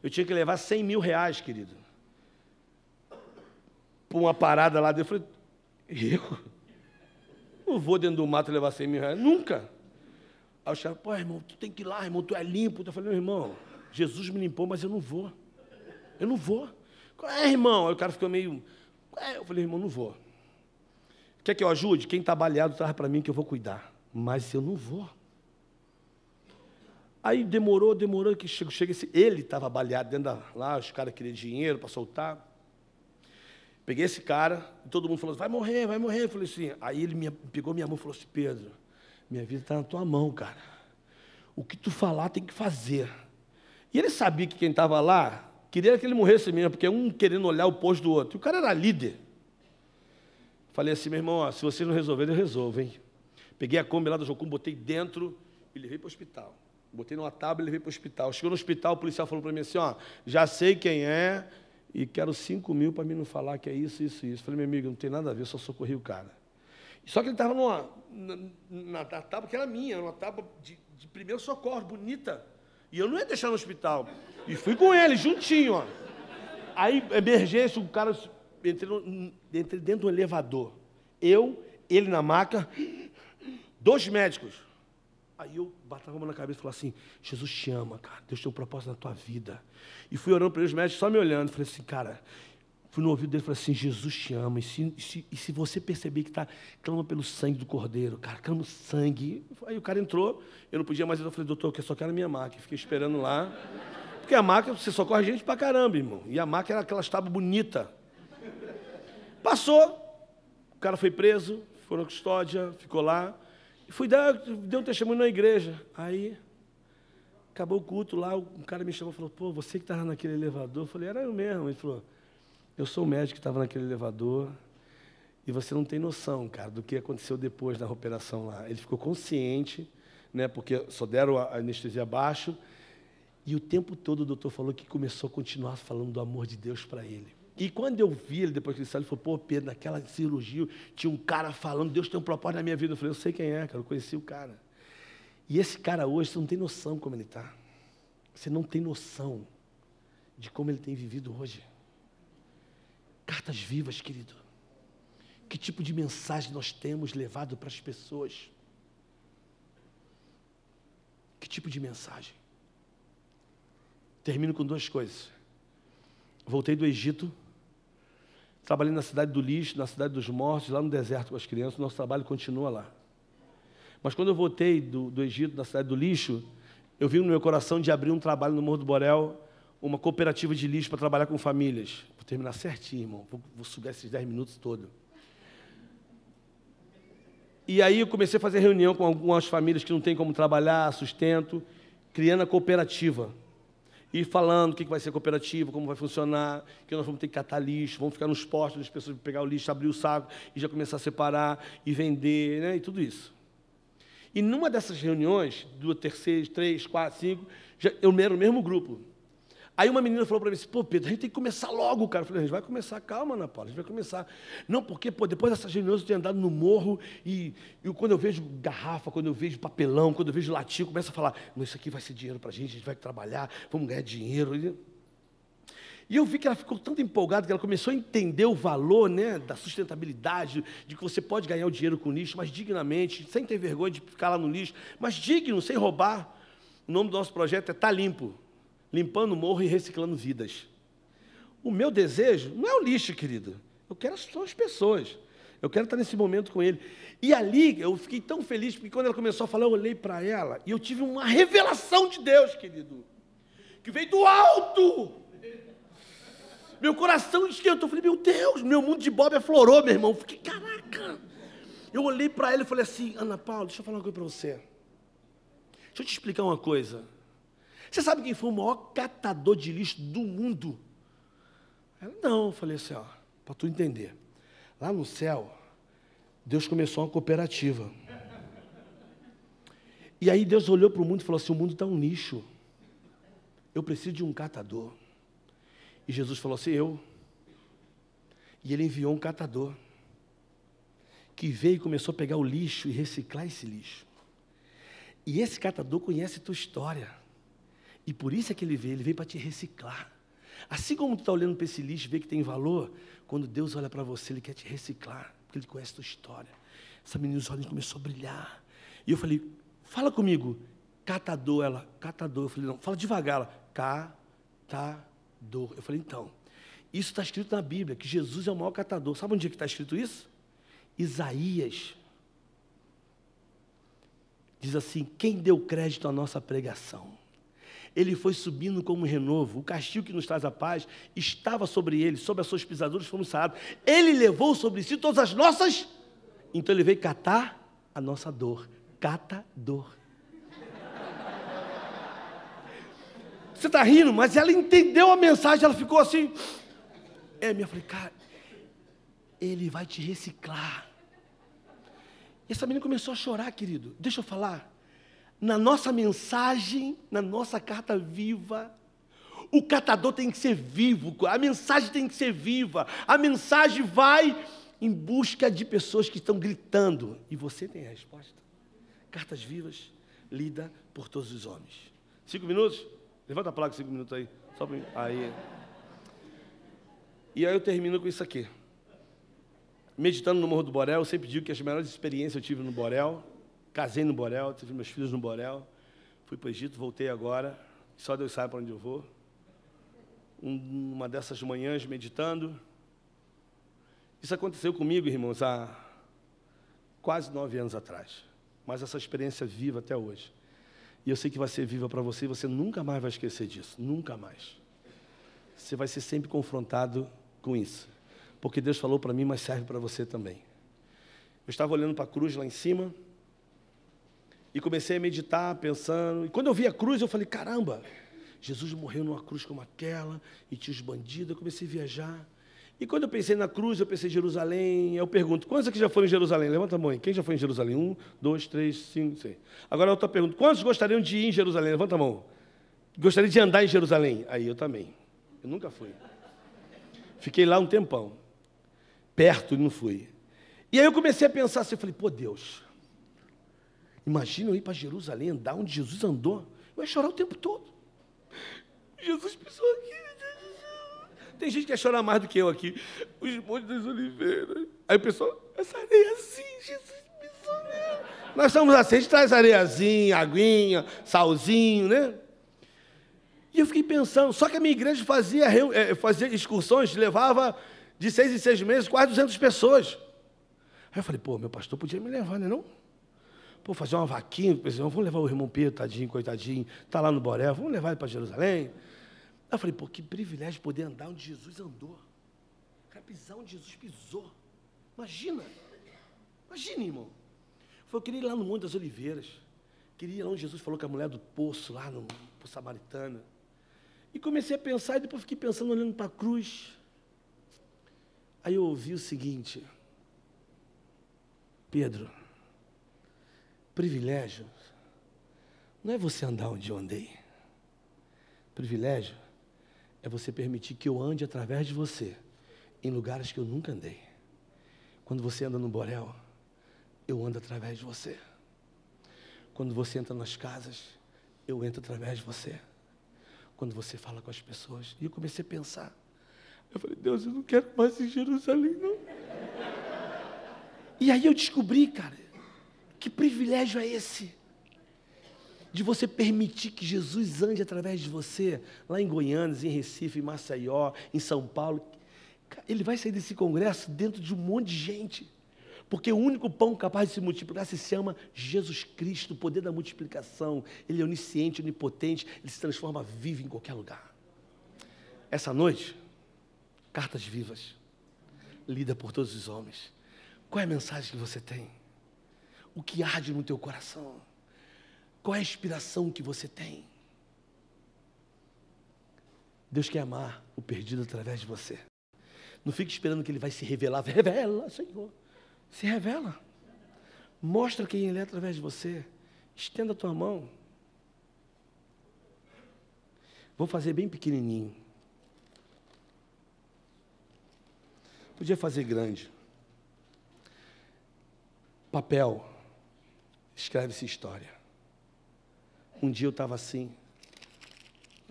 Eu tinha que levar 100 mil reais, querido, para uma parada lá dentro. Eu falei, eu não vou dentro do mato levar 100 mil reais, nunca. Aí o cara, pô, irmão, tu tem que ir lá, irmão, tu é limpo. Eu falei, meu irmão, Jesus me limpou, mas eu não vou. Eu não vou. Qual é, irmão? Aí o cara ficou meio... Eu falei, irmão, não vou. Quer que eu ajude? Quem está baleado, traz para mim que eu vou cuidar. Mas eu não vou. Aí demorou, que chega esse... Ele estava baleado dentro lá, os caras queriam dinheiro para soltar. Peguei esse cara, e todo mundo falou assim, vai morrer, vai morrer. Eu falei assim, aí ele pegou minha mão e falou assim, Pedro, minha vida está na tua mão, cara. O que tu falar tem que fazer. E ele sabia que quem estava lá queria que ele morresse mesmo, porque um querendo olhar o posto do outro. E o cara era líder. Falei assim, meu irmão, ó, se vocês não resolverem, eu resolvo, hein? Peguei a Kombi lá do Jocum, botei dentro e levei para o hospital. Botei numa tábua e levei para o hospital. Chegou no hospital, o policial falou para mim assim, ó, já sei quem é e quero 5 mil para mim não falar que é isso, isso e isso. Falei, meu amigo, não tem nada a ver, só socorri o cara. Só que ele estava na tábua que era minha, uma tábua de primeiro socorro, bonita. E eu não ia deixar no hospital. E fui com ele, juntinho, ó. Aí, emergência, o cara... Entrei dentro do elevador. Ele na maca, 2 médicos. Aí eu batava a mão na cabeça e falava assim, Jesus te ama, cara. Deus tem um propósito na tua vida. E fui orando para os médicos, só me olhando. Falei assim, cara... Fui no ouvido dele e falei assim, Jesus te ama. E se você perceber que está, clama pelo sangue do Cordeiro, cara, clama o sangue. Aí o cara entrou, eu não podia mais ir. Eu falei, doutor, eu só quero a minha maca. Fiquei esperando lá. Porque a maca, você socorre gente pra caramba, irmão. E a maca era aquelas tábuas bonitas. Passou, o cara foi preso, foi na custódia, ficou lá. E fui dei um testemunho na igreja. Aí, acabou o culto lá, um cara me chamou e falou, pô, você que estava naquele elevador? Eu falei, era eu mesmo. Ele falou, eu sou o médico que estava naquele elevador e você não tem noção, cara, do que aconteceu depois da operação lá. Ele ficou consciente, né, porque só deram a anestesia abaixo, e o tempo todo o doutor falou que começou a continuar falando do amor de Deus para ele. E quando eu vi ele, depois que ele saiu, ele falou, pô, Pedro, naquela cirurgia tinha um cara falando, Deus tem um propósito na minha vida. Eu falei, eu sei quem é, cara, eu conheci o cara. E esse cara hoje, você não tem noção como ele está. Você não tem noção de como ele tem vivido hoje. Cartas vivas, querido. Que tipo de mensagem nós temos levado para as pessoas? Que tipo de mensagem? Termino com duas coisas. Voltei do Egito, trabalhei na cidade do lixo, na cidade dos mortos, lá no deserto com as crianças, nosso trabalho continua lá. Mas quando eu voltei do Egito, na cidade do lixo, eu vi no meu coração de abrir um trabalho no Morro do Borel, uma cooperativa de lixo para trabalhar com famílias. Vou terminar certinho, irmão, vou sugar esses 10 minutos todos. E aí eu comecei a fazer reunião com algumas famílias que não têm como trabalhar, sustento, criando a cooperativa. E falando o que vai ser cooperativa, como vai funcionar, que nós vamos ter que catar lixo, vamos ficar nos postos, as pessoas vão pegar o lixo, abrir o saco e já começar a separar e vender, né, e tudo isso. E numa dessas reuniões, 2, 3, 3, 4, 5, eu era o mesmo grupo. Aí uma menina falou para mim assim, pô, Pedro, a gente tem que começar logo, cara. Eu falei, a gente vai começar, calma, Ana Paula, a gente vai começar. Não, porque, pô, depois dessas reuniões eu tenho andado no morro e quando eu vejo garrafa, quando eu vejo papelão, quando eu vejo latinha, eu começo a falar, não, isso aqui vai ser dinheiro para a gente vai trabalhar, vamos ganhar dinheiro. E eu vi que ela ficou tanto empolgada que ela começou a entender o valor, né, da sustentabilidade, de que você pode ganhar o dinheiro com lixo, mas dignamente, sem ter vergonha de ficar lá no lixo, mas digno, sem roubar. O nome do nosso projeto é Tá Limpo. Limpando o morro e reciclando vidas. O meu desejo não é o lixo, querido. Eu quero só as pessoas. Eu quero estar nesse momento com ele. E ali, eu fiquei tão feliz, porque quando ela começou a falar, eu olhei para ela e eu tive uma revelação de Deus, querido, que veio do alto. Meu coração esquentou. Eu falei, meu Deus, meu mundo de Bob aflorou, meu irmão. Eu fiquei, caraca. Eu olhei para ela e falei assim, Ana Paula, deixa eu falar uma coisa para você. Deixa eu te explicar uma coisa. Você sabe quem foi o maior catador de lixo do mundo? Ela, não, eu falei assim, ó, para tu entender. Lá no céu, Deus começou uma cooperativa. E aí Deus olhou para o mundo e falou assim, o mundo está um lixo. Eu preciso de um catador. E Jesus falou assim, eu. E ele enviou um catador, que veio e começou a pegar o lixo e reciclar esse lixo. E esse catador conhece a tua história. E por isso é que ele veio para te reciclar. Assim como tu está olhando para esse lixo e vê que tem valor, quando Deus olha para você, Ele quer te reciclar, porque Ele conhece a tua história. Essa menina, os olhos começou a brilhar. E eu falei, fala comigo, catador. Ela, catador. Eu falei, não, fala devagar. Ela, catador. Eu falei, então, isso está escrito na Bíblia, que Jesus é o maior catador. Sabe onde é que está escrito isso? Isaías. Diz assim, quem deu crédito à nossa pregação? Ele foi subindo como um renovo. O castigo que nos traz a paz estava sobre ele, sobre as suas pisaduras fomos sarados. Ele levou sobre si todas as nossas. Então ele veio catar a nossa dor. Catador. Você está rindo, mas ela entendeu a mensagem, ela ficou assim. Eu falei, cara, ele vai te reciclar. E essa menina começou a chorar, querido. Deixa eu falar. Na nossa mensagem, na nossa carta viva, o catador tem que ser vivo, a mensagem tem que ser viva, a mensagem vai em busca de pessoas que estão gritando, e você tem a resposta. Cartas vivas, lida por todos os homens. 5 minutos? Levanta a placa, 5 minutos aí. Só para mim. Aí. E aí eu termino com isso aqui. Meditando no Morro do Borel, eu sempre digo que as melhores experiências eu tive no Borel. Casei no Borel, tive meus filhos no Borel, fui para o Egito, voltei agora, só Deus sabe para onde eu vou. Uma dessas manhãs, meditando. Isso aconteceu comigo, irmãos, há quase 9 anos atrás. Mas essa experiência é viva até hoje. E eu sei que vai ser viva para você e você nunca mais vai esquecer disso, nunca mais. Você vai ser sempre confrontado com isso. Porque Deus falou para mim, mas serve para você também. Eu estava olhando para a cruz lá em cima e comecei a meditar, pensando. E quando eu vi a cruz, eu falei, caramba, Jesus morreu numa cruz como aquela, e tinha os bandidos. Eu comecei a viajar. E quando eu pensei na cruz, eu pensei em Jerusalém. Eu pergunto, quantos aqui já foram em Jerusalém? Levanta a mão aí. Quem já foi em Jerusalém? 1, 2, 3, 5, 6. Agora outra pergunta. Quantos gostariam de ir em Jerusalém? Levanta a mão. Gostaria de andar em Jerusalém? Aí eu também. Eu nunca fui. Fiquei lá um tempão. Perto e não fui. E aí eu comecei a pensar assim, eu falei, pô, Deus, imagina eu ir para Jerusalém, andar onde Jesus andou. Eu ia chorar o tempo todo. Jesus pisou aqui. Tem gente que quer chorar mais do que eu aqui. Os Montes das Oliveiras. Aí o pessoal, essa areiazinha, Jesus pisou nela. Nós somos assim, a gente traz areiazinha, aguinha, salzinho, né? E eu fiquei pensando, só que a minha igreja fazia excursões, levava de 6 em 6 meses, quase 200 pessoas. Aí eu falei, pô, meu pastor podia me levar, né, não? Pô, fazer uma vaquinha, vamos levar o irmão Pedro, tadinho, coitadinho, está lá no Borel, vamos levar ele para Jerusalém. Aí eu falei, pô, que privilégio poder andar onde Jesus andou. Cara, pisar onde Jesus pisou. Imagina, irmão. Eu queria ir lá no Monte das Oliveiras. Queria ir lá onde Jesus falou com a mulher do poço, lá no Poço Samaritano. E comecei a pensar, e depois fiquei pensando, olhando para a cruz. Aí eu ouvi o seguinte, Pedro, privilégio não é você andar onde eu andei. Privilégio é você permitir que eu ande através de você em lugares que eu nunca andei. Quando você anda no Borel, eu ando através de você. Quando você entra nas casas, eu entro através de você. Quando você fala com as pessoas. E eu comecei a pensar. Eu falei, Deus, eu não quero mais ir em Jerusalém, não. E aí eu descobri, cara, que privilégio é esse? De você permitir que Jesus ande através de você, lá em Goiânia, em Recife, em Maceió, em São Paulo. Ele vai sair desse congresso dentro de um monte de gente. Porque o único pão capaz de se multiplicar se chama Jesus Cristo, o poder da multiplicação. Ele é onisciente, onipotente, ele se transforma vivo em qualquer lugar. Essa noite, cartas vivas, lida por todos os homens. Qual é a mensagem que você tem? O que arde no teu coração? Qual é a inspiração que você tem? Deus quer amar o perdido através de você. Não fique esperando que Ele vai se revelar. Revela, Senhor. Se revela. Mostra quem Ele é através de você. Estenda a tua mão. Vou fazer bem pequenininho. Podia fazer grande. Papel. Escreve-se história. Um dia eu estava assim.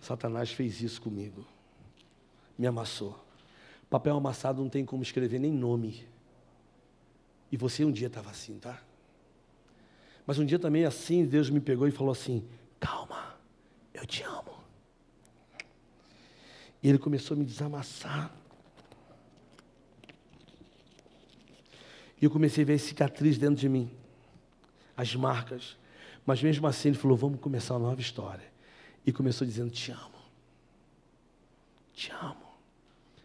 Satanás fez isso comigo. Me amassou. Papel amassado não tem como escrever nem nome. E você um dia estava assim, tá? Mas um dia também assim, Deus me pegou e falou assim, calma, eu te amo. E Ele começou a me desamassar. E eu comecei a ver as cicatrizes dentro de mim. As marcas. Mas mesmo assim Ele falou, vamos começar uma nova história. E começou dizendo, te amo. Te amo.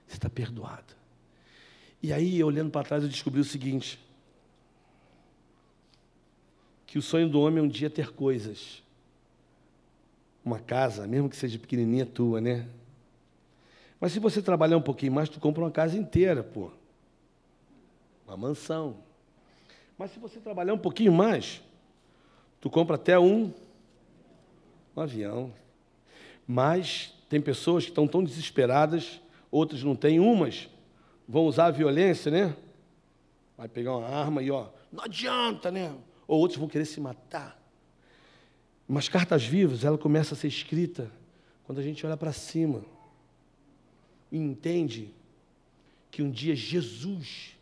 Você está perdoado. E aí, olhando para trás, eu descobri o seguinte. Que o sonho do homem é um dia ter coisas. Uma casa, mesmo que seja pequenininha, tua, né? Mas se você trabalhar um pouquinho mais, tu compra uma casa inteira, pô. Uma mansão. Mas se você trabalhar um pouquinho mais, tu compra até um avião. Mas tem pessoas que estão tão desesperadas, outras não têm, umas vão usar a violência, né? Vai pegar uma arma e, ó, não adianta, né? Ou outros vão querer se matar. Mas cartas vivas, ela começa a ser escrita quando a gente olha para cima e entende que um dia Jesus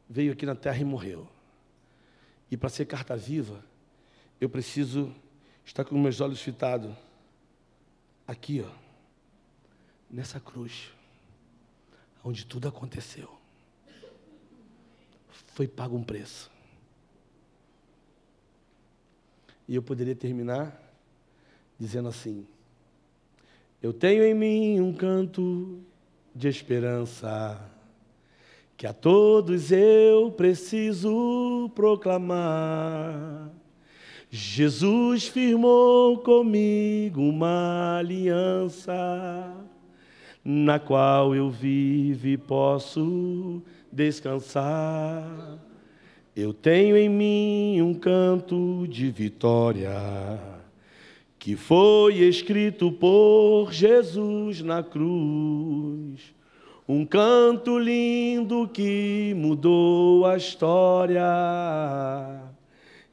veio aqui na terra e morreu. E para ser carta viva, eu preciso estar com meus olhos fitados aqui, ó, nessa cruz, onde tudo aconteceu. Foi pago um preço. E eu poderia terminar dizendo assim, eu tenho em mim um canto de esperança, que a todos eu preciso proclamar. Jesus firmou comigo uma aliança, na qual eu vivo e posso descansar. Eu tenho em mim um canto de vitória, que foi escrito por Jesus na cruz. Um canto lindo que mudou a história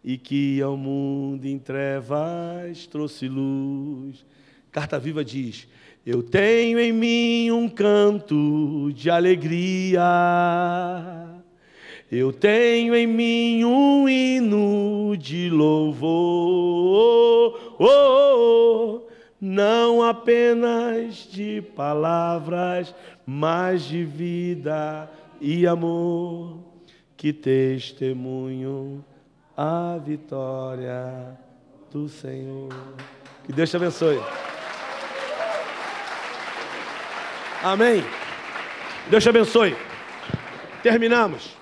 e que ao mundo em trevas trouxe luz. Carta Viva diz: eu tenho em mim um canto de alegria, eu tenho em mim um hino de louvor, não apenas de palavras, mas de vida e amor, que testemunham a vitória do Senhor. Que Deus te abençoe. Amém. Deus te abençoe. Terminamos.